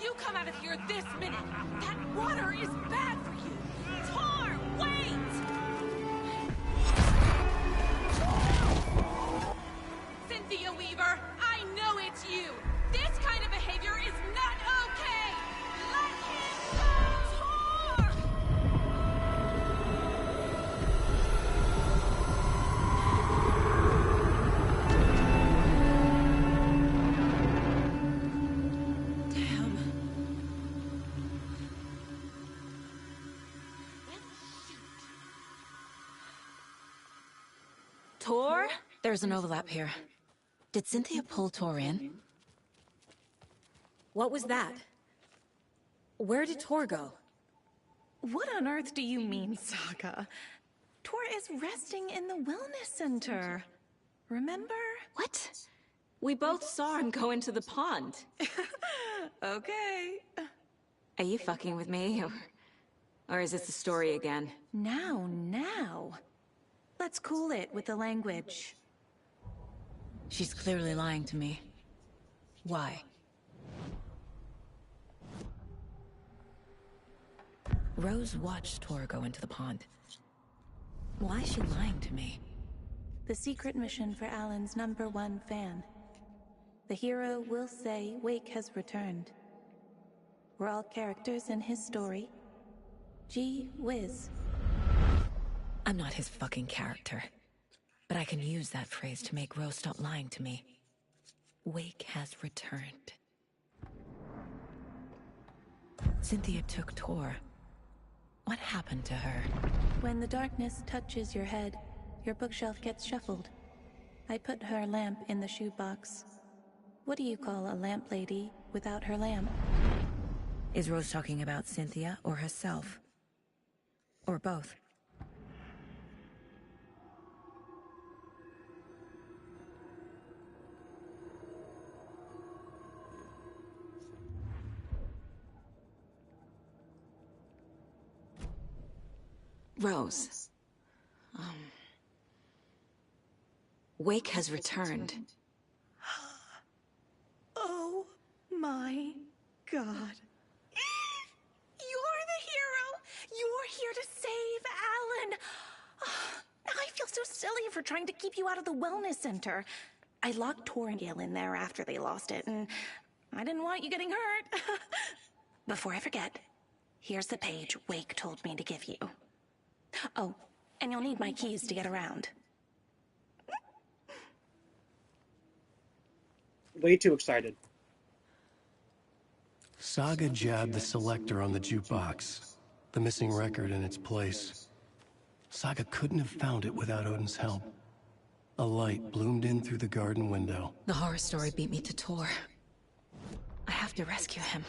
You come out of here this minute! That water is bad for you! Tor, wait! Cynthia Weaver, I know it's you! This kind of behavior is not okay! Let him go! Tor! Tor? There's an overlap here. Did Cynthia pull Tor in? What was that? Where did Tor go? What on earth do you mean, Saga? Tor is resting in the wellness center. Remember? What? We both saw him go into the pond. Okay. Are you fucking with me? Or is this the story again? Now. Let's cool it with the language. She's clearly lying to me. Why? Rose watched Tor go into the pond. Why is she lying to me? The secret mission for Alan's #1 fan. The hero will say Wake has returned. We're all characters in his story. Gee whiz. I'm not his fucking character. But I can use that phrase to make Rose stop lying to me. Wake has returned. Cynthia took Tor. What happened to her? When the darkness touches your head, your bookshelf gets shuffled. I put her lamp in the shoebox. What do you call a lamp lady without her lamp? Is Rose talking about Cynthia or herself? Or both? Rose. Wake has returned. Oh my god. You're the hero! You're here to save Alan! I feel so silly for trying to keep you out of the wellness center. I locked Tor and Gale in there after they lost it, and I didn't want you getting hurt. Before I forget, here's the page Wake told me to give you. Oh, and you'll need my keys to get around. Way too excited. Saga jabbed the selector on the jukebox, the missing record in its place. Saga couldn't have found it without Odin's help. A light bloomed in through the garden window. The horror story beat me to Tor. I have to rescue him.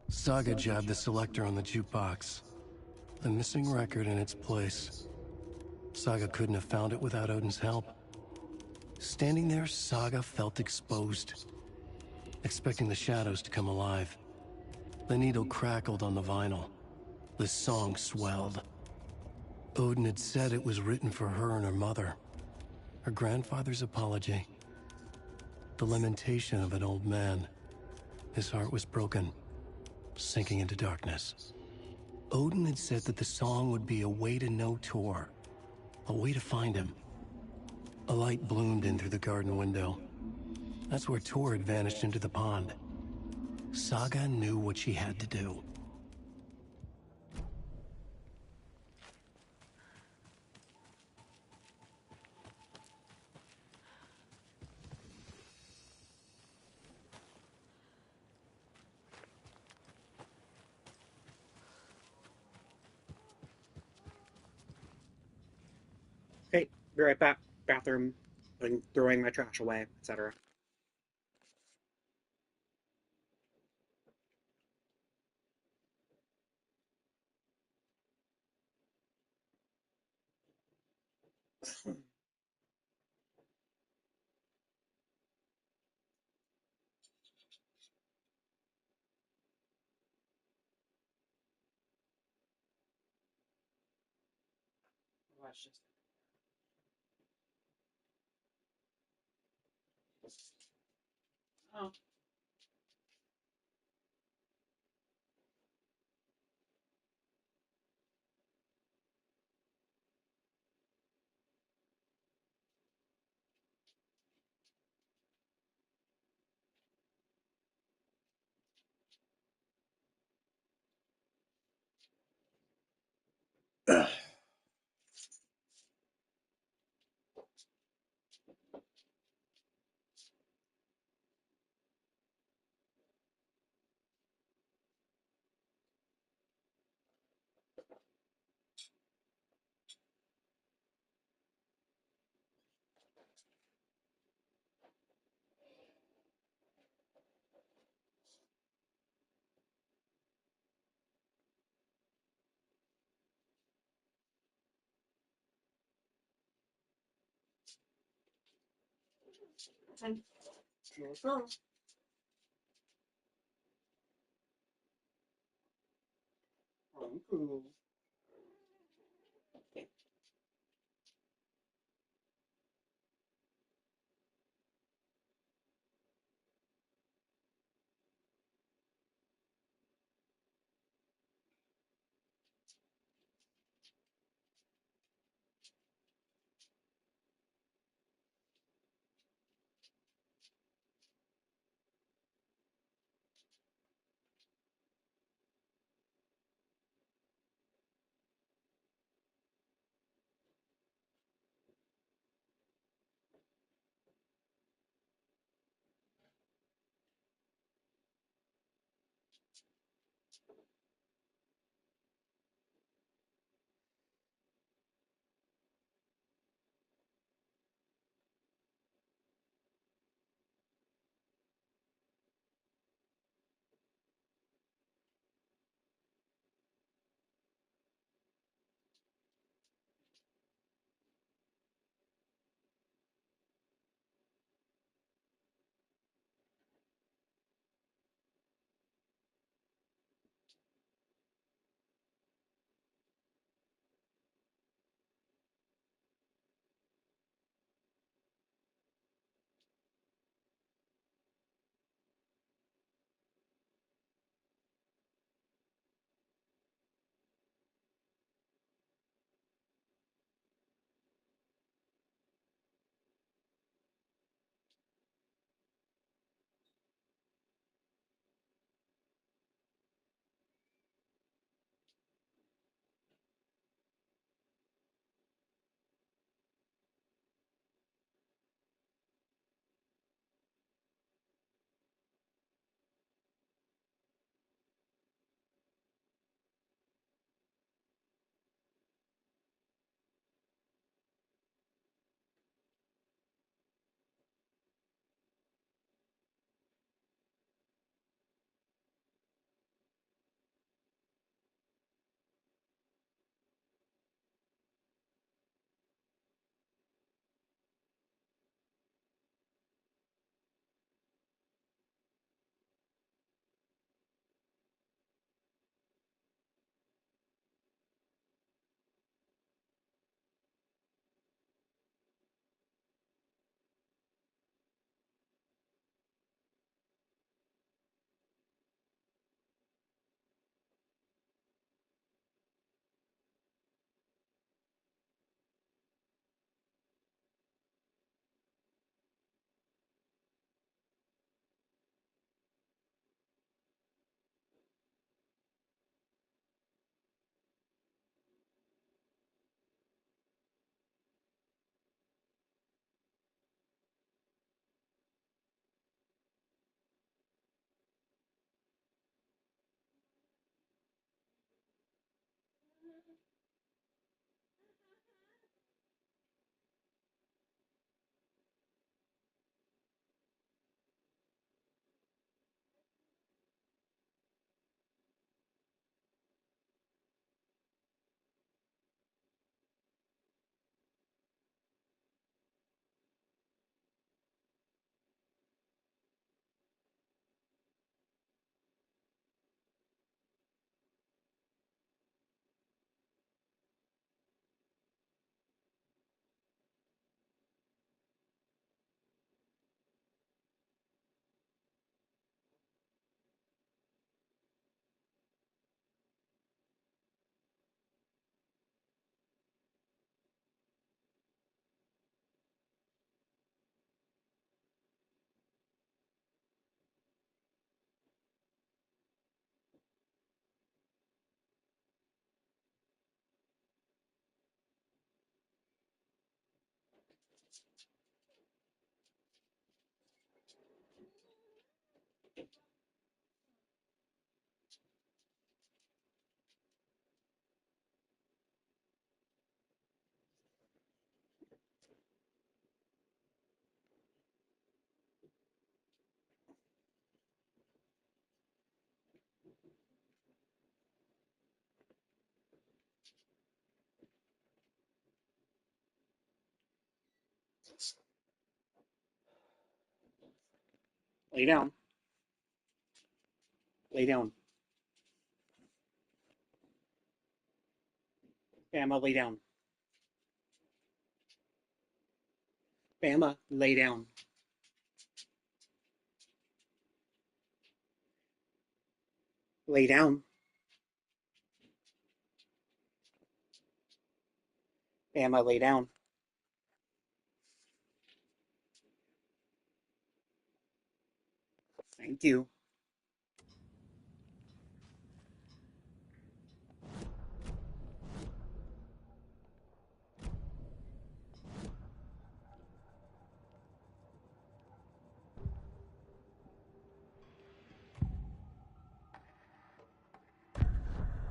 Saga jabbed the selector on the jukebox, the missing record in its place. Saga couldn't have found it without Odin's help. Standing there, Saga felt exposed, expecting the shadows to come alive. The needle crackled on the vinyl. The song swelled. Odin had said it was written for her and her mother. Her grandfather's apology. The lamentation of an old man. His heart was broken, sinking into darkness. Odin had said that the song would be a way to know Tor, a way to find him. A light bloomed in through the garden window. That's where Tor had vanished into the pond. Saga knew what she had to do. Okay, be right back. Bathroom, throwing my trash away, etc. Oh. Cool. Lay down. Lay down. Bama, lay down. Bama, lay down. Lay down. Bama, lay down. Thank you.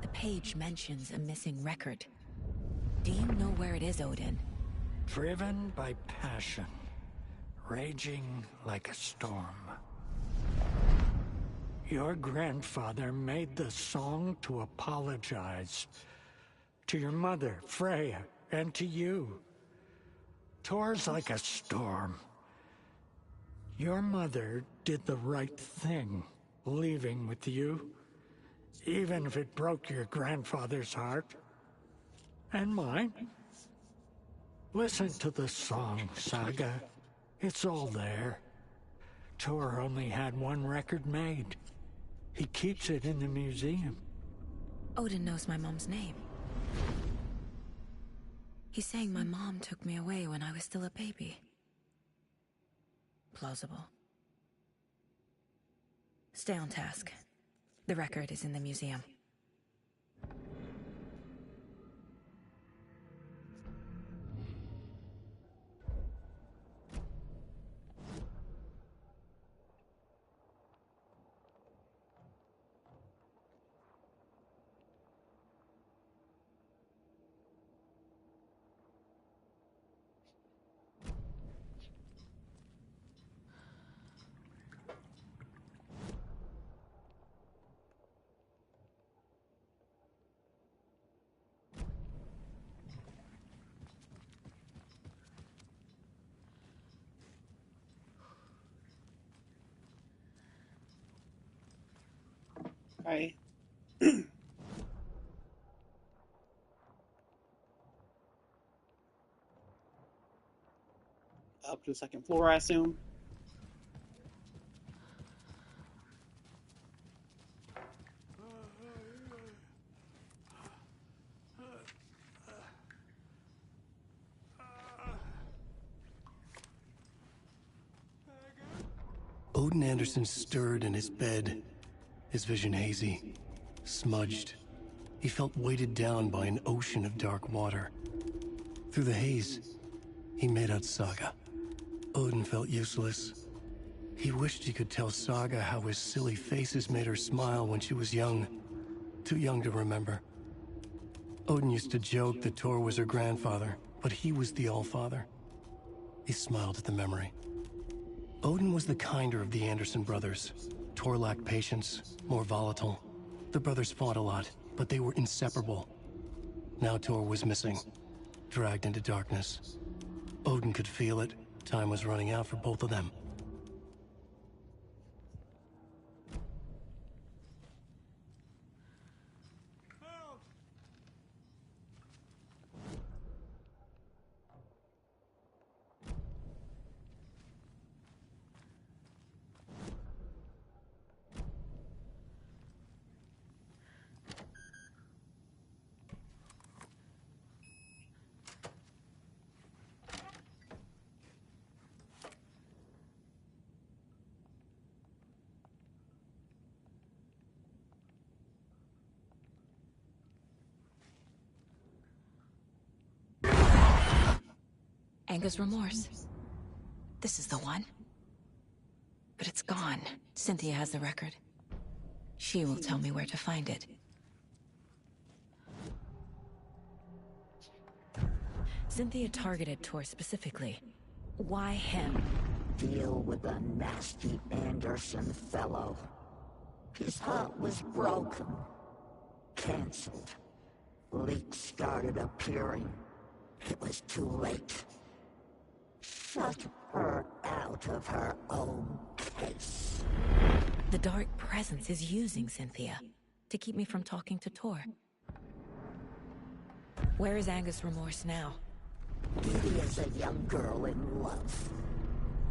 The page mentions a missing record. Do you know where it is, Odin? Driven by passion, raging like a storm. Your grandfather made the song to apologize. To your mother, Freya, and to you. Tor's like a storm. Your mother did the right thing, leaving with you. Even if it broke your grandfather's heart. And mine. Listen to the song, Saga. It's all there. Tor only had one record made. He keeps it in the museum. Odin knows my mom's name. He's saying my mom took me away when I was still a baby. Plausible. Stay on task. The record is in the museum. Okay. Up to the second floor, I assume. Odin Anderson stirred in his bed, his vision hazy, smudged. He felt weighted down by an ocean of dark water. Through the haze, he made out Saga. Odin felt useless. He wished he could tell Saga how his silly faces made her smile when she was young. Too young to remember. Odin used to joke that Tor was her grandfather, but he was the Allfather. He smiled at the memory. Odin was the kinder of the Anderson brothers. Tor lacked patience, more volatile. The brothers fought a lot, but they were inseparable. Now Tor was missing, dragged into darkness. Odin could feel it. Time was running out for both of them. Anger's remorse. This is the one. But it's gone. Cynthia has the record. She will tell me where to find it. Cynthia targeted Tor specifically. Why him? Deal with the nasty Anderson fellow. His heart was broken. Cancelled. Leaks started appearing. It was too late. Shut her out of her own face. The dark presence is using Cynthia to keep me from talking to Tor. Where is Angus Remorse now? He is a young girl in love.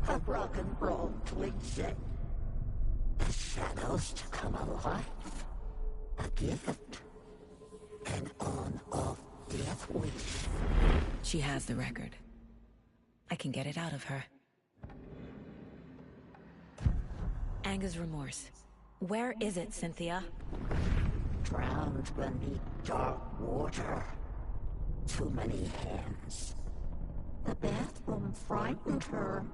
A rock and roll twinset. The shadows to come alive. A gift. An on-off death wish. She has the record. I can get it out of her. Angus Remorse. Where is it, Cynthia? Drowned beneath dark water. Too many hands. The bathroom frightened her.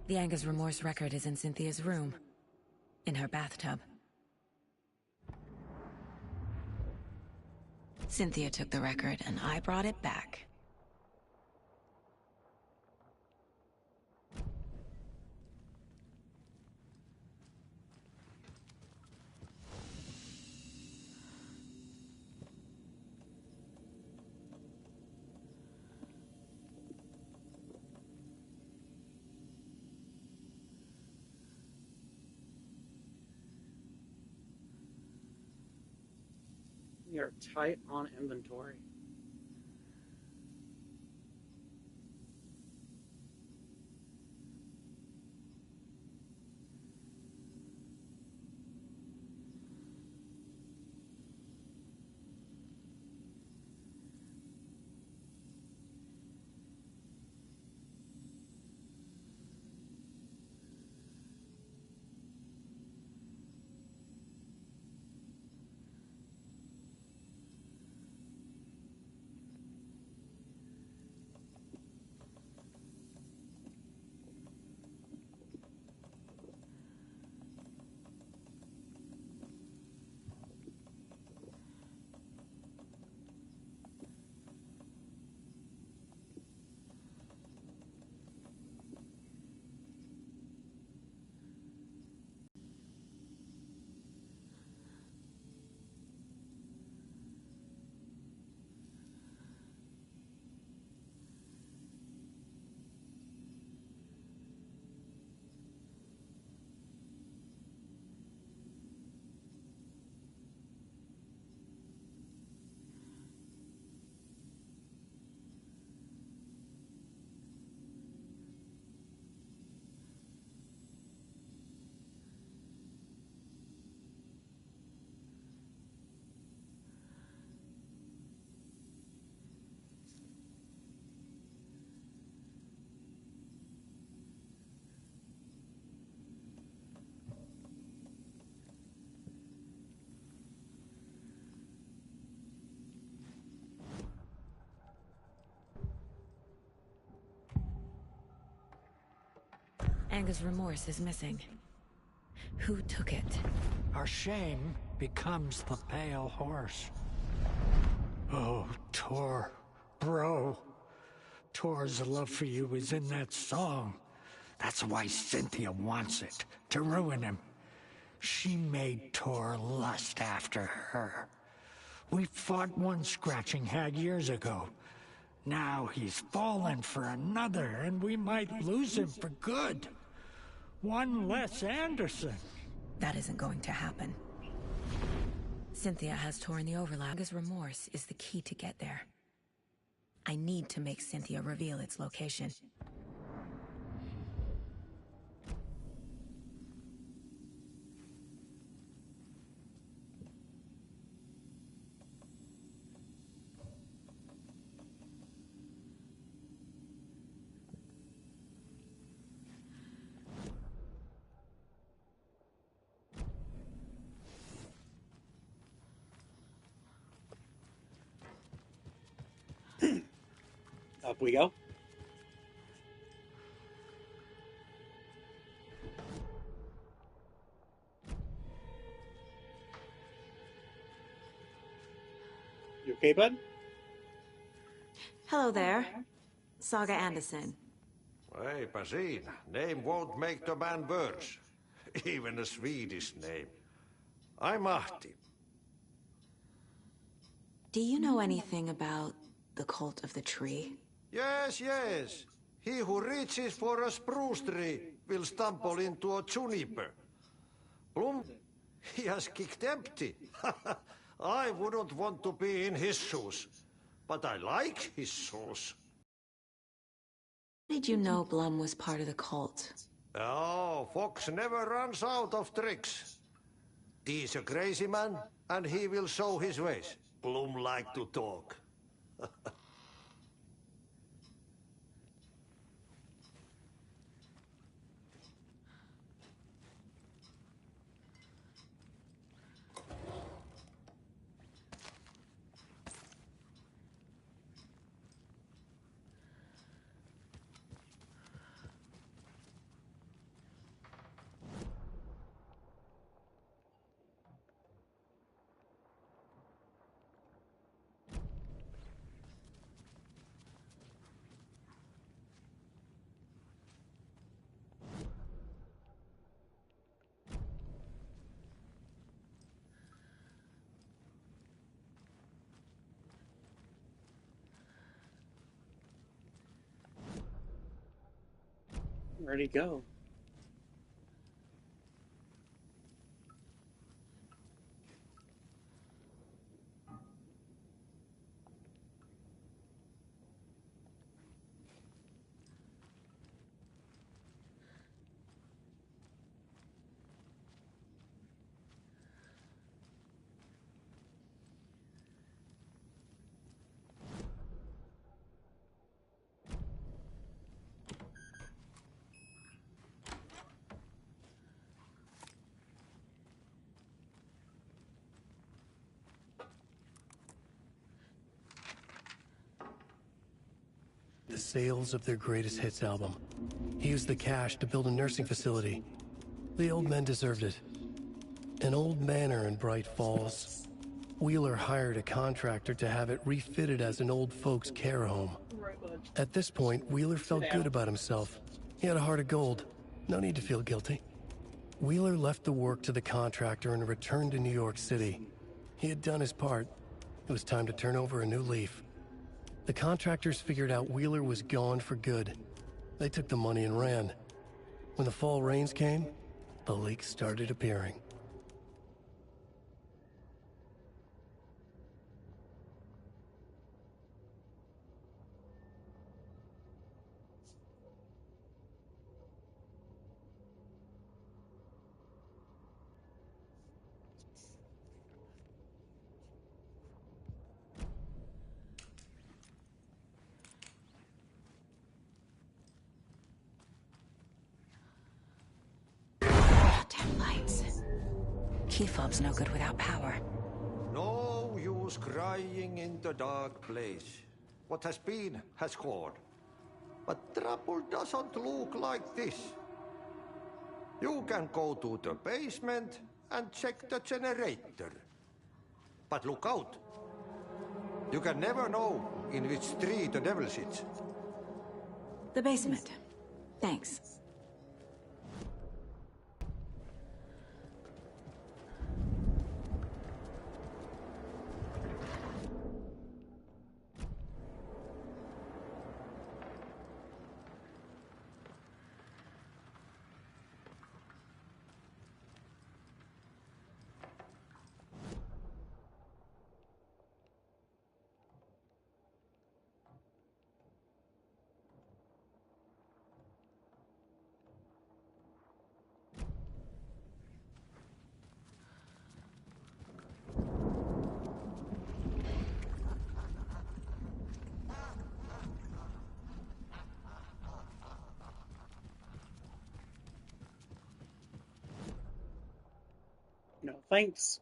The Angus Remorse record is in Cynthia's room. In her bathtub. Cynthia took the record, and I brought it back. We are tight on inventory. Angus Remorse is missing. Who took it? Our shame becomes the pale horse. Oh, Tor. Bro. Tor's love for you is in that song. That's why Cynthia wants it, to ruin him. She made Tor lust after her. We fought one scratching hag years ago. Now he's fallen for another, and we might lose him for good. One less Anderson. That isn't going to happen. Cynthia has Tor in the overlap. Angus Remorse is the key to get there. I need to make Cynthia reveal its location. Up we go. You okay, bud? Hello there. Saga Anderson. Eipä siinä. Name won't make the man worse. Even a Swedish name. I'm Ahti. Do you know anything about the cult of the tree? Yes, yes. He who reaches for a spruce tree will stumble into a juniper. Bloom, he has kicked empty. I wouldn't want to be in his shoes, but I like his shoes. How did you know Blum was part of the cult? Oh, Fox never runs out of tricks. He's a crazy man, and he will show his ways. Bloom like to talk. Where'd he go? The sales of their greatest hits album. He used the cash to build a nursing facility. The old men deserved it. An old manor in Bright Falls. Wheeler hired a contractor to have it refitted as an old folks' care home. At this point, Wheeler felt good about himself. He had a heart of gold. No need to feel guilty. Wheeler left the work to the contractor and returned to New York City. He had done his part. It was time to turn over a new leaf. The contractors figured out Wheeler was gone for good. They took the money and ran. When the fall rains came, the leaks started appearing. Damn lights. Key fob's no good without power. No use crying in the dark place. What has been has gone. But trouble doesn't look like this. You can go to the basement and check the generator. But look out. You can never know in which tree the devil sits. The basement. Thanks. No, thanks.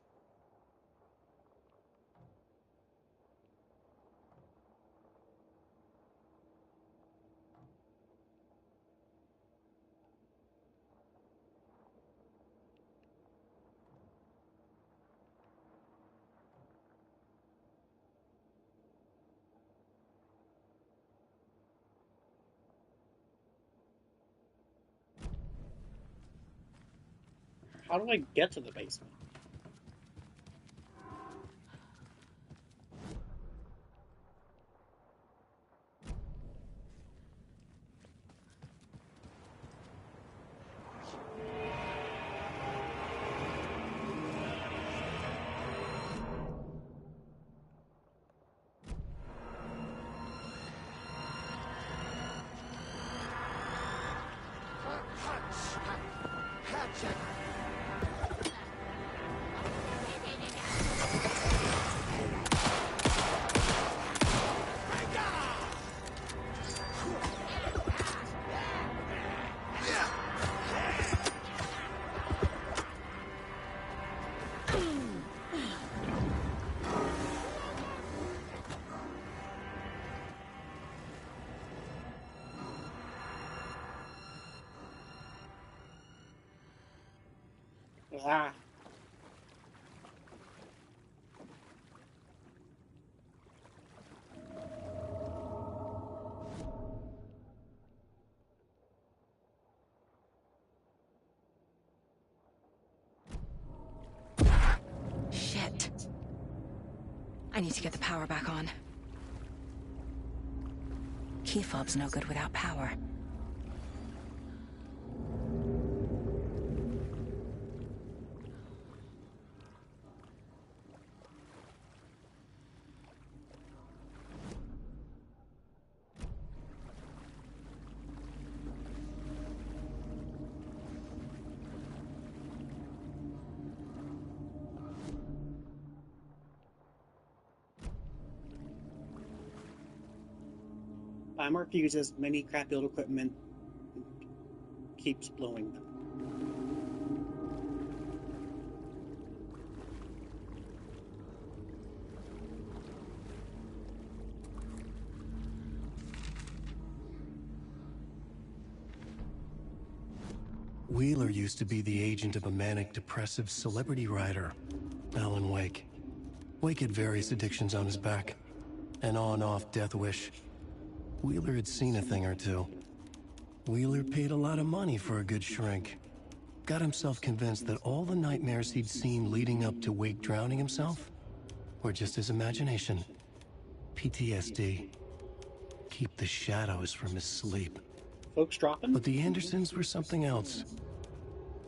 How do I get to the basement? Ah. Shit. I need to get the power back on. Key fob's no good without power. Clammer fuses many crap-built equipment keeps blowing them. Wheeler used to be the agent of a manic-depressive celebrity writer, Alan Wake. Wake had various addictions on his back. An on-off death wish. Wheeler had seen a thing or two. Wheeler paid a lot of money for a good shrink. Got himself convinced that all the nightmares he'd seen leading up to Wake drowning himself were just his imagination. PTSD. Keep the shadows from his sleep. Folks dropping? But the Andersons were something else.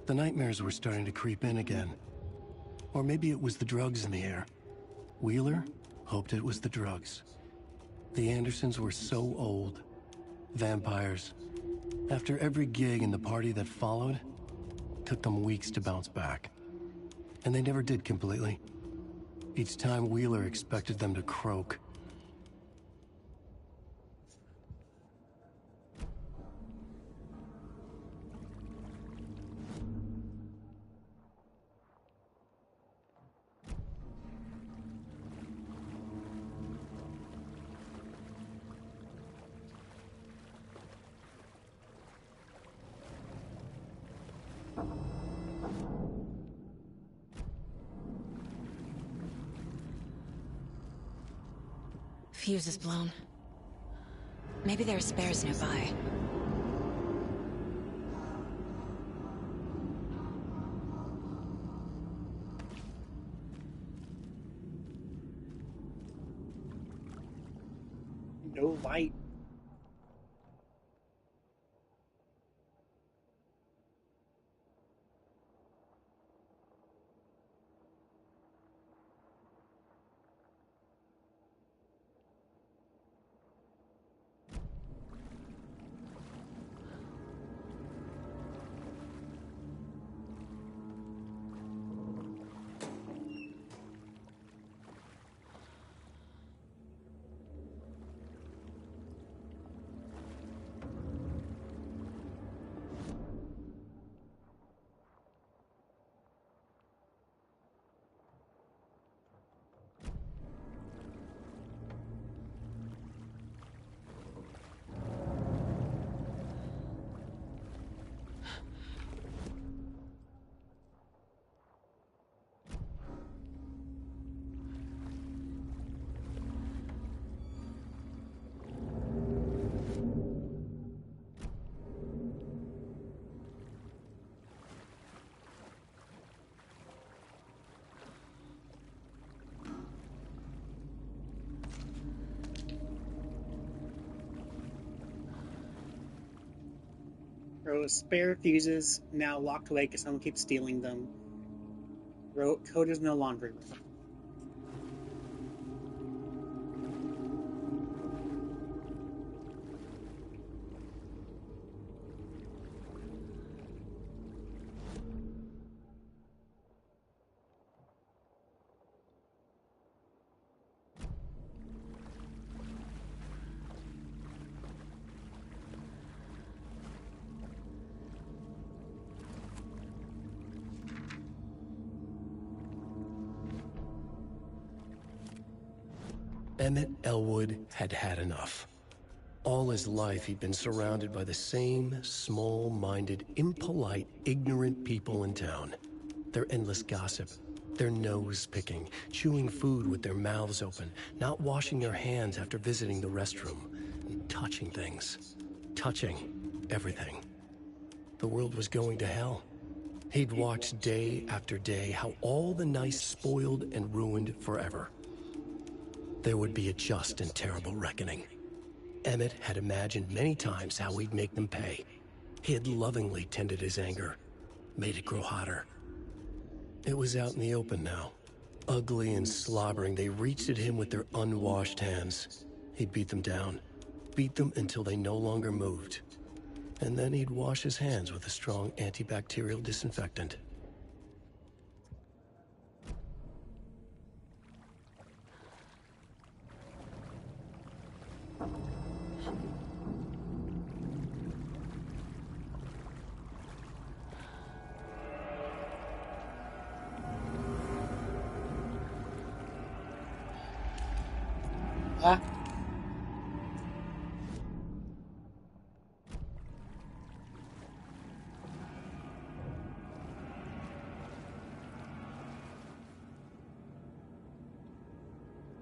The nightmares were starting to creep in again. Or maybe it was the drugs in the air. Wheeler hoped it was the drugs. The Andersons were so old. Vampires. After every gig and the party that followed, took them weeks to bounce back. And they never did completely. Each time Wheeler expected them to croak. Fuse is blown. Maybe there are spares nearby. No light. Rose, spare fuses now locked away because someone keeps stealing them. Code is no longer. Emmett Elwood had had enough. All his life he'd been surrounded by the same small-minded, impolite, ignorant people in town. their endless gossip, their nose picking, chewing food with their mouths open, not washing their hands after visiting the restroom, and touching things. Touching everything. The world was going to hell. He'd watched day after day how all the nice spoiled and ruined forever. There would be a just and terrible reckoning. Emmett had imagined many times how he'd make them pay. He had lovingly tended his anger, made it grow hotter. It was out in the open now. Ugly and slobbering, they reached at him with their unwashed hands. He'd beat them down, beat them until they no longer moved. And then he'd wash his hands with a strong antibacterial disinfectant.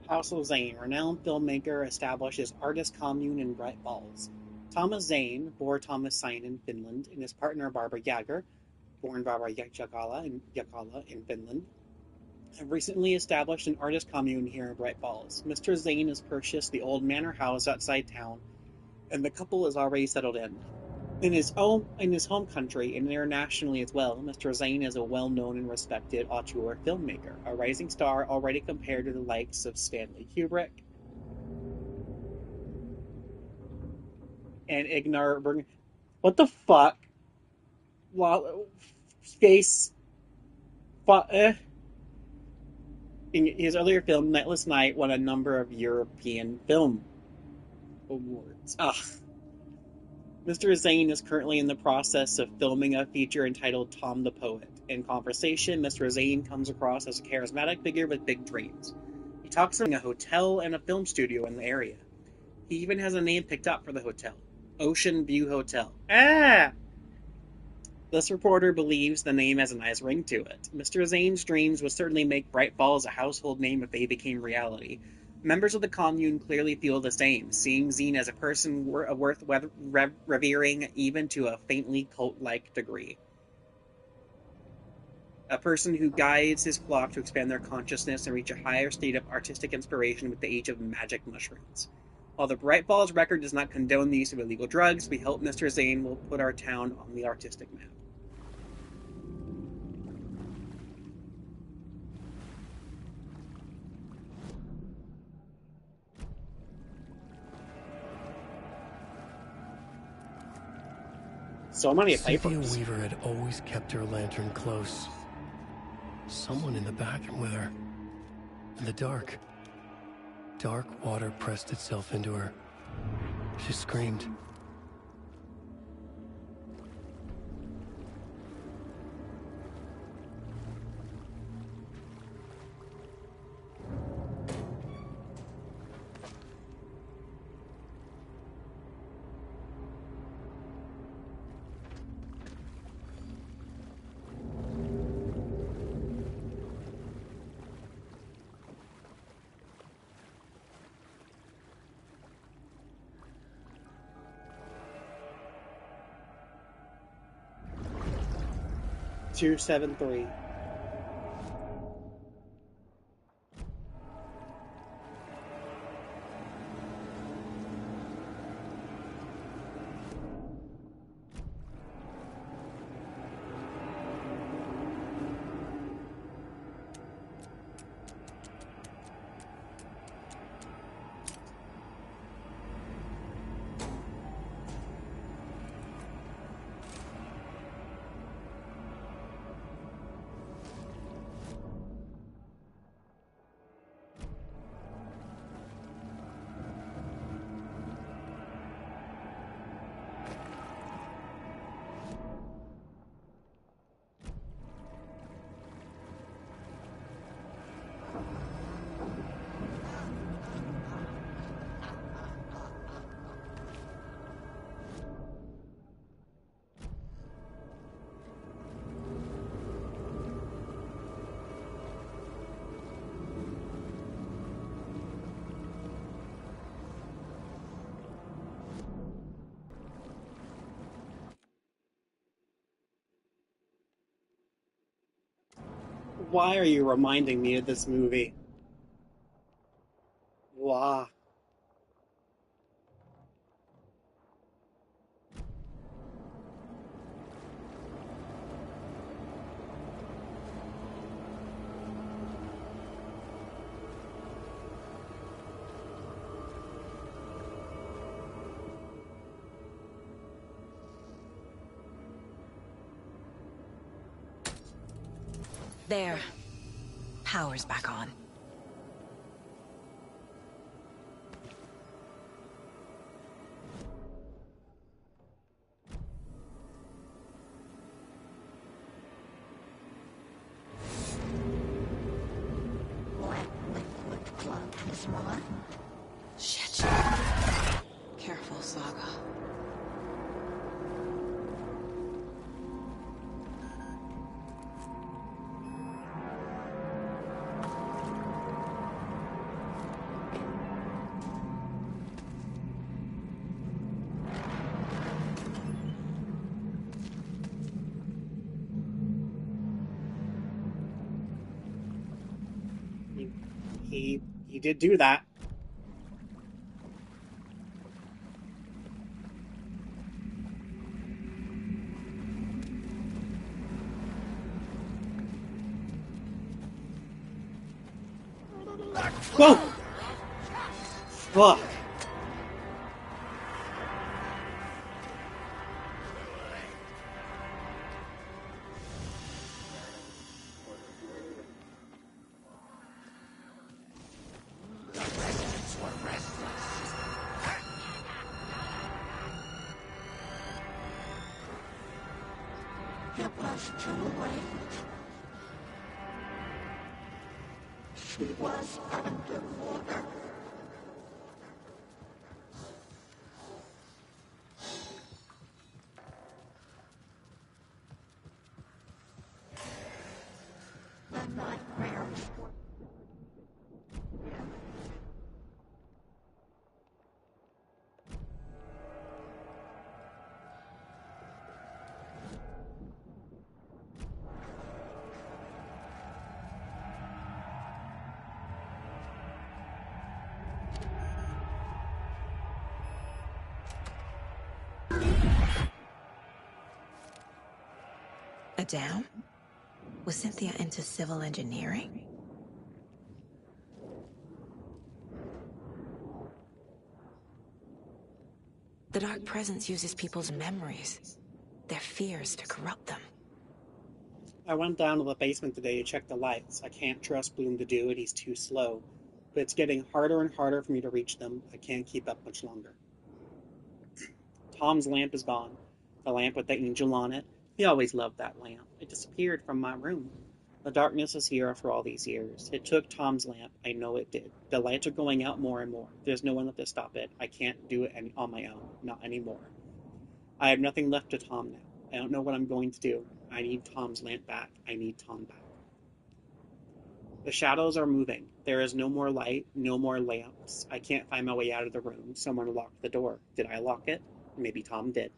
House of Zane, renowned filmmaker, establishes artist commune in Bright Falls. Thomas Zane, born Thomas Sain in Finland, and his partner Barbara Jäger, born Barbara Jakala in Finland, have recently established an artist commune here in Bright Falls. Mr. Zane has purchased the old manor house outside town, and the couple is already settled in. In his home country and internationally as well, Mr. Zane is a well-known and respected auteur filmmaker, a rising star already compared to the likes of Stanley Kubrick and Ingmar Bergman. What the fuck? In his earlier film, Nightless Night, won a number of European Film Awards. Mr. Zane is currently in the process of filming a feature entitled Tom the Poet. In conversation, Mr. Zane comes across as a charismatic figure with big dreams. He talks about a hotel and a film studio in the area. He even has a name picked up for the hotel. Ocean View Hotel. This reporter believes the name has a nice ring to it. Mr. Zane's dreams would certainly make Bright Falls a household name if they became reality. Members of the commune clearly feel the same, seeing Zane as a person worth revering even to a faintly cult-like degree. A person who guides his flock to expand their consciousness and reach a higher state of artistic inspiration with the age of magic mushrooms. While the Bright Falls record does not condone the use of illegal drugs, we hope Mr. Zane will put our town on the artistic map. So many papers. Cynthia Weaver had always kept her lantern close. Someone in the bathroom with her. In the dark. Dark water pressed itself into her. She screamed. $273. Why are you reminding me of this movie? Why? There. Power's back on. Shit. Careful, Saga. He did do that. Whoa! Fuck. It was too late. She was underwater. The nightmares were... A dam? Was Cynthia into civil engineering? The Dark Presence uses people's memories, their fears to corrupt them. I went down to the basement today to check the lights. I can't trust Bloom to do it, he's too slow. But it's getting harder and harder for me to reach them. I can't keep up much longer. Tom's lamp is gone. The lamp with the angel on it. He always loved that lamp. It disappeared from my room. The darkness is here after all these years. It took Tom's lamp. I know it did. The lights are going out more and more. There's no one left to stop it. I can't do it on my own. Not anymore. I have nothing left to Tom now. I don't know what I'm going to do. I need Tom's lamp back. I need Tom back. The shadows are moving. There is no more light, no more lamps. I can't find my way out of the room. Someone locked the door. Did I lock it? Maybe Tom did.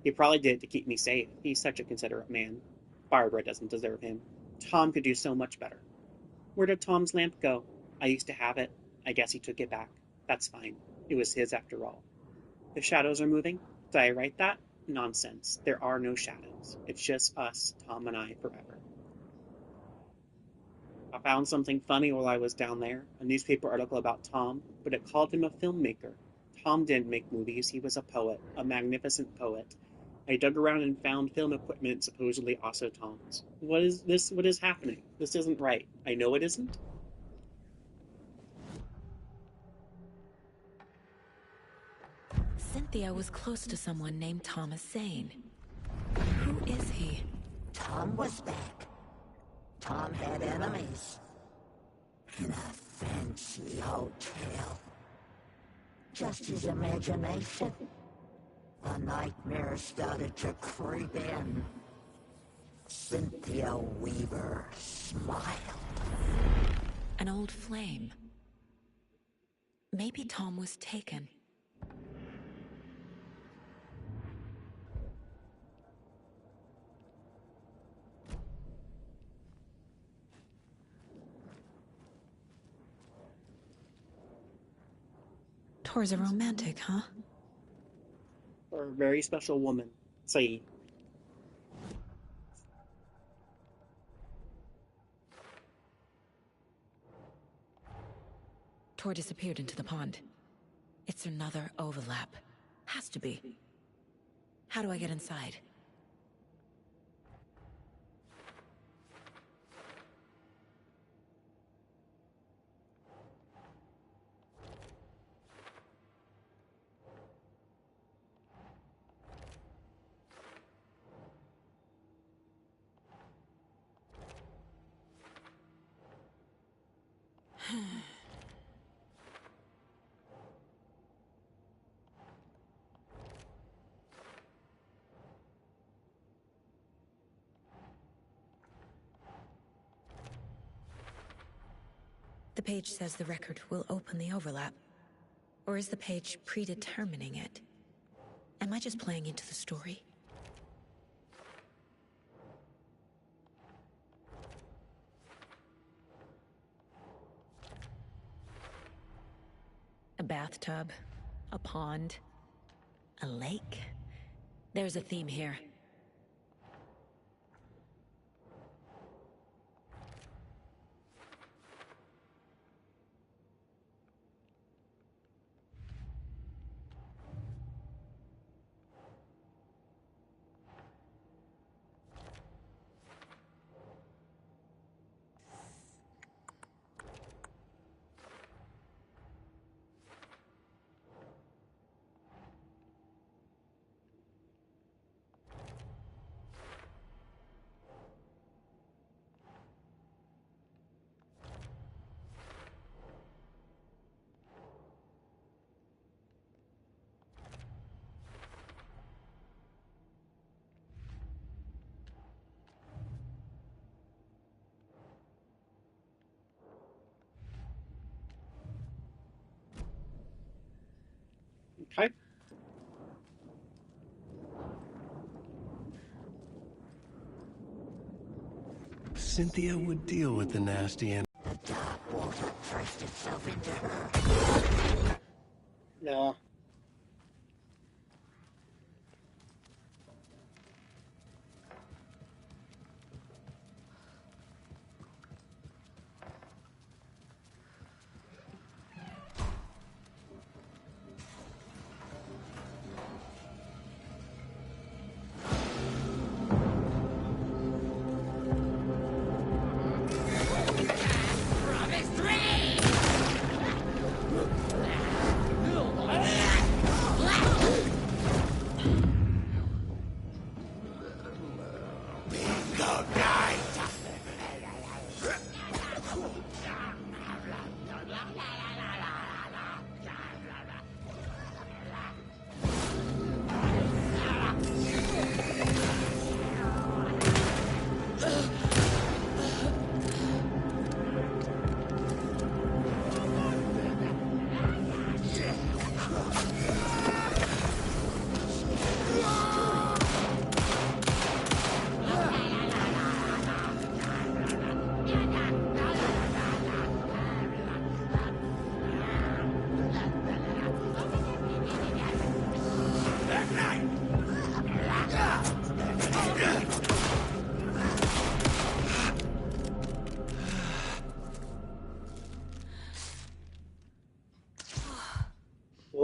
He probably did to keep me safe. He's such a considerate man. Barbara doesn't deserve him. Tom could do so much better. Where did Tom's lamp go? I used to have it. I guess he took it back. That's fine. It was his after all. The shadows are moving? Did I write that? Nonsense. There are no shadows. It's just us, Tom and I, forever. I found something funny while I was down there, a newspaper article about Tom, but it called him a filmmaker. Tom didn't make movies, he was a poet, a magnificent poet. I dug around and found film equipment supposedly also Tom's. What is this? What is happening? This isn't right. I know it isn't. Cynthia was close to someone named Thomas Zane. Who is he? Tom was back. Tom had enemies. In a fancy hotel. Just his imagination. The nightmare started to creep in. Cynthia Weaver smiled. An old flame. Maybe Tom was taken. Tor's a romantic, huh? Or a very special woman. Say. Tor disappeared into the pond. It's another overlap. Has to be. How do I get inside? The page says the record will open the overlap. Or is the page predetermining it? Am I just playing into the story? A bathtub, a pond, a lake. There's a theme here. Okay. Cynthia would deal with the nasty and The dark water pressed itself into her. No.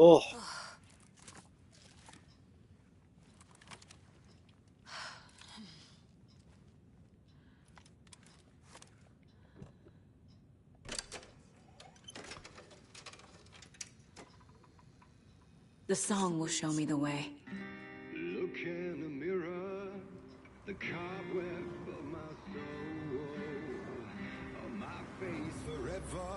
Oh. The song will show me the way. Look in the mirror, the cobweb of my soul, on my face forever.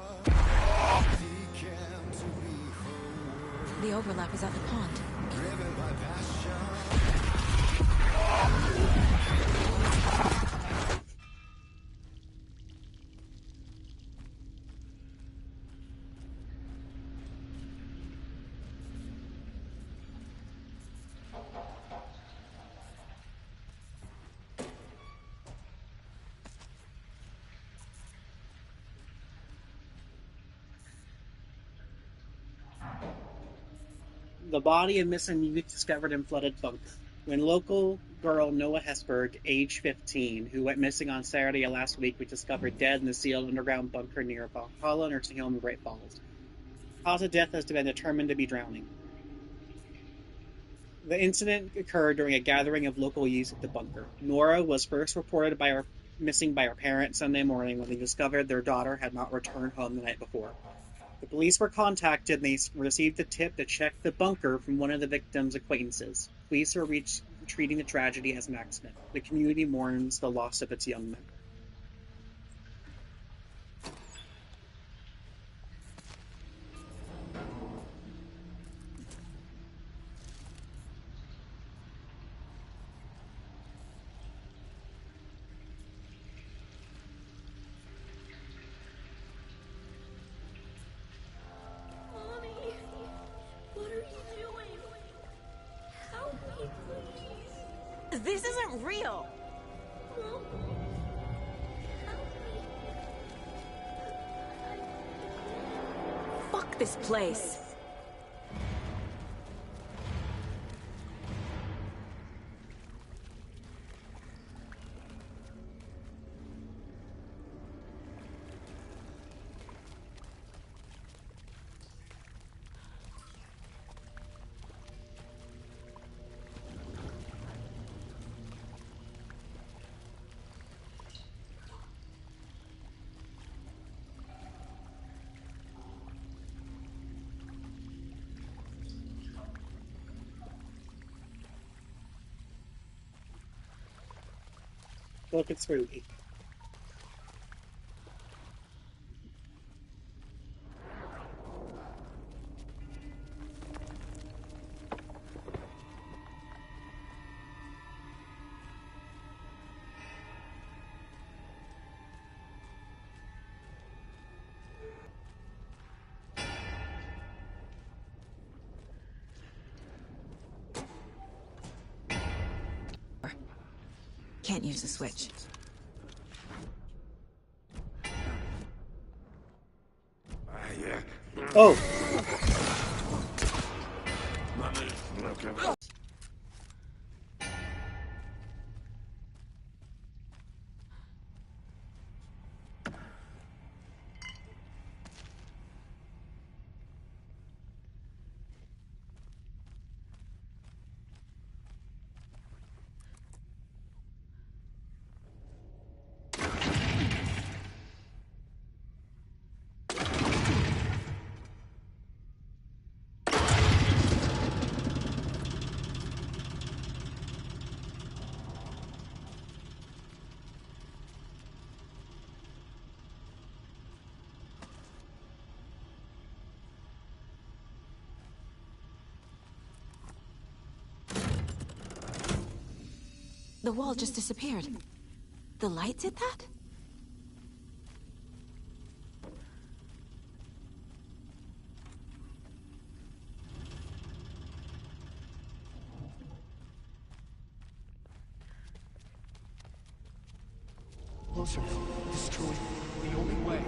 Decamp to be whole. The overlap is at the pond. Driven by passion. The body of missing youth discovered in flooded bunker. When local girl Noah Hesberg, age 15, who went missing on Saturday of last week, was discovered dead in the sealed underground bunker near Valhalla Nursing Home in Great Falls. Cause of death has been determined to be drowning. The incident occurred during a gathering of local youth at the bunker. Nora was first reported missing by her parents Sunday morning when they discovered their daughter had not returned home the night before. The police were contacted and they received a tip to check the bunker from one of the victim's acquaintances. Police are treating the tragedy as an accident. The community mourns the loss of its young men. This isn't real! Fuck this place! Look, it's Ruby. Can't use the switch. Oh! The wall just disappeared. The light did that? Closer. Destroy the only way.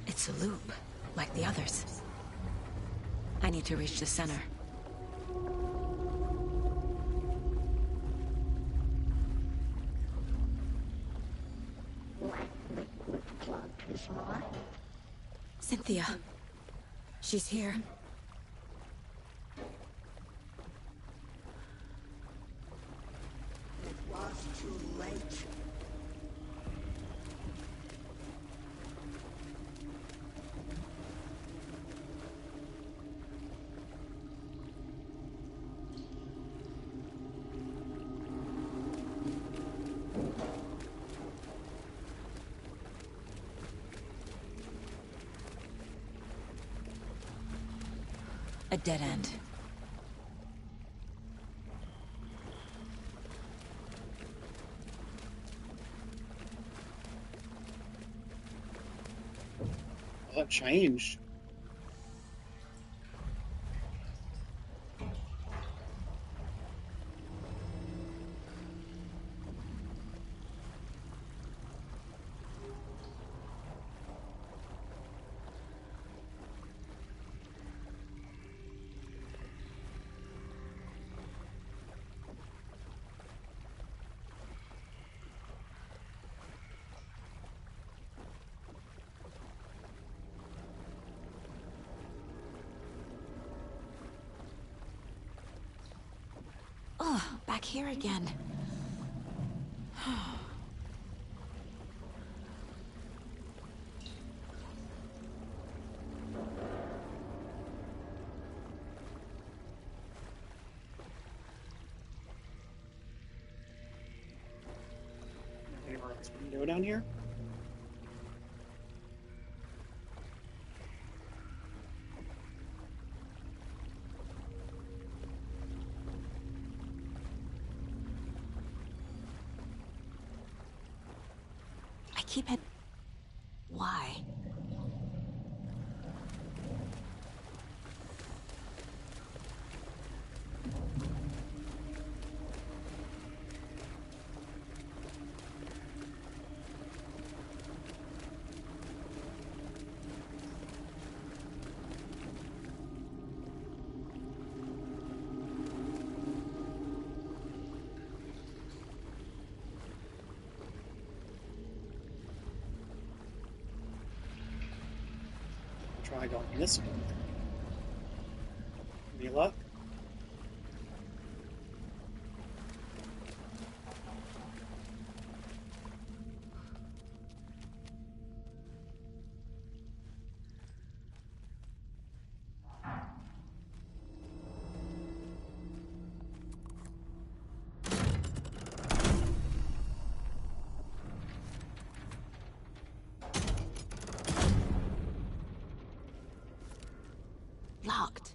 It's a loop, like the others. I need to reach the center. Cynthia. She's here. It was too late. A dead end. What changed? Oh, back here again. Anywhere else we can go down here? I keep it. Why? Try going this way. Any luck? Locked.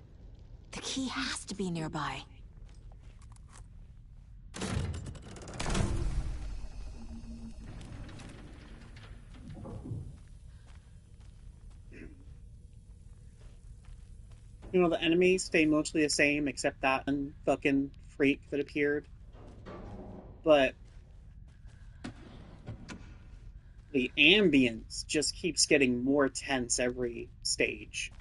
The key has to be nearby. You know, the enemies stay mostly the same except that one fucking freak that appeared. But the ambience just keeps getting more tense every stage.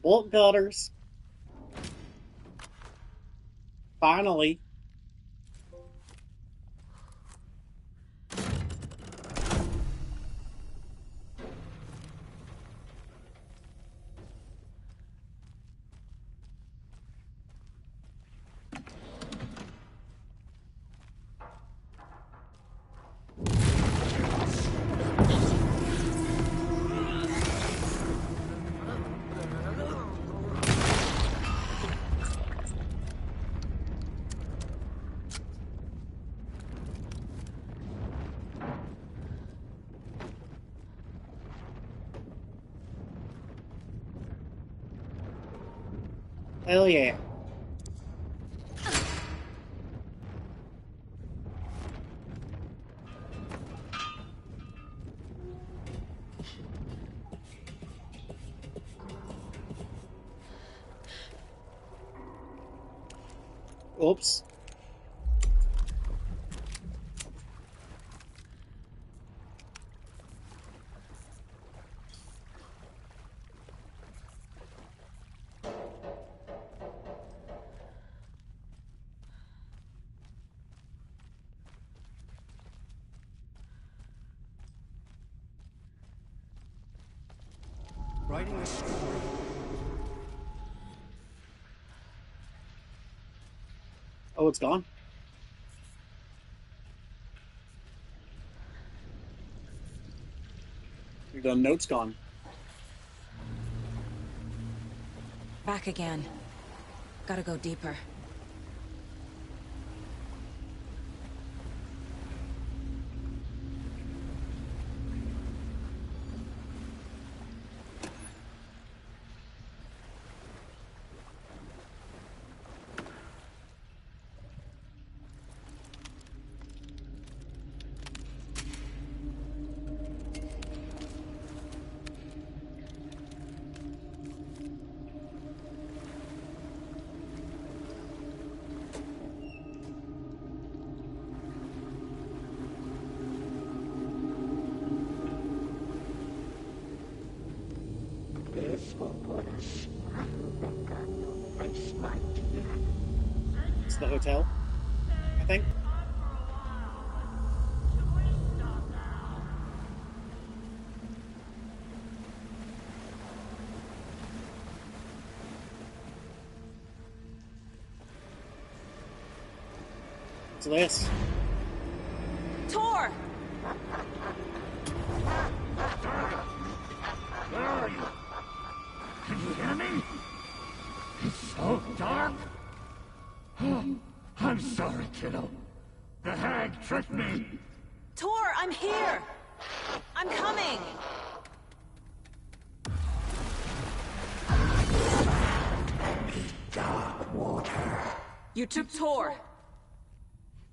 Bolt gutters. Finally. Hell yeah. Oops. Writing a story. Oh, it's gone? The note's gone. Back again. Gotta go deeper. It's the hotel, I think. What's this? Tor! Where are you? Can you hear me? It's so dark. Oh, I'm sorry, kiddo. The hag tricked me. Tor, I'm here! I'm coming! Dark water. You took Tor!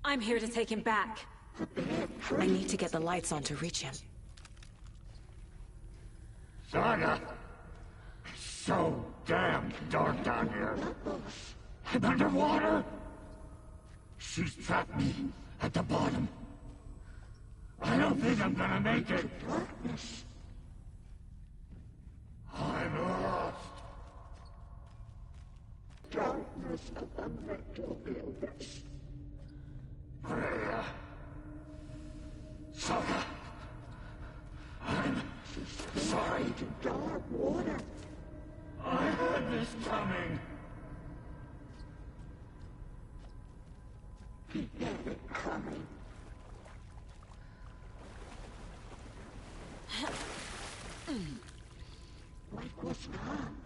I'm here to take him back. I need to get the lights on to reach him. Saga. It's so damn dark down here. I'm underwater. She's trapped me at the bottom. I don't think I'm gonna make it. Darkness. I'm lost. Darkness of a mental illness. Freya. Saga. I'm sorry. To dark water. I had this coming. He had it coming. What was gone?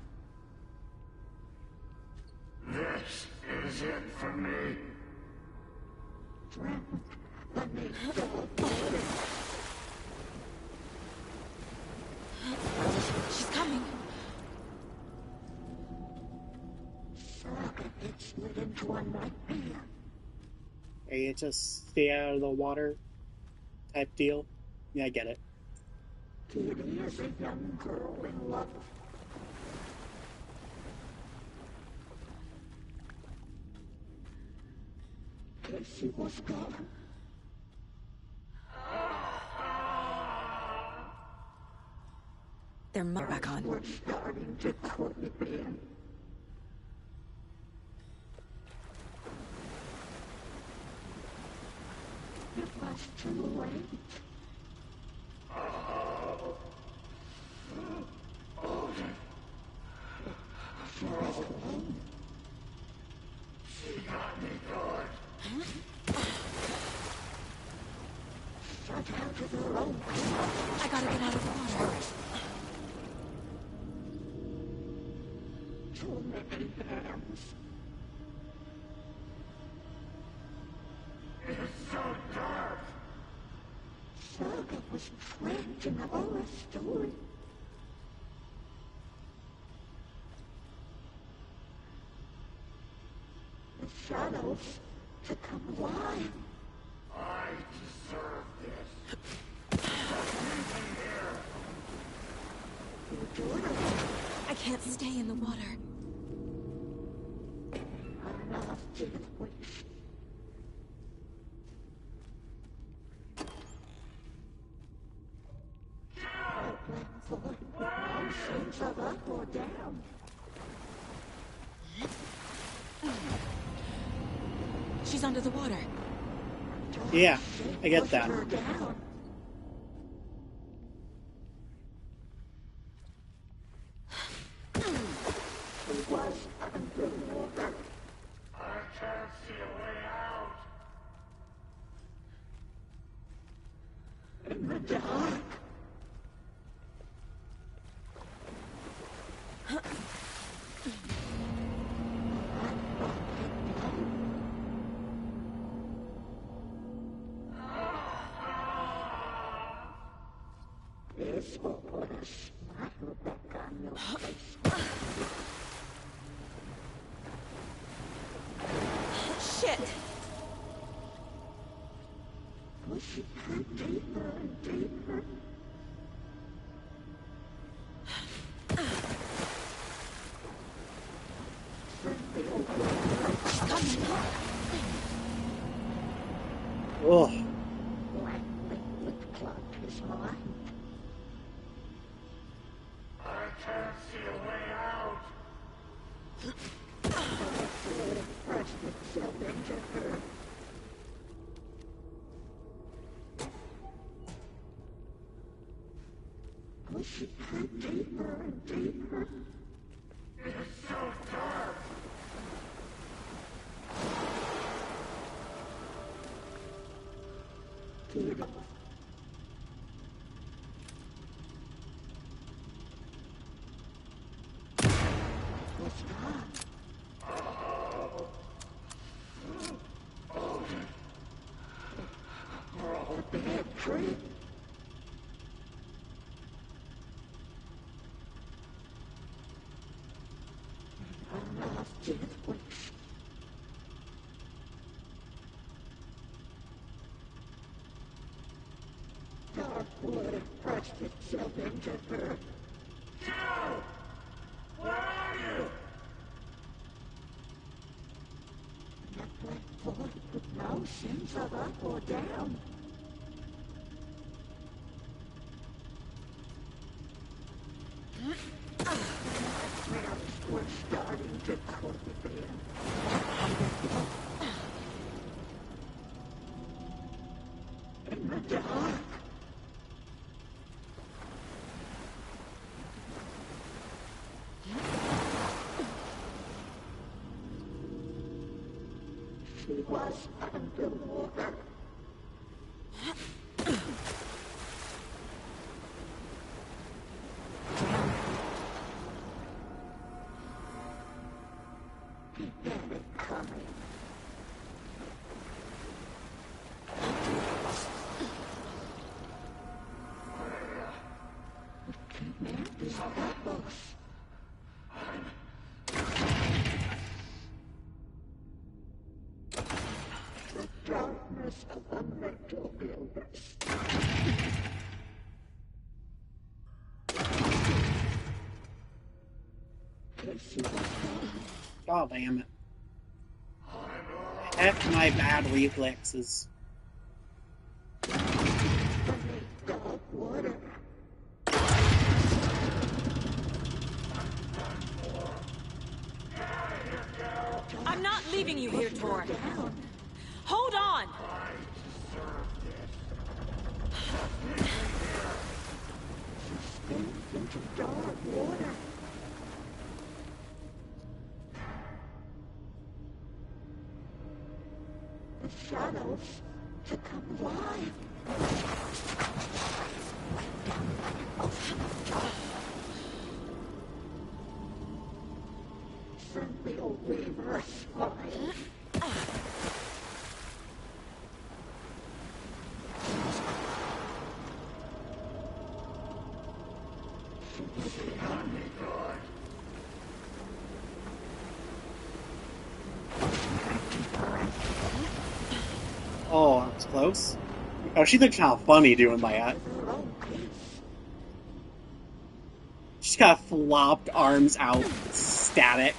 This is it for me. Friend, let me go. She's coming. Saga gets slid into a nightmare. Hey, it's a stay out of the water type deal. Yeah, I get it. Kitty is a young girl in love. Casey was gone. They're back on. We're starting to creep in. It was too late. She got me good. Shut out of her own. I gotta get out of the water. Too many hands. It's so dark. Saga was trapped in a horror story. The shadows to come alive. I deserve this. You do it. I can't stay in the water. I'm not dealing with up or down. She's under the water. Yeah, I get that. In the dark. This will put a smile back on your face. Shit! Pushing her deeper and deeper. Oh. I can't see a way out. Pushing her deeper and deeper. It's so dark. Get off. What's wrong? The bad tree. Our last chance waits. Dark water pressed itself into her. Joe! Where are you? That black void with no sense of up or down. We're starting to cook again. In the dark. She was underwater. He had it coming. It came out these apples. The darkness of the mental illness. God damn it. Heck, my bad reflexes. Dark water. I'm not leaving you here, Tor. Hold on! Into dark water. The shadows to come alive. Send the old weaver a smile. Oh, that was close. Oh, she looks kind of funny doing that. She's got flopped arms out, static.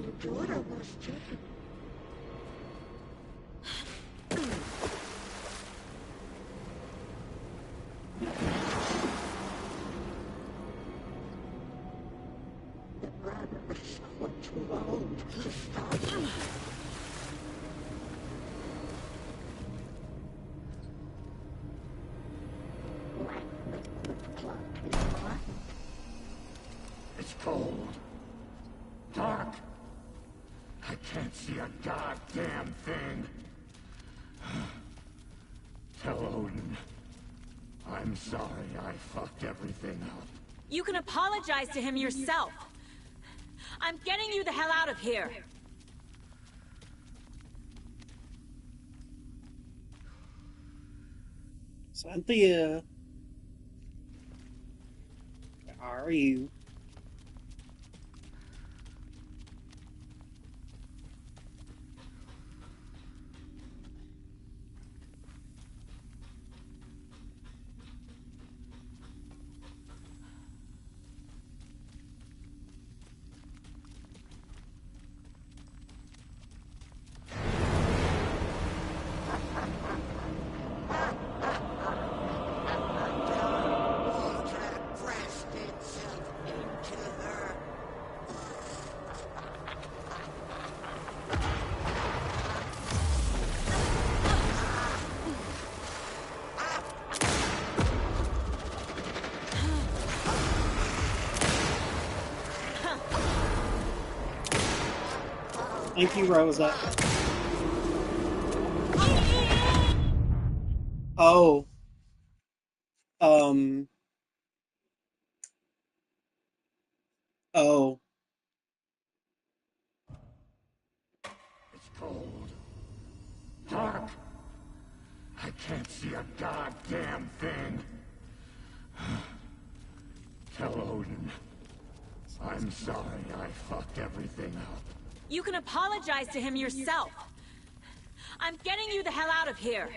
daughter was too. The brothers were too old to start. It's cold. Dark. I can't see a goddamn thing. Tell Odin. I'm sorry I fucked everything up. You can apologize to him yourself. I'm getting you the hell out of here. Cynthia. Where are you? Thank you, Rosa. Oh. Oh. It's cold. Dark. I can't see a goddamn thing. Tell Odin. I'm sorry I fucked everything up. You can apologize to him yourself. I'm getting you the hell out of here.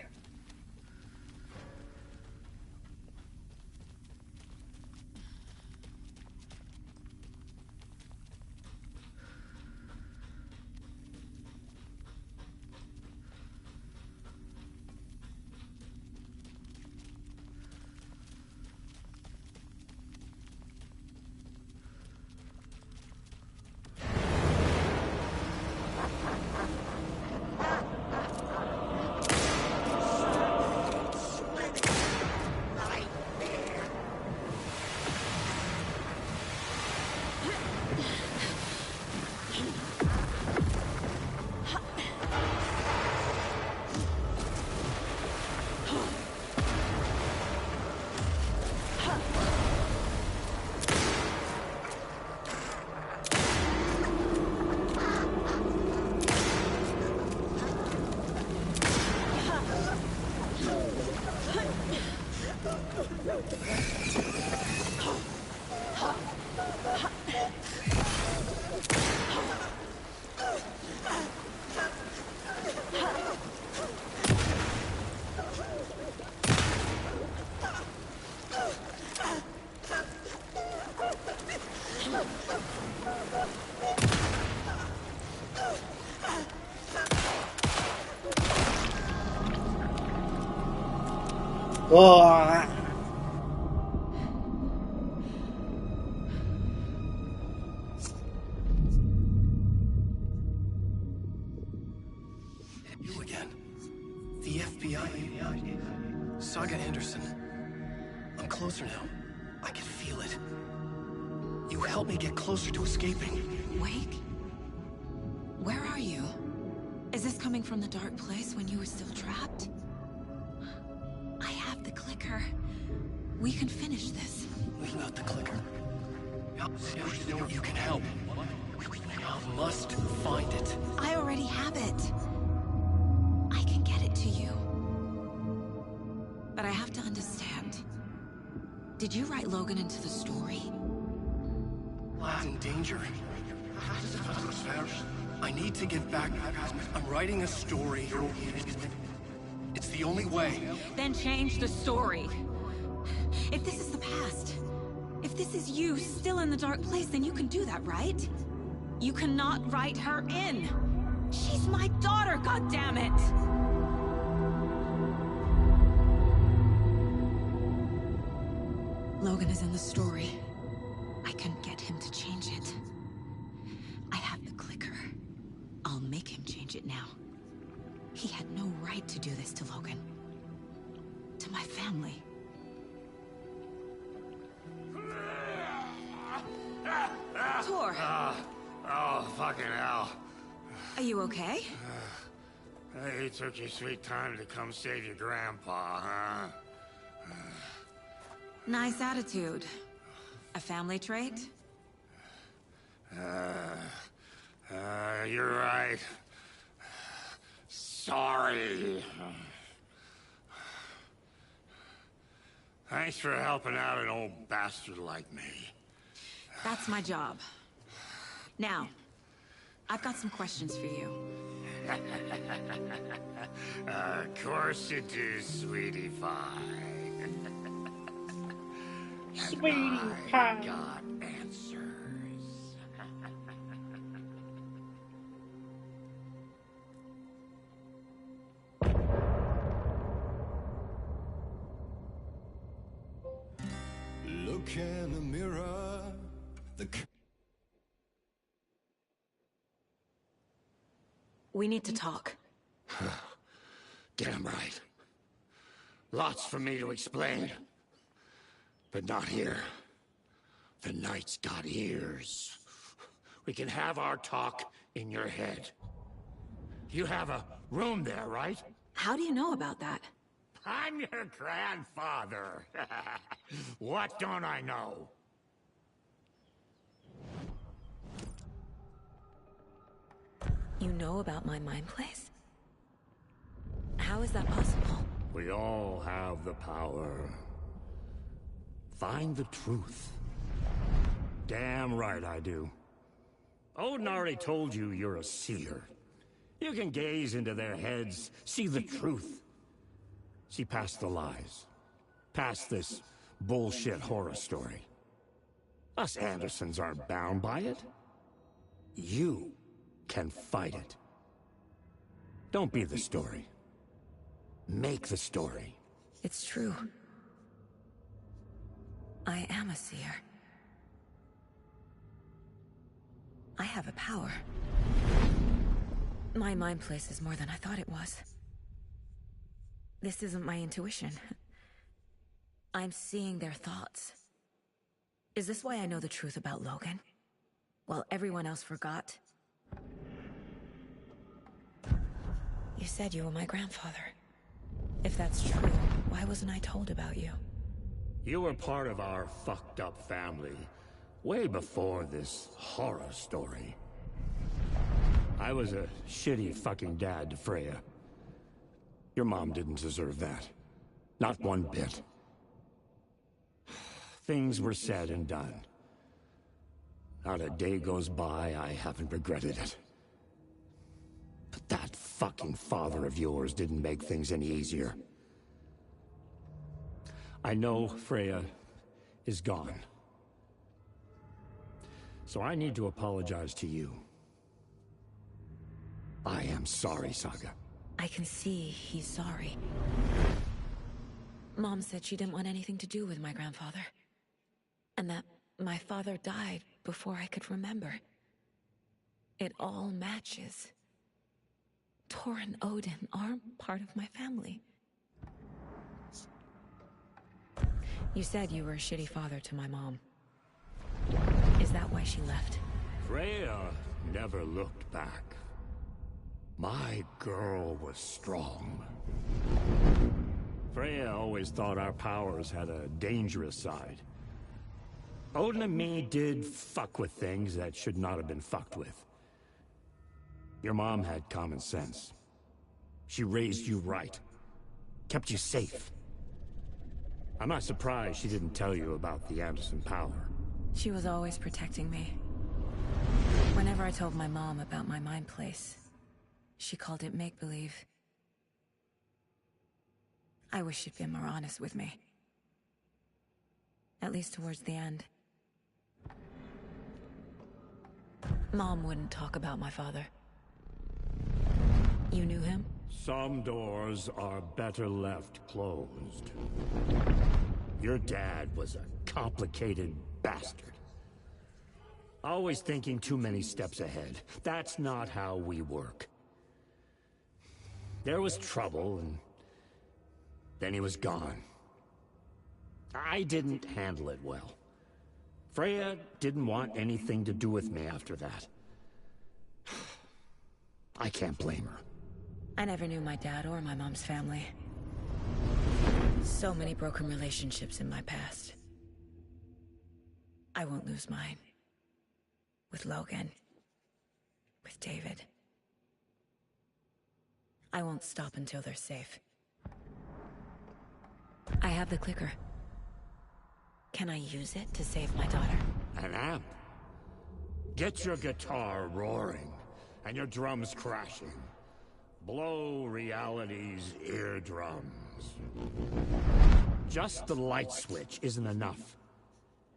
Oh. You again. The FBI. Saga Anderson. I'm closer now. I can feel it. You helped me get closer to escaping. Wake? Where are you? Is this coming from the dark place when you were still trapped? I have the clicker. We can finish this. We've got the clicker. You can help. I must find it. I already have it. I can get it to you. But I have to understand. Did you write Logan into the story? Lad's in danger. I need to get back. I'm writing a story. It's the only way. Then change the story. If this is the past, if this is you still in the dark place, then you can do that, right? You cannot write her in! She's my daughter, goddammit! Logan is in the story. I can get him to change it. I have the clicker. I'll make him change it now. He had no right to do this to Logan. To my family. Tor! Oh, fucking hell. Are you okay? You took your sweet time to come save your grandpa, huh? Nice attitude. A family trait? You're right. Sorry. Thanks for helping out an old bastard like me. That's my job. Now, I've got some questions for you. Of course you do, sweetie pie. Sweetie pie. Got answers. Look in the mirror. We need to talk. Damn right. Lots for me to explain. But not here. The night's got ears. We can have our talk in your head. You have a room there, right? How do you know about that? I'm your grandfather. What don't I know? You know about my mind place? How is that possible? We all have the power. Find the truth. Damn right I do. Odin already told you you're a seer. You can gaze into their heads, see the truth. See past the lies. Past this bullshit horror story. Us Andersons aren't bound by it. You can fight it. Don't be the story. Make the story. It's true. I am a seer. I have a power. My mind place is more than I thought it was. This isn't my intuition. I'm seeing their thoughts. Is this why I know the truth about Logan? While everyone else forgot? You said you were my grandfather. If that's true, why wasn't I told about you? You were part of our fucked up family, way before this horror story. I was a shitty fucking dad to Freya. Your mom didn't deserve that. Not one bit. Things were said and done. Not a day goes by I haven't regretted it. But that fucking father of yours didn't make things any easier. I know Freya is gone. So I need to apologize to you. I am sorry, Saga. I can see he's sorry. Mom said she didn't want anything to do with my grandfather. And that my father died before I could remember. It all matches. Tor and Odin aren't part of my family. You said you were a shitty father to my mom. Is that why she left? Freya never looked back. My girl was strong. Freya always thought our powers had a dangerous side. Odin and me did fuck with things that should not have been fucked with. Your mom had common sense. She raised you right. Kept you safe. I'm not surprised she didn't tell you about the Anderson power. She was always protecting me. Whenever I told my mom about my mind place, she called it make-believe. I wish she'd been more honest with me. At least towards the end. Mom wouldn't talk about my father. You knew him? Some doors are better left closed. Your dad was a complicated bastard. Always thinking too many steps ahead. That's not how we work. There was trouble, and then he was gone. I didn't handle it well. Freya didn't want anything to do with me after that. I can't blame her. I never knew my dad or my mom's family. So many broken relationships in my past. I won't lose mine. With Logan. With David. I won't stop until they're safe. I have the clicker. Can I use it to save my daughter? An amp? Get your guitar roaring, and your drums crashing. Blow reality's eardrums. Just the light switch isn't enough.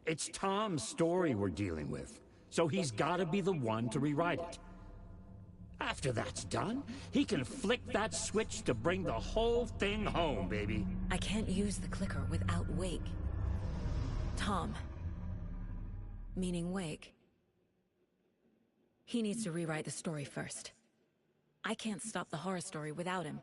It's Tom's story we're dealing with, so he's gotta be the one to rewrite it. After that's done, he can flick that switch to bring the whole thing home, baby. I can't use the clicker without Wake. Tom. Meaning Wake. He needs to rewrite the story first. I can't stop the horror story without him.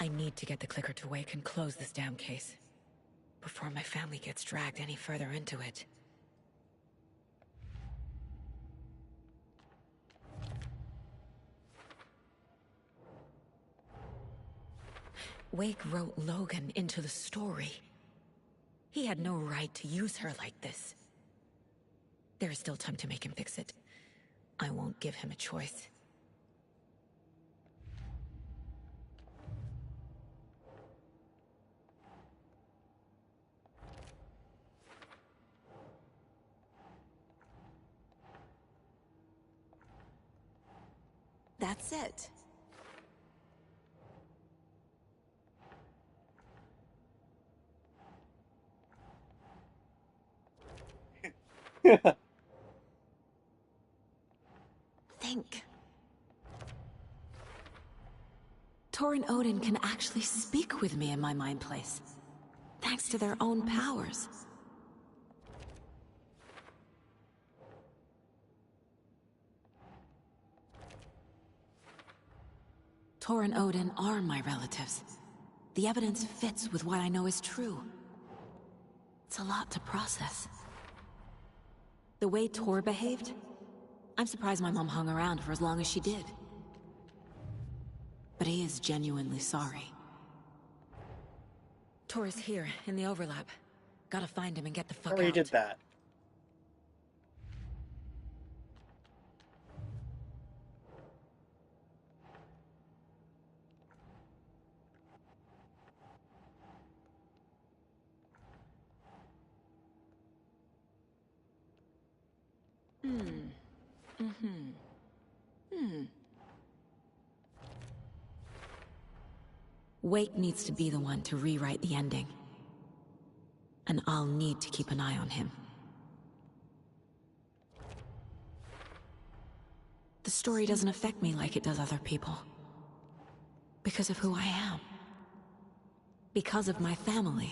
I need to get the clicker to Wake and close this damn case. Before my family gets dragged any further into it. Wake wrote Logan into the story. He had no right to use her like this. There is still time to make him fix it. I won't give him a choice. That's it. Think. Tor and Odin can actually speak with me in my mind place, thanks to their own powers. Tor and Odin are my relatives. The evidence fits with what I know is true. It's a lot to process. The way Tor behaved, I'm surprised my mom hung around for as long as she did. But he is genuinely sorry. Tor is here, in the overlap. Gotta find him and get the fuck out. Already did that. Wake needs to be the one to rewrite the ending. And I'll need to keep an eye on him. The story doesn't affect me like it does other people. Because of who I am. Because of my family.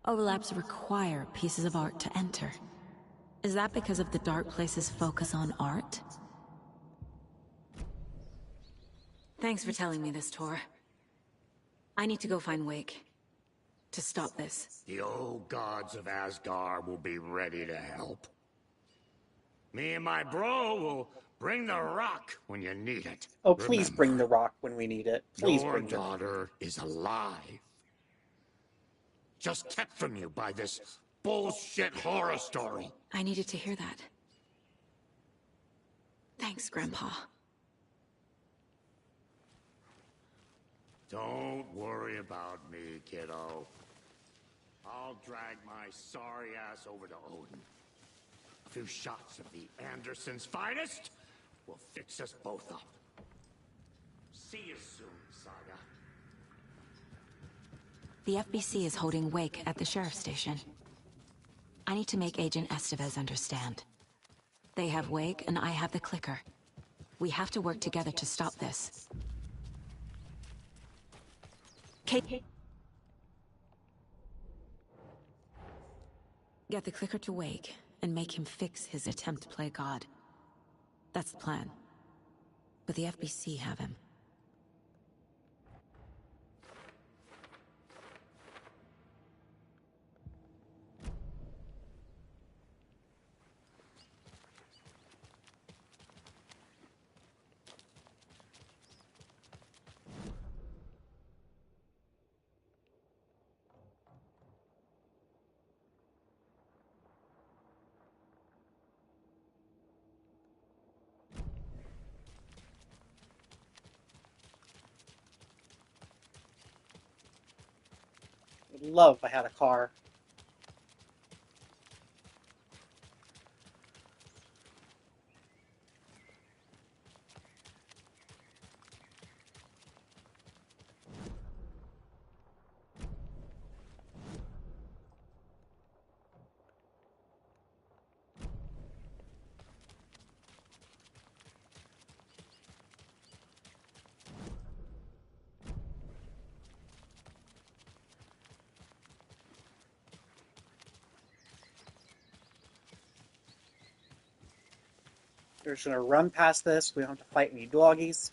Overlaps require pieces of art to enter. Is that because of the Dark Place's focus on art? Thanks for telling me this, Tor. I need to go find Wake. To stop this. The old gods of Asgard will be ready to help. Me and my bro will bring the rock when you need it. Oh, please bring the rock when we need it. Please Your bring the daughter is alive. Just kept from you by this bullshit horror story. I needed to hear that. Thanks, Grandpa. Don't worry about me, kiddo. I'll drag my sorry ass over to Odin. A few shots of the Andersons' finest will fix us both up. See you soon, Saga. The FBC is holding Wake at the sheriff's station. I need to make Agent Estevez understand. They have Wake and I have the clicker. We have to work together to stop this. Kate, get the clicker to Wake and make him fix his attempt to play God. That's the plan. But the FBC have him. Would love if I had a car. We're just gonna run past this. We don't have to fight any doggies.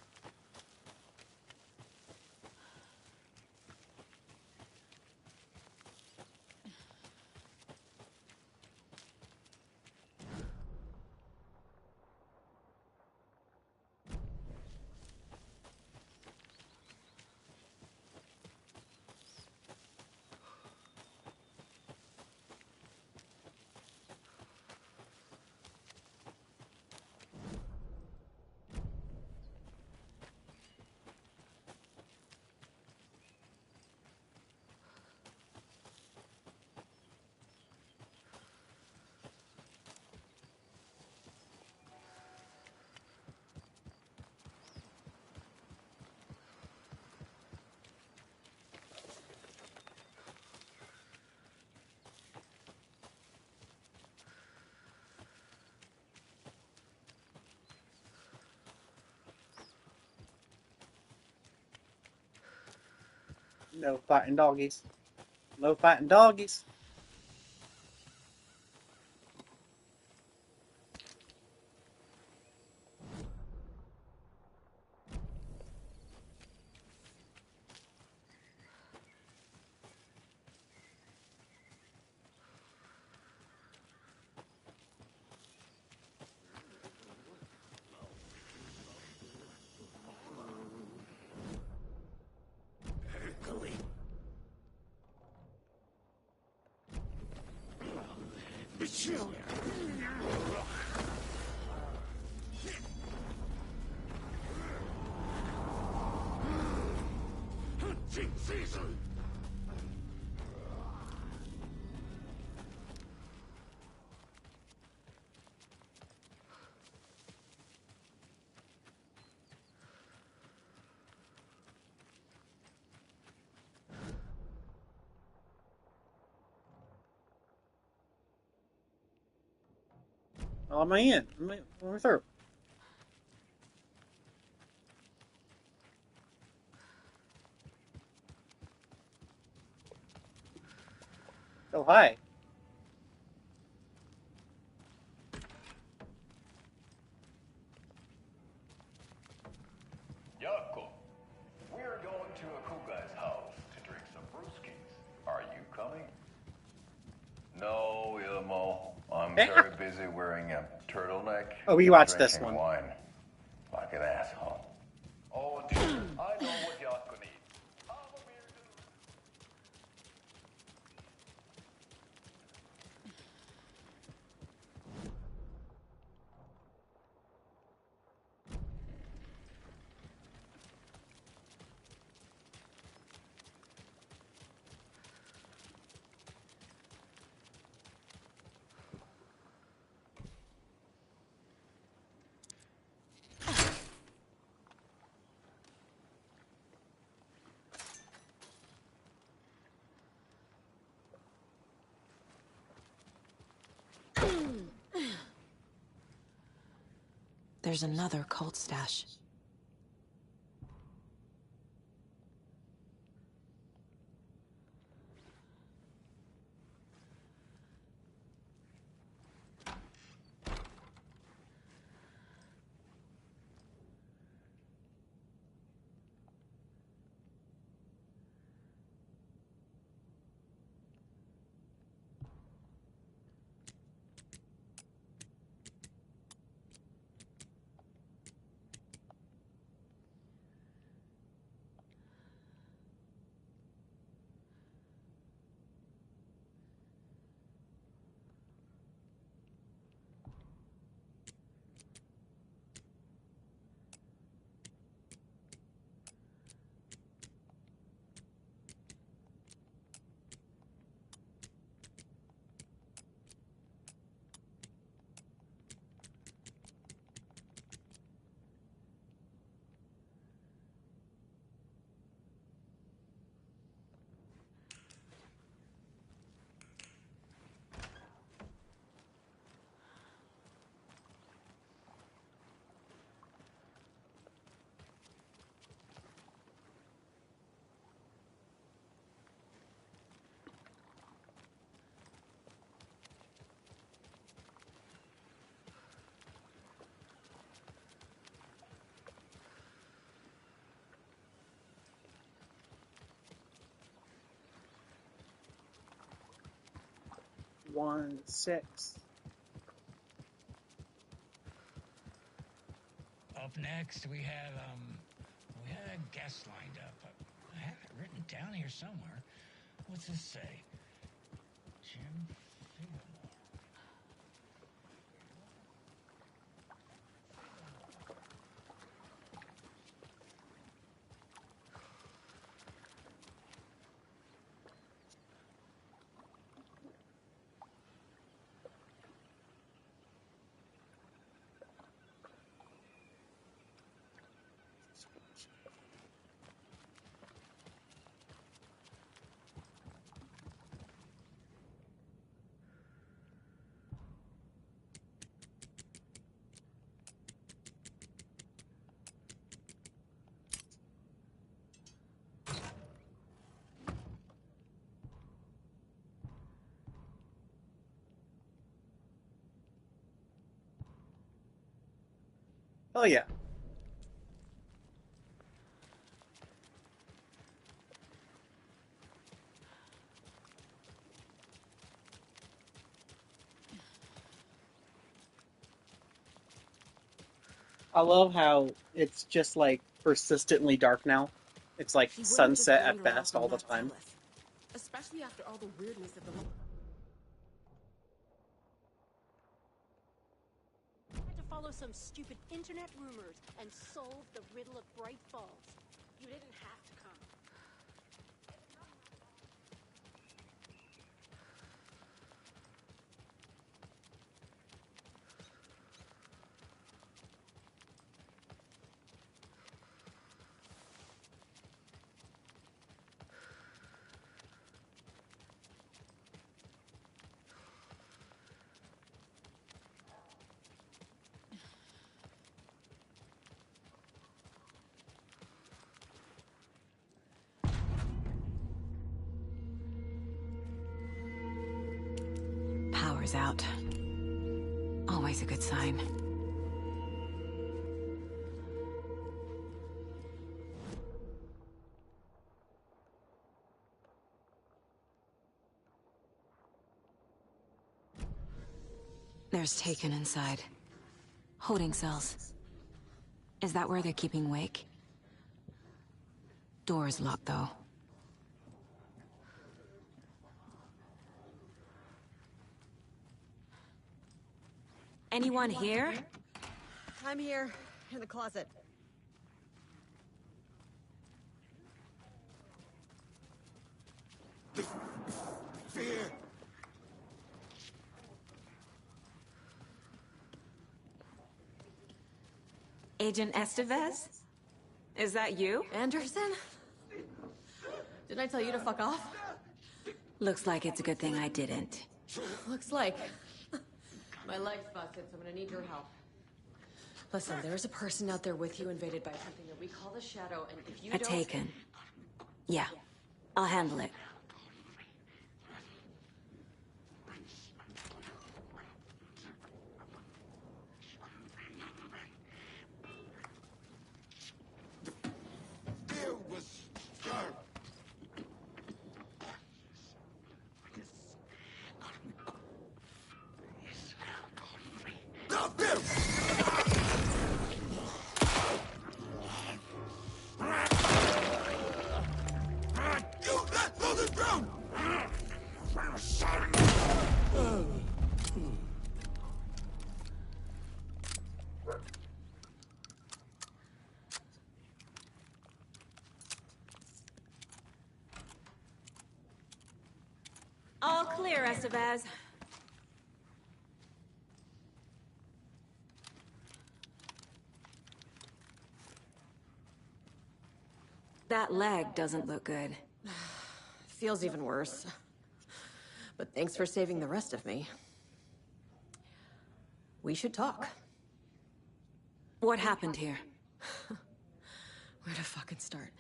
No fighting doggies. No fighting doggies. Season. Oh, am I in? We're through. Oh, hi. Yako, we're going to Akuga's house to drink some brewskis. Are you coming? No, Ilmo. I'm very busy wearing a turtleneck. Oh, we watched this drinking one. Wine like an asshole. Oh, dear. I know what Yako needs. There's another cult stash. One, 6. Up next, we had a guest lined up. I have it written down here somewhere. What's this say? Jim Figmore. Oh yeah. I love how it's just like persistently dark now. It's like He wouldn't just sunset at wander off best and all the not tell time. us. Especially after all the weirdness of the Tried to follow some stupid internet rumors and solve the riddle of Bright Falls. You didn't have to come. Power's out. Always a good sign. There's Taken inside. Holding cells. Is that where they're keeping Wake? Door's locked, though. Anyone here? I'm here, in the closet. Fear! Agent Estevez? Is that you? Anderson? Didn't I tell you to fuck off? Looks like it's a good thing I didn't. Looks like. My leg's busted, so I'm gonna need your help. Listen, there's a person out there with you invaded by something that we call the Shadow, and if you A don't... taken. Yeah, I'll handle it. All clear, Estevez. That leg doesn't look good. Feels even worse. But thanks for saving the rest of me. We should talk. What happened here? Where to fucking start?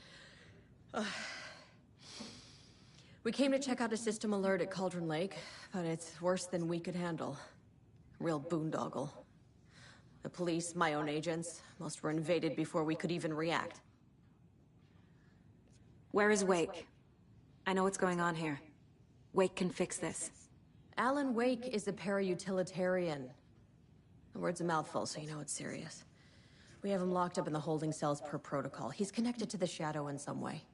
We came to check out a system alert at Cauldron Lake, but it's worse than we could handle. Real boondoggle. The police, my own agents, most were invaded before we could even react. Where is Wake? I know what's going on here. Wake can fix this. Alan Wake is a para-utilitarian. The word's a mouthful, so you know it's serious. We have him locked up in the holding cells per protocol. He's connected to the Shadow in some way.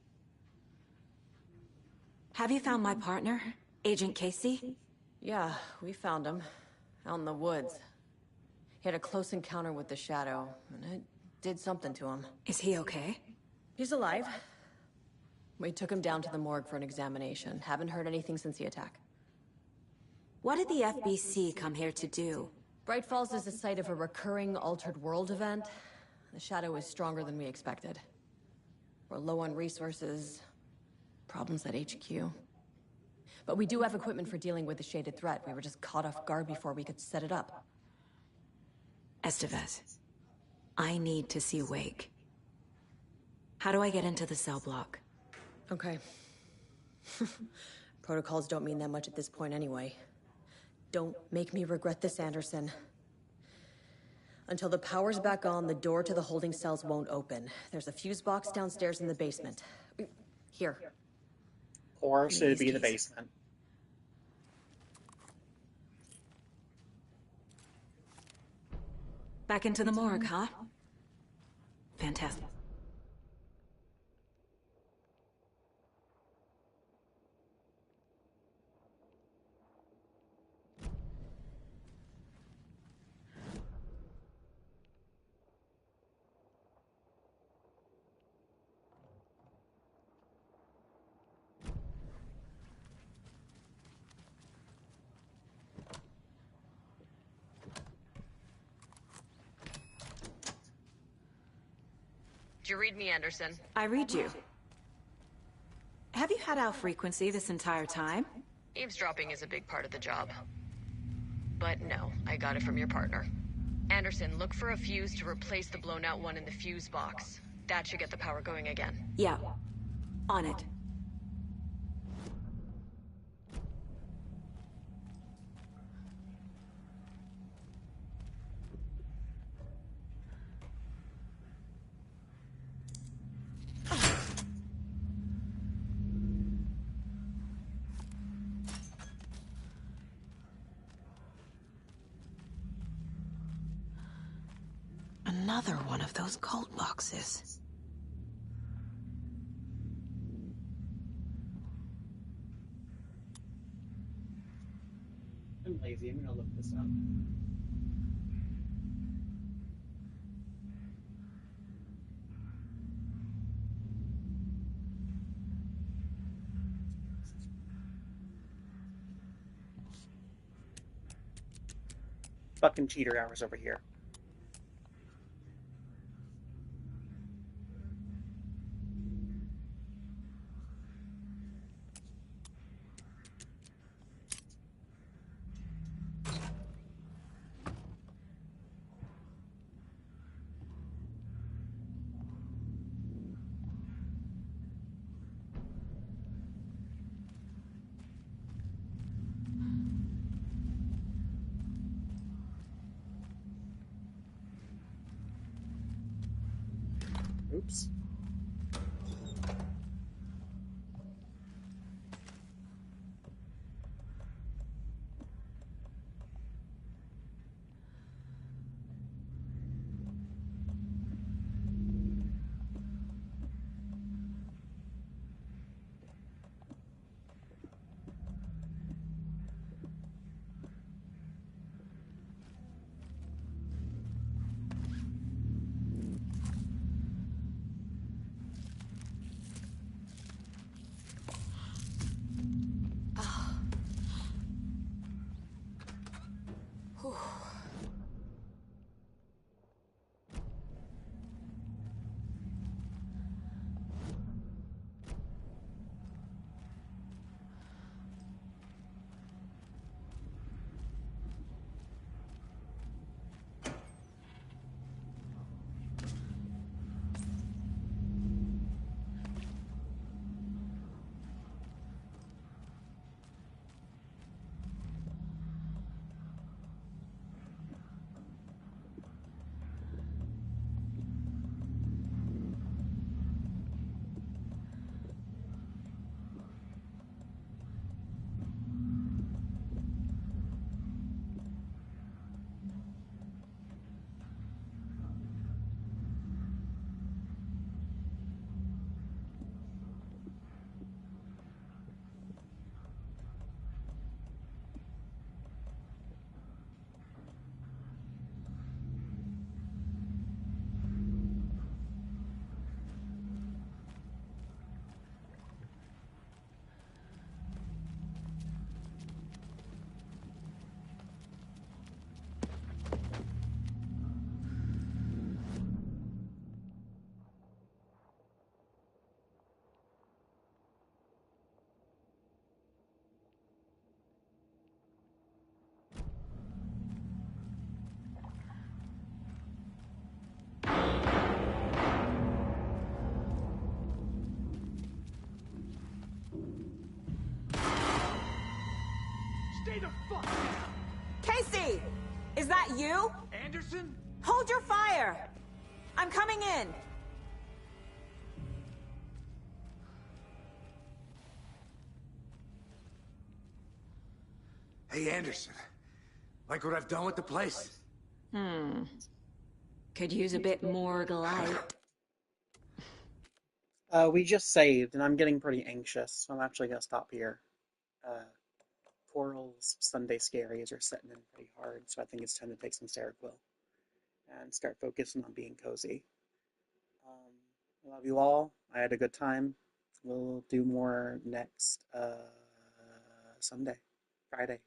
Have you found my partner, Agent Casey? Yeah, we found him. Out in the woods. He had a close encounter with the Shadow, and it did something to him. Is he okay? He's alive. We took him down to the morgue for an examination. Haven't heard anything since the attack. What did the FBC come here to do? Bright Falls is the site of a recurring Altered World event. The Shadow is stronger than we expected. We're low on resources. Problems at HQ. But we do have equipment for dealing with the shaded threat. We were just caught off guard before we could set it up. Estevez, I need to see Wake. How do I get into the cell block? Okay. Protocols don't mean that much at this point anyway. Don't make me regret this, Anderson. Until the power's back on, the door to the holding cells won't open. There's a fuse box downstairs in the basement. Here. Or should it be the basement? Back into the morgue, huh? Fantastic. Did you read me, Anderson? I read you. Have you had our frequency this entire time? Eavesdropping is a big part of the job. But no, I got it from your partner. Anderson, look for a fuse to replace the blown out one in the fuse box. That should get the power going again. Yeah. On it. Another one of those cult boxes. I'm lazy. I'm gonna look this up. Fucking cheater hours over here. Stay the fuck down! Casey! Is that you? Anderson? Hold your fire! I'm coming in! Hey, Anderson. Like what I've done with the place? Could use a bit more light. We just saved, and I'm getting pretty anxious, so I'm actually going to stop here. Coral's Sunday scaries are setting in pretty hard, so I think it's time to take some Seroquel and start focusing on being cozy. I love you all. I had a good time. We'll do more next Friday.